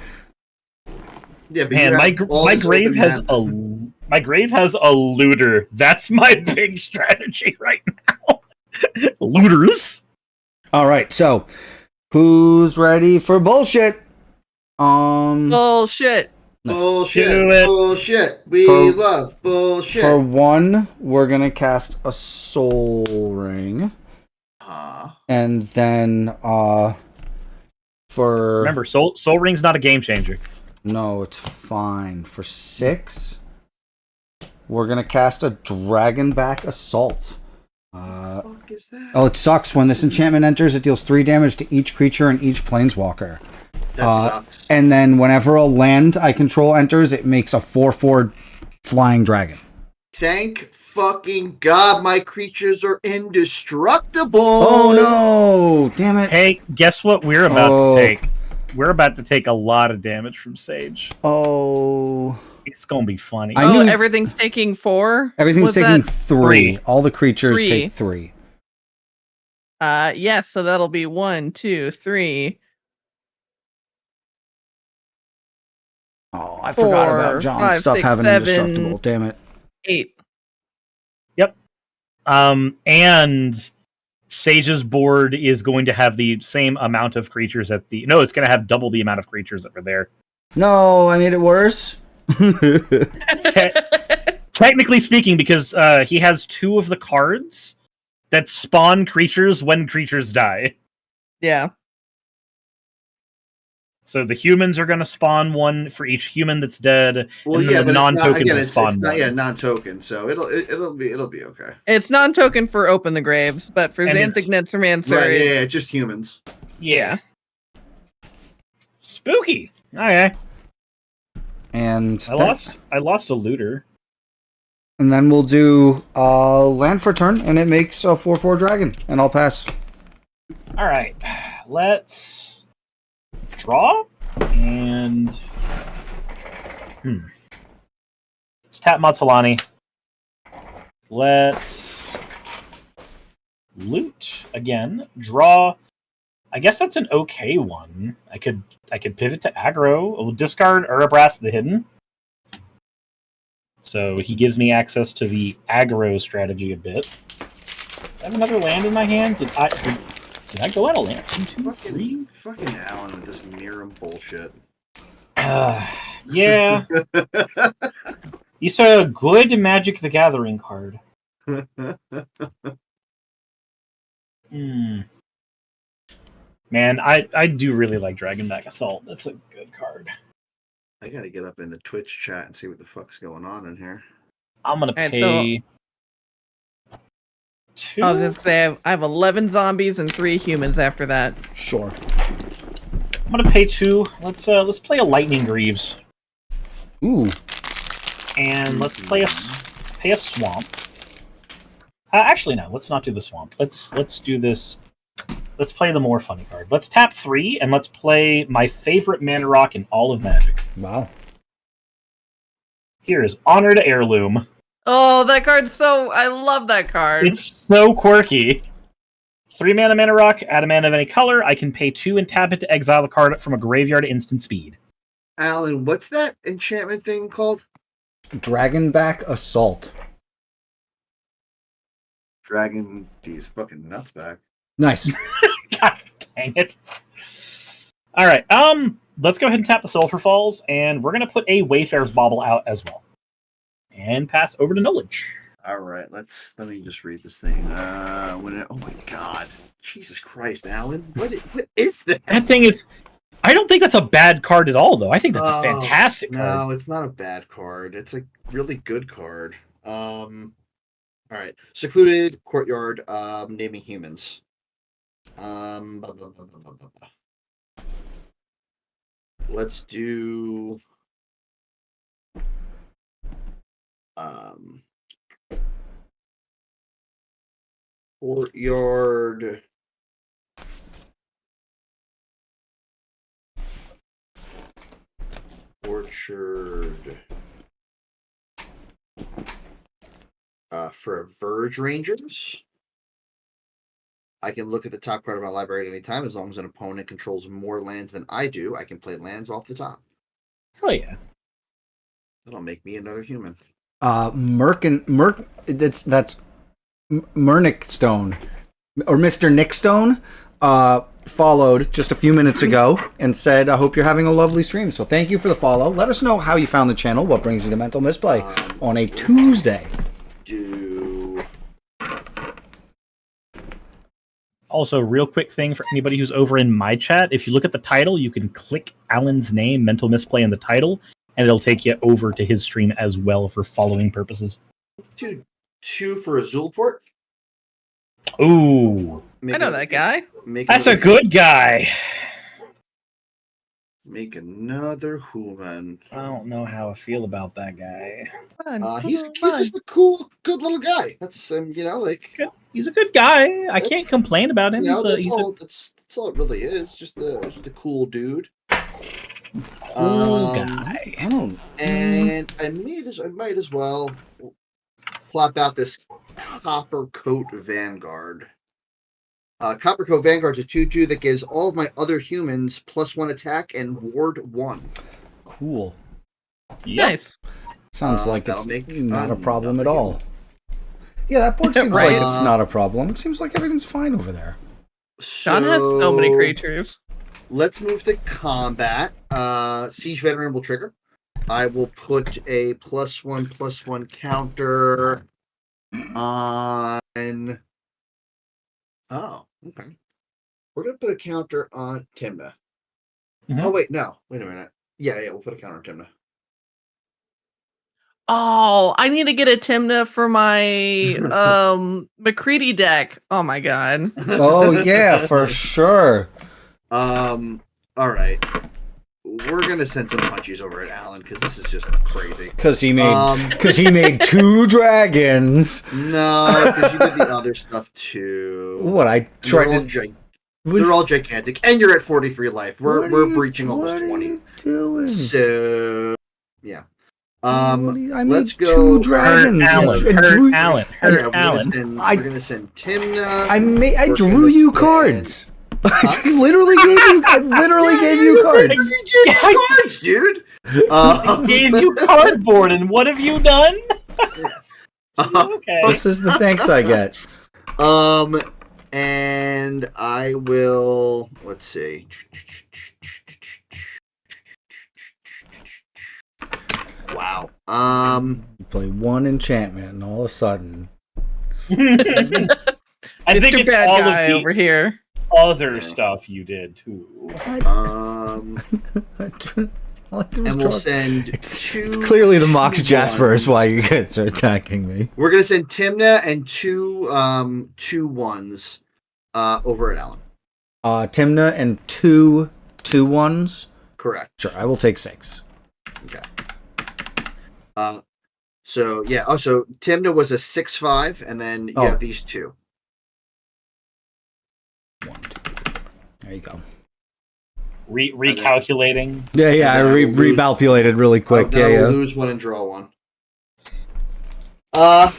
Yeah, but Man, my grave has a looter. That's my big strategy right now. Looters. All right, so who's ready for bullshit? Bullshit. Bullshit. Bullshit. We love bullshit. For 1, we're gonna cast a soul ring. And then for Remember, Soul Ring's not a game changer. No, it's fine. For 6, we're gonna cast a Dragonback Assault. Fuck is that? Oh, it sucks. When this enchantment enters, it deals 3 damage to each creature and each planeswalker. That sucks. And then whenever a land I control enters, it makes a 4/4 flying dragon. Thank fucking God my creatures are indestructible. Oh no! Damn it. Hey, guess what we're about to take? We're about to take a lot of damage from Sage. Oh. It's gonna be funny. Everything's taking 4? Everything's Was taking that 3. All the creatures 3? take 3. Yes, so that'll be 1, 2, 3. Oh, I forgot about John's 5, stuff 6, having 7, indestructible. Damn it. 8. Yep. And Sage's board is going to have the same amount of creatures at the... No, it's going to have double the amount of creatures that were there. No, I made it worse. Technically speaking, because he has 2 of the cards that spawn creatures when creatures die. Yeah. So the humans are going to spawn 1 for each human that's dead, Well, and yeah, then the but non-tokens will it's spawn not, 1. yeah, non-token, so it'll be okay. It's non-token for Open the Graves, but for And Xanthic Necromancer, Right, yeah, just humans. Yeah. Spooky. Okay. And I lost a looter. And then we'll do land for turn, and it makes a 4/4 dragon, and I'll pass. All right, let's draw and let's tap Matsalani. Let's loot again. Draw. I guess that's an okay one. I could pivot to aggro. We'll discard Urabrass the Hidden. So he gives me access to the aggro strategy a bit. Do I have another land in my hand? Did I go out of land? 1, 2, 3? Fucking Alan with this Miram bullshit. Yeah. You saw a good Magic the Gathering card. Man, I do really like Dragonback Assault. That's a good card. I gotta get up in the Twitch chat and see what the fuck's going on in here. I'm gonna Alright, pay 2. I was gonna say I have 11 zombies and 3 humans after that. Sure. I'm gonna pay 2. Let's play a Lightning Greaves. Ooh. And let's play a swamp. Actually, no. Let's not do the swamp. Let's do this. Let's play the more funny card. Let's tap 3 and let's play my favorite mana rock in all of Magic. Wow. Here is Honored Heirloom. Oh, that card's so... I love that card. It's so quirky. 3 mana rock, add a mana of any color. I can pay 2 and tap it to exile a card from a graveyard at instant speed. Alan, what's that enchantment thing called? Dragonback Assault. Dragon these fucking nuts back. Nice. God dang it. Alright, let's go ahead and tap the Sulphur Falls, and we're gonna put a Wayfarer's Bauble out as well. And pass over to Knowledge. Alright, let me just read this thing. Oh my god. Jesus Christ, Alan. What is that? That thing is... I don't think that's a bad card at all, though. I think that's a fantastic card. No, it's not a bad card. It's a really good card. Alright. Secluded Courtyard, naming humans. Let's do Courtyard Orchard for Verge Rangers. I can look at the top card of my library at any time. As long as an opponent controls more lands than I do, I can play lands off the top. Oh yeah. That'll make me another human. That's Murnick Stone or Mr. Nick Stone followed just a few minutes ago and said, I hope you're having a lovely stream. So thank you for the follow. Let us know how you found the channel, what brings you to Mental Misplay on a Tuesday. Also, real quick thing for anybody who's over in my chat, if you look at the title, you can click Alan's name, Mental Misplay, in the title, and it'll take you over to his stream as well for following purposes. Two for Azul port. Ooh. I know that guy. That's a good guy. Make another human. I don't know how I feel about that guy. He's just a cool, good little guy. That's he's a good guy. I can't complain about him. That's all it really is. Just a cool dude. Cool guy. And I might as well flop out this Copper Coat Vanguard. Copper Coat Vanguard's a 2/2 that gives all of my other humans +1 attack and ward 1. Cool. Nice. Sounds like it's not a problem at all. Yeah, that board seems Right. like it's not a problem. It seems like everything's fine over there. John has so many creatures. Let's move to combat. Siege Veteran will trigger. I will put a +1/+1 counter on. Oh, okay. We're gonna put a counter on Timna. Oh wait, no. Wait a minute. Yeah, we'll put a counter on Timna. Oh, I need to get a Timna for my McCready deck. Oh my god. Oh yeah, for sure. All right. We're gonna send some punchies over at Alan because this is just crazy. Because he made 2 dragons. No, because you did the other stuff too. What I tried to. They're all gigantic, and you're at 43 life. We're breaching almost 20. Doing? So yeah. Let's go. 2 dragons. Alan. We're gonna send Timna. I drew you cards. I literally gave you cards. Cards, dude. I gave you cardboard, and what have you done? Okay. This is the thanks I get. And I will. Let's see. Wow. You play 1 enchantment, and all of a sudden, I think it's bad all guy of the over here. other stuff you did too. And we'll send it's 2. Clearly, the Mox 2 Jasper is ones. why you guys are attacking me. We're gonna send Timna and 2 1s over at Alan. Timna and 2 1s. Correct. Sure, I will take 6. Okay. So yeah. Also, Timna was a 6/5, and then you have these 2. 1, 2. There you go. Recalculating. Yeah. I recalculated really quick. We'll lose 1 and draw 1.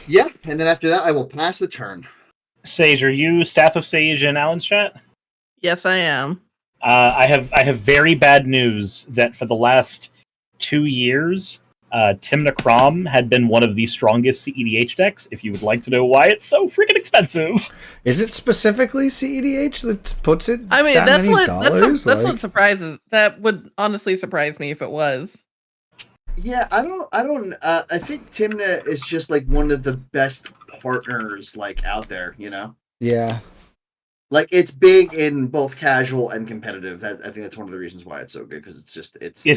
Yeah, and then after that, I will pass the turn. Sage, are you Staff of Sage in Alan's chat? Yes, I am. I have very bad news that for the last 2 years, Timna Crom had been one of the strongest CEDH decks. If you would like to know why it's so freaking expensive. Is it specifically CEDH that puts it? I mean, that that's many what dollars? that's what surprises. That would honestly surprise me if it was. Yeah, I don't. I think Timna is just like one of the best partners like out there. You know. Yeah. Like it's big in both casual and competitive. I think that's one of the reasons why it's so good because it's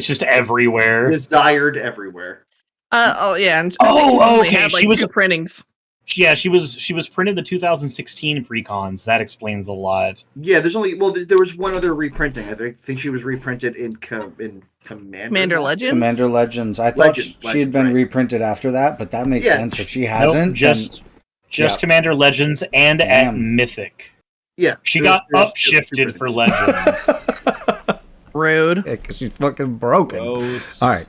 just everywhere. Desired everywhere. Yeah. And okay. Had, like, she was 2 printings. Yeah, she was printed the 2016 precons. That explains a lot. Yeah, there was one other reprinting. I think she was reprinted in Commander Legends. Commander Legends. I thought she had been reprinted after that, but that makes sense if she hasn't. Just Commander Legends and at Mythic. Yeah, she got upshifted for Legends. Rude. Yeah, because she's fucking broken. Gross. All right.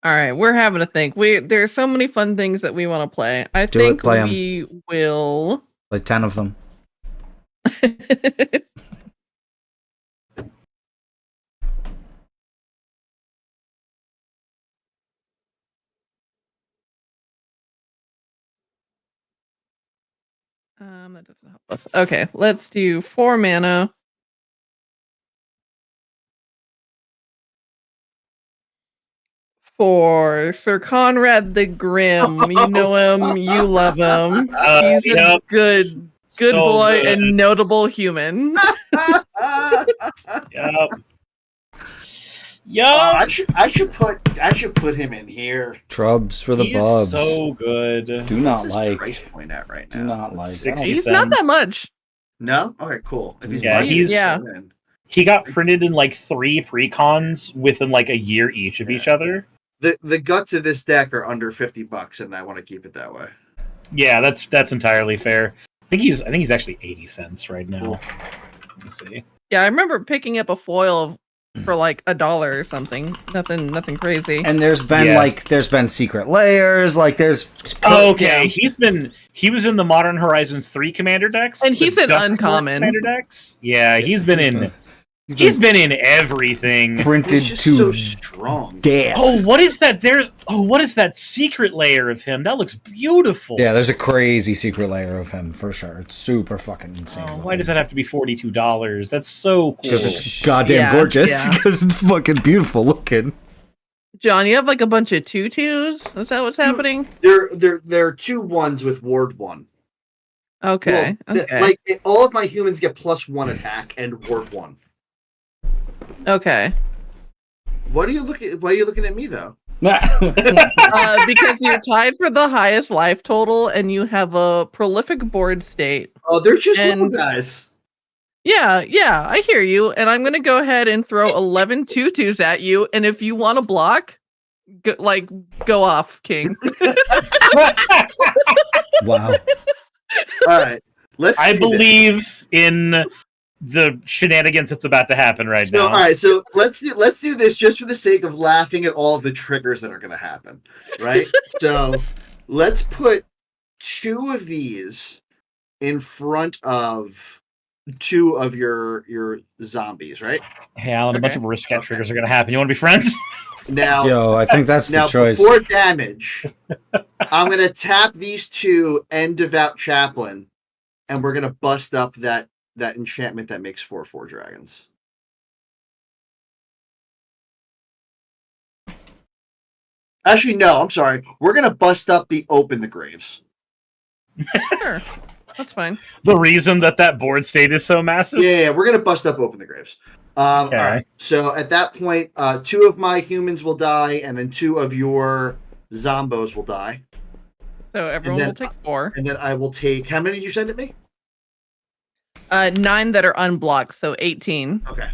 All right, we're having a think. There's so many fun things that we want to play. I think we will Like 10 of them. That doesn't help us. Okay, let's do 4 mana. For Sir Conrad the Grim. You know him, you love him. He's a good So boy good. and notable human. Yep. I should put him in here. Trubs for the He's bubs. so good. Do not What's his like. price point at right now? Do not like. 60 He's cents. not that much. No? Okay, cool. If he's Yeah, playing, he's- Yeah. then- He got printed in like 3 precons within like a year each of each other. The guts of this deck are under $50, and I want to keep it that way. Yeah, that's entirely fair. I think he's actually 80 cents right now. Cool. Let me see. Yeah, I remember picking up a foil for like $1 or something. Nothing crazy. And there's been secret layers. Like there's. Okay, Yeah. he was in the Modern Horizons 3 commander decks. And he's the an Duskmourn uncommon. commander decks. Yeah, he's been in everything. Printed He's just to so strong. death. Oh, what is that? What is that secret layer of him? That looks beautiful. Yeah, there's a crazy secret layer of him for sure. It's super fucking insane. Oh, why does that have to be $42? That's so cool. Because it's goddamn Yeah, gorgeous. yeah. Because it's fucking beautiful looking. John, you have like a bunch of 2/2s? Is that what's happening? There are 2 1s with Ward 1. Okay. Well, Okay. Like all of my humans get +1 attack and Ward 1. Okay. Why are you looking at me though? Because you're tied for the highest life total and you have a prolific board state. Oh, they're just little And- guys. Yeah, I hear you. And I'm going to go ahead and throw 11 2/2s at you. And if you want to block, go off, King. Wow. All right. I do this. believe in the shenanigans that's about to happen right So, now. all right, so let's do this just for the sake of laughing at all of the triggers that are going to happen, right? So let's put 2 of these in front of 2 of your zombies, right? Hey, Alan, a bunch of risk triggers are going to happen. You want to be friends? Now, Yo, I think that's the choice. Before damage, I'm going to tap these 2 and Devout Chaplain, and we're going to bust up that enchantment that makes 4/4 dragons. Actually, no, I'm sorry. We're going to bust up the Open the Graves. Sure. That's fine. The reason that board state is so massive? Yeah, we're going to bust up Open the Graves. Okay. All right. So at that point, 2 of my humans will die, and then 2 of your zombos will die. So everyone will take 4. And then I will take... How many did you send at me? 9 that are unblocked, so 18. Okay.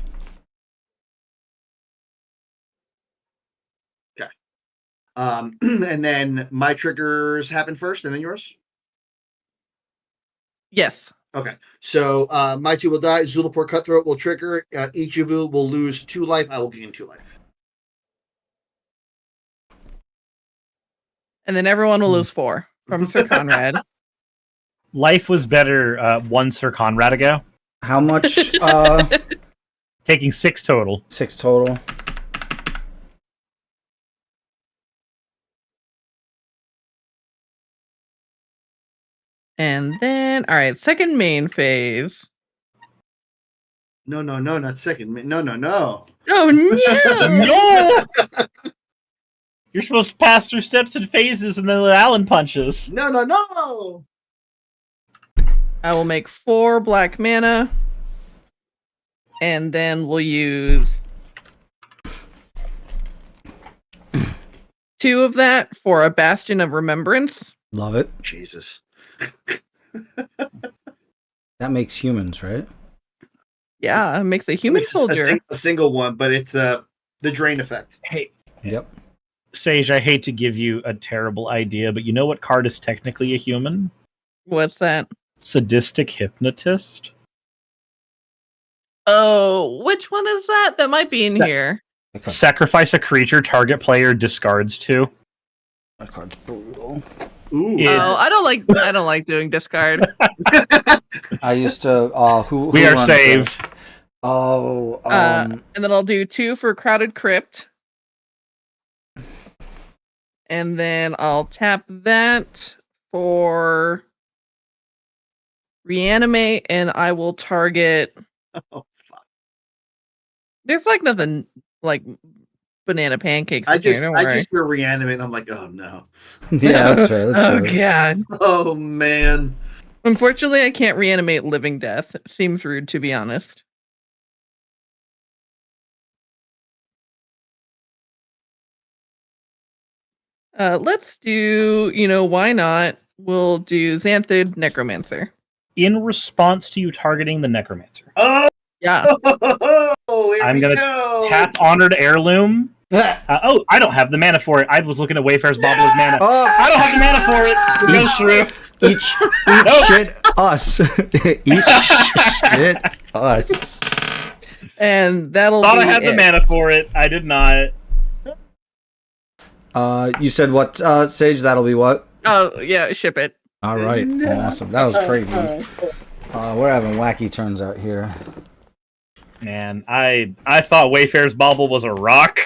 And then my triggers happen first, and then yours? Yes. Okay. So my 2 will die. Zulapur Cutthroat will trigger. Each of you will lose 2 life. I will gain 2 life. And then everyone will lose 4 from Sir Conrad. Life was better 1 Sir Conrad ago. How much? Taking 6 total. 6 total. And then, all right, second main phase. No, not second. No. Oh, no! No! You're supposed to pass through steps and phases and then let Alan punches. No. I will make 4 black mana. And then we'll use 2 of that for a Bastion of Remembrance. Love it. Jesus. That makes humans, right? Yeah, it makes a human soldier. A single one, but it's the drain effect. Hey. Yep. Sage, I hate to give you a terrible idea, but you know what card is technically a human? What's that? Sadistic Hypnotist. Oh, which one is that? That might be in here. Sacrifice a creature target player discards 2. That card's brutal. Ooh. Oh, I don't like doing discard. I used to. Who We are runs saved. it? Oh. And then I'll do 2 for Crowded Crypt. And then I'll tap that for Reanimate, and I will target. Oh, fuck. There's like nothing like banana pancakes. I in here, just don't I worry. just hear Reanimate and I'm like, oh no. Yeah, that's fair. That's Oh fair. god. Oh man. Unfortunately, I can't reanimate living death. It seems rude, to be honest. Let's do, why not? We'll do Xanthid Necromancer. In response to you targeting the Necromancer, Oh, Yeah. here I'm we gonna go. tap Honored Heirloom. I don't have the mana for it. I was looking at Wayfarer's Bobble's mana. Oh. I don't have the mana for it. It goes through. Eat shit us. Eat shit us. And that'll Thought be I had the it. mana for it. I did not. You said what, Sage? That'll be what? Oh, yeah, ship it. All right. Awesome. That was crazy. We're having wacky turns out here. Man, I thought Wayfarer's Bauble was a rock.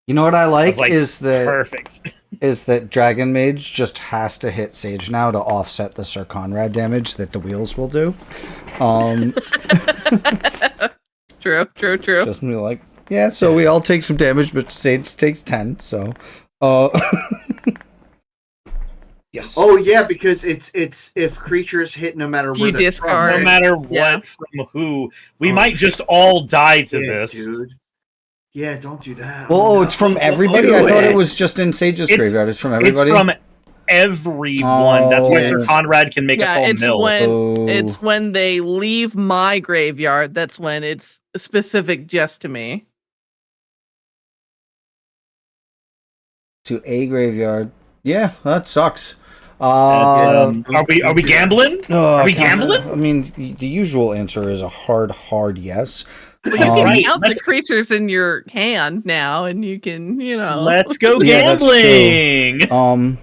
You know what I like, like, is that perfect. Is that Dragon Mage just has to hit Sage now to offset the Sir Conrad damage that the wheels will do. True. Just be like, yeah, so we all take some damage, but Sage takes 10, so yes. Oh yeah, because it's if creatures hit no matter where You they're discard. from. No matter what from who, we might just all die to Yeah, this. dude. Yeah, don't do that. Oh, it's from everybody? I thought it was just in Sage's It's- graveyard. It's from everybody? It's from everyone. That's why Sir yes. Conrad can make us all it's mill. it's when they leave my graveyard. That's when it's specific just to me. To a graveyard. Yeah, that sucks. Are we gambling? Are we kinda. gambling? I mean, the usual answer is a hard yes. Well, you can Right, count the let's- creatures in your hand now, and you can, Let's go Yeah, that's true. gambling.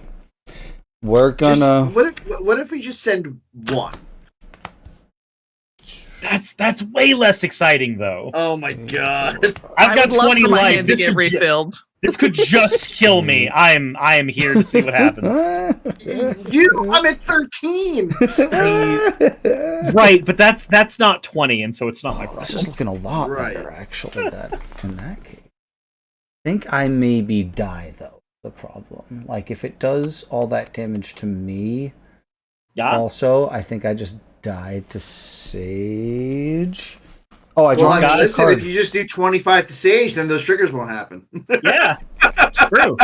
We're gonna. What if we just send one? That's way less exciting though. Oh my god. I've I got would love 20 for my life. hand to get refilled. This could just kill me. I am here to see what happens. I'm at 13. Right, but that's not 20, and so it's not my problem. This is looking a lot Right. better, actually. In that case, I think I maybe die though. The problem, like if it does all that damage to me, Yeah. also I think I just died to Sage. Oh, I Well, draw a listen, card. if you just do 25 to Sage, then those triggers won't happen. Yeah, it's true.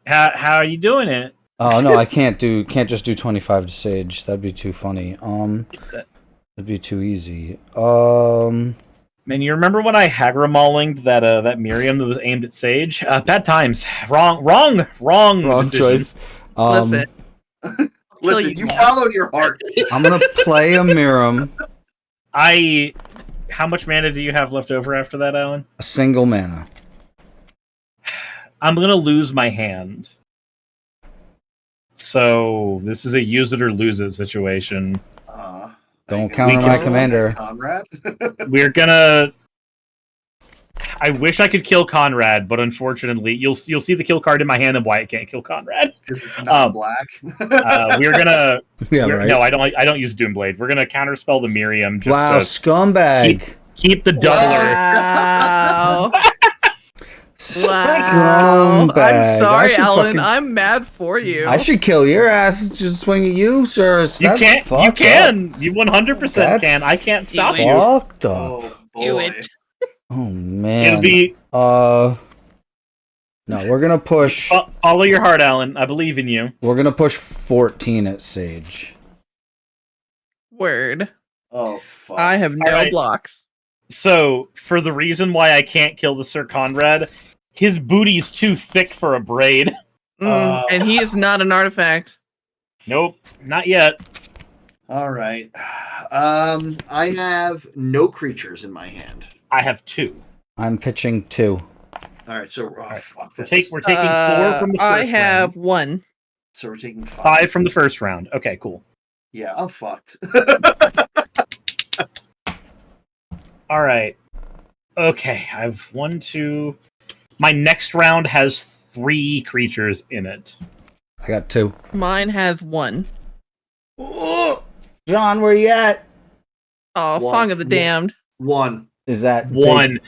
How are you doing it? Oh no, I can't just do 25 to Sage. That'd be too funny. That'd be too easy. Man, you remember when I Hagramallinged that Miriam that was aimed at Sage? Bad times. Wrong decision. choice. Listen, Listen, you followed your heart. I'm gonna play a Miram. How much mana do you have left over after that, Alan? A single mana. I'm gonna lose my hand. So this is a use it or lose it situation. Don't counter my commander. Conrad. We're gonna. I wish I could kill Conrad, but unfortunately, you'll see the kill card in my hand and why I can't kill Conrad. Because it's not black. We're gonna. Yeah, right. No, I don't use Doomblade. We're gonna counterspell the Miriam. Just Wow, scumbag. keep the doubler. wow. Scumbag. I'm I sorry, should Alan. fucking- I'm mad for you. I should kill your ass. Just swing at you, sir. You can't. You fucked can. up. You 100% That's can. I can't stop you. Fucked up. Do it. Oh man. It'll be. No, we're gonna push. Follow your heart, Alan. I believe in you. We're gonna push 14 at Sage. Word. Oh fuck. I have no Alright. blocks. So, for the reason why I can't kill the Sir Conrad, his booty's too thick for a braid. And he is not an artifact. Nope, not yet. All right. I have no creatures in my hand. I have 2. I'm pitching 2. All right, so fuck. We're taking 4 from the first I have 1. So we're taking 5 from the first round. Okay, cool. Yeah, I'm fucked. All right. Okay, I've 1, 2. My next round has 3 creatures in it. I got 2. Mine has 1. John, where you at? Oh, Song of the Damned. 1. Is that 1?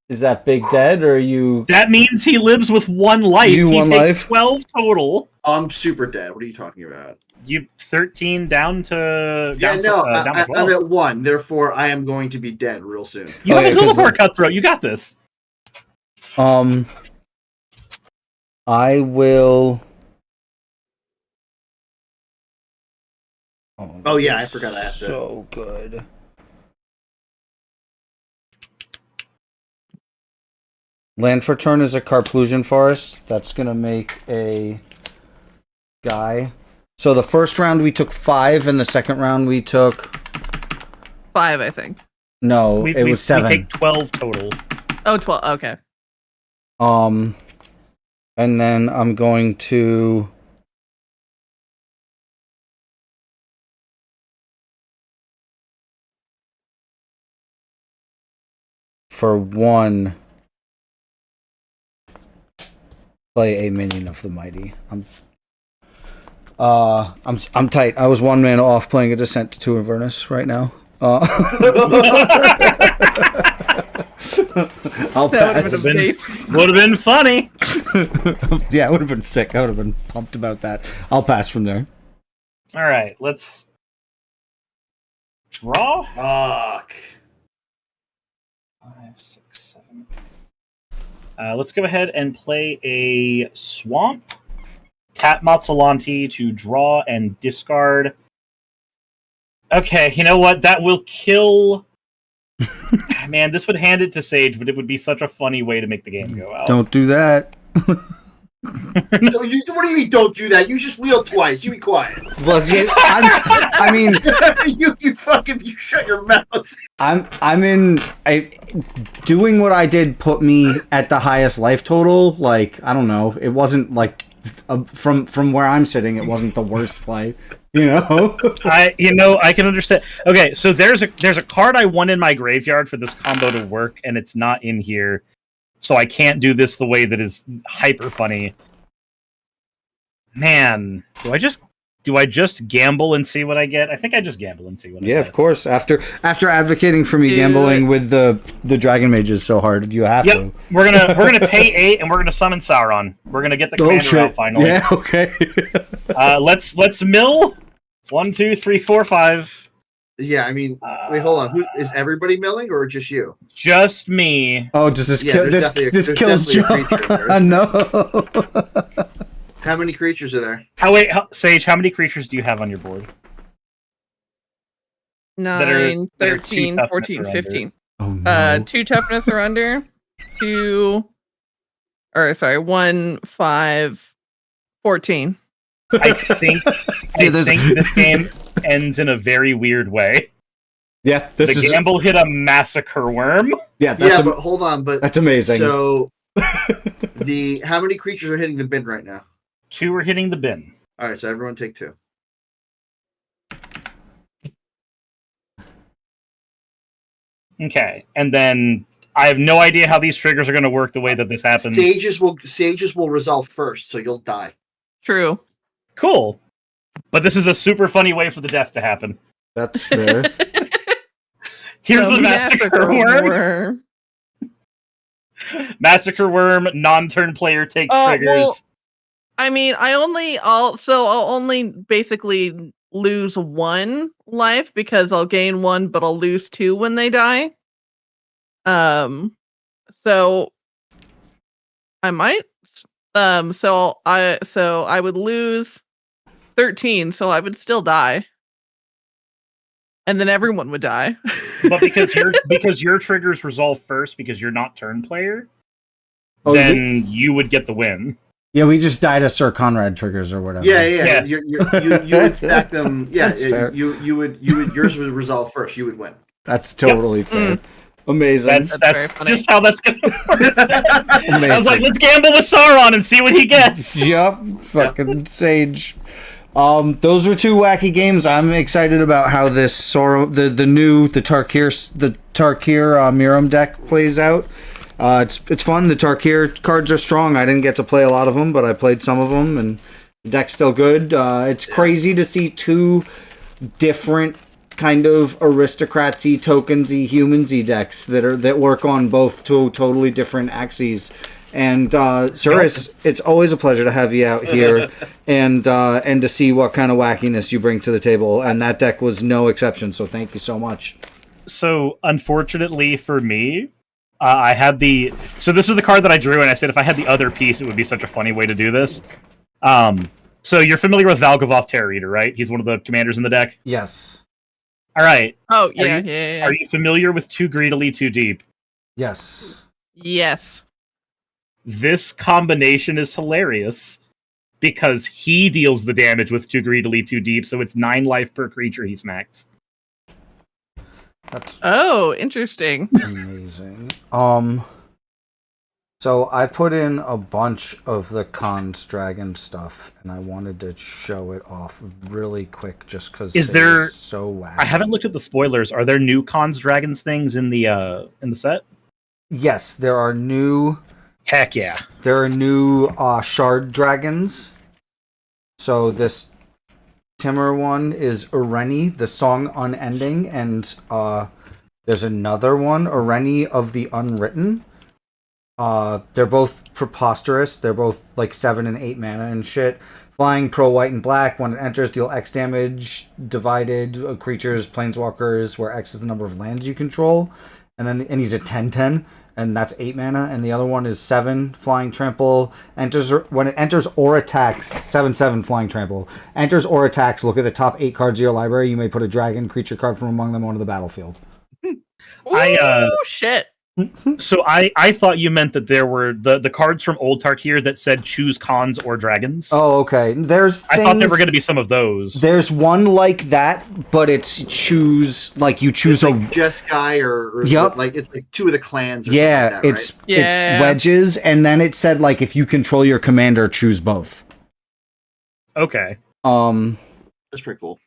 Is that Big Dead, or are you? That means he lives with 1 life. You he one takes life? 12 total. I'm super dead. What are you talking about? You 13 down to Yeah, down no, down to 12. I'm at 1. Therefore, I am going to be dead real soon. You have a Zulapar Cutthroat. You got this. I will. Oh yeah, I forgot I have to. So good. Land for turn is a Carplusian Forest. That's gonna make a guy. So the first round we took 5, and the second round we took 5, I think. no, it was 7. We take 12 total. Oh, 12. Okay. And then I'm going to for 1 play a minion of the mighty. I'm tight. I was 1 mana off playing a Descent to 2 Avernus right now. I'll pass. Would have been funny. Yeah, it would have been sick. I would have been pumped about that. I'll pass from there. All right, let's draw. Fuck. 5, 6, 7. Let's go ahead and play a swamp. Tap Matsalanti to draw and discard. Okay, you know what? That will kill. Man, this would hand it to Sage, but it would be such a funny way to make the game go out. Don't do that. What do you mean? Don't do that. You just wheel twice. You be quiet. Well, yeah, I mean, you shut your mouth. Doing what I did put me at the highest life total. Like, I don't know. It wasn't like from where I'm sitting. It wasn't the worst play. You know. I can understand. Okay, so there's a card I won in my graveyard for this combo to work, and it's not in here. So I can't do this the way that is hyper funny. Man, do I just gamble and see what I get? I think I just gamble and see what I get. Yeah, of course. After advocating for me gambling with the Dragon Mages so hard, you have to. We're gonna pay 8 and we're gonna summon Sauron. We're gonna get the commander out finally. Yeah, okay. Let's mill. 1, 2, 3, 4, 5. Yeah, I mean, wait, hold on. Is everybody milling or just you? Just me. Oh, does this kill? This kills John. No. How many creatures are there? Sage, how many creatures do you have on your board? 9, 13, 14, 15. Oh, no. 2 toughness or under. 1, 5, 14. I think this game ends in a very weird way. Yeah, the gamble hit a massacre worm. Yeah, but hold on, but that's amazing. So how many creatures are hitting the bin right now? 2 are hitting the bin. All right, so everyone take 2. Okay, and then I have no idea how these triggers are going to work the way that this happens. Sages will resolve first, so you'll die. True. Cool. But this is a super funny way for the death to happen. That's fair. Here's the Massacre Worm. Massacre Worm, non-turn player takes triggers. Well, I mean, I'll only basically lose 1 life because I'll gain 1, but I'll lose 2 when they die. So I might. So I would lose 13, so I would still die. And then everyone would die. But because your triggers resolve first because you're not turn player, then you would get the win. Yeah, we just died as Sir Conrad triggers or whatever. Yeah. You would stack them. Yeah, you would yours would resolve first. You would win. That's totally fair. Amazing. That's just how that's gonna work. I was like, let's gamble with Sauron and see what he gets. Yep, fucking sage. Those were two wacky games. I'm excited about how this Tarkir Miram deck plays out. It's fun. The Tarkir cards are strong. I didn't get to play a lot of them, but I played some of them, and the deck's still good. It's crazy to see two different kind of aristocratsy, tokensy, humansy decks that work on both two totally different axes. And Suris, it's always a pleasure to have you out here and to see what kind of wackiness you bring to the table. And that deck was no exception, so thank you so much. So, unfortunately for me, I had the... So this is the card that I drew, and I said if I had the other piece, it would be such a funny way to do this. So you're familiar with Valgavoth Terror Eater, right? He's one of the commanders in the deck? Yes. All right. Oh, yeah. Are you familiar with Too Greedily Too Deep? Yes. Yes. This combination is hilarious because he deals the damage with Too Greedily Too Deep, so it's 9 life per creature he smacks. That's interesting. Amazing. So I put in a bunch of the Khan's Dragon stuff, and I wanted to show it off really quick just because it's so wacky. I haven't looked at the spoilers. Are there new Khan's Dragons things in the set? Yes, there are new... Heck yeah. There are new Shard Dragons. So this Timur one is Ureni, the Song Unending, and there's another one, Ureni of the Unwritten. They're both preposterous. They're both like 7 and 8 mana and shit. Flying pro white and black. When it enters, deal X damage divided creatures, planeswalkers, where X is the number of lands you control. And he's a 10/10. And that's 8 mana, and the other one is 7 flying trample. When it enters or attacks, 7/7 flying trample. Enters or attacks, look at the top 8 cards of your library. You may put a dragon creature card from among them onto the battlefield. Oh shit. So I thought you meant that there were the cards from Old Tarkir that said choose Khans or dragons. Oh, okay. I thought there were going to be some of those. There's one like that, but it's you choose like Jeskai or yep. Like it's like 2 of the clans or yeah, something like that, right? It's wedges, and then it said like if you control your commander, choose both. Okay. That's pretty cool.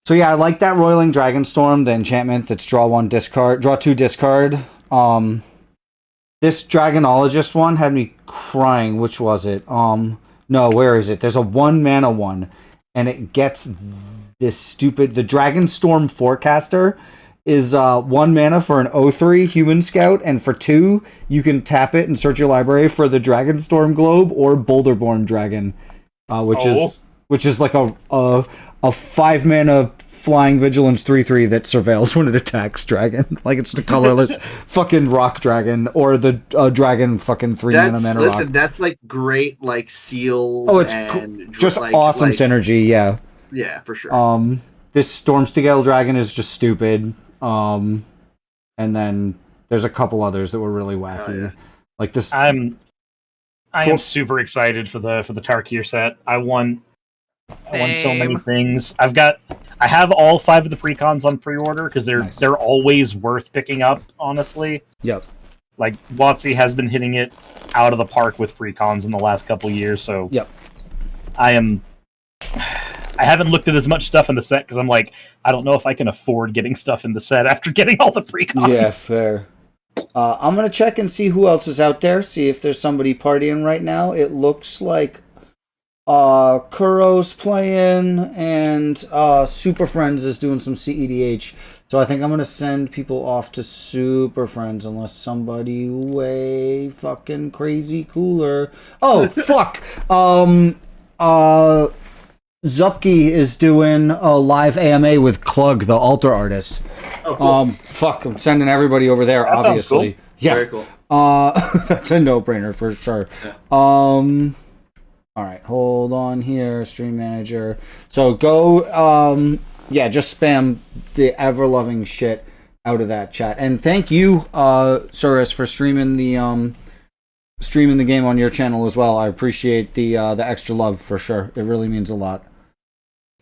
So yeah, I like that Roiling Dragonstorm, the enchantment that's draw 2 discard. This Dragonologist one had me crying. Which was it? No, where is it? There's a 1 mana one, and it gets this stupid. The Dragonstorm Forecaster is 1 mana for an 0/3 Human Scout, and for 2, you can tap it and search your library for the Dragonstorm Globe or Boulderborn Dragon, which is like a 5 mana flying vigilance 3/3 that surveils when it attacks dragon. Like it's the colorless fucking rock dragon or the dragon fucking 3 mana rock. Listen, that's like great like seal. Oh, it's just awesome synergy, yeah. Yeah, for sure. This Stormstigale dragon is just stupid. And then there's a couple others that were really wacky. Yeah. Like this I am super excited for the Tarkir set. I won so many things. I have all 5 of the precons on pre-order because they're always worth picking up, honestly. Yep. Like WotC has been hitting it out of the park with precons in the last couple years, so yep. I haven't looked at as much stuff in the set because I'm like, I don't know if I can afford getting stuff in the set after getting all the precons. Yeah, fair. I'm gonna check and see who else is out there, see if there's somebody partying right now. It looks like Kuro's playing, and Super Friends is doing some CEDH. So I think I'm going to send people off to Super Friends unless somebody way fucking crazy cooler. Oh, fuck! Zupke is doing a live AMA with Klug, the altar artist. Oh, cool. Fuck, I'm sending everybody over there, that obviously. Cool. Yeah. Very cool. That's a no-brainer for sure. Yeah. All right, hold on here, Stream Manager. So go, just spam the ever-loving shit out of that chat. And thank you, Suris, for streaming the game on your channel as well. I appreciate the extra love for sure. It really means a lot.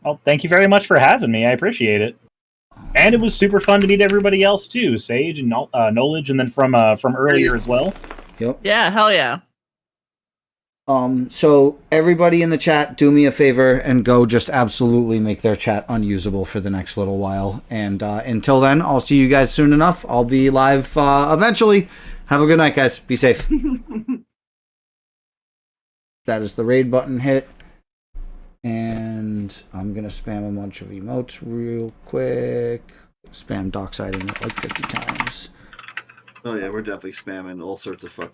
Well, thank you very much for having me. I appreciate it. And it was super fun to meet everybody else too, Sage and Knowledge, and then from earlier as well. Yep. Yeah, hell yeah. So everybody in the chat, do me a favor and go just absolutely make their chat unusable for the next little while. And until then, I'll see you guys soon enough. I'll be live eventually. Have a good night, guys. Be safe. That is the raid button hit. And I'm going to spam a bunch of emotes real quick. Spam docksiding it like 50 times. Oh yeah, we're definitely spamming all sorts of fucking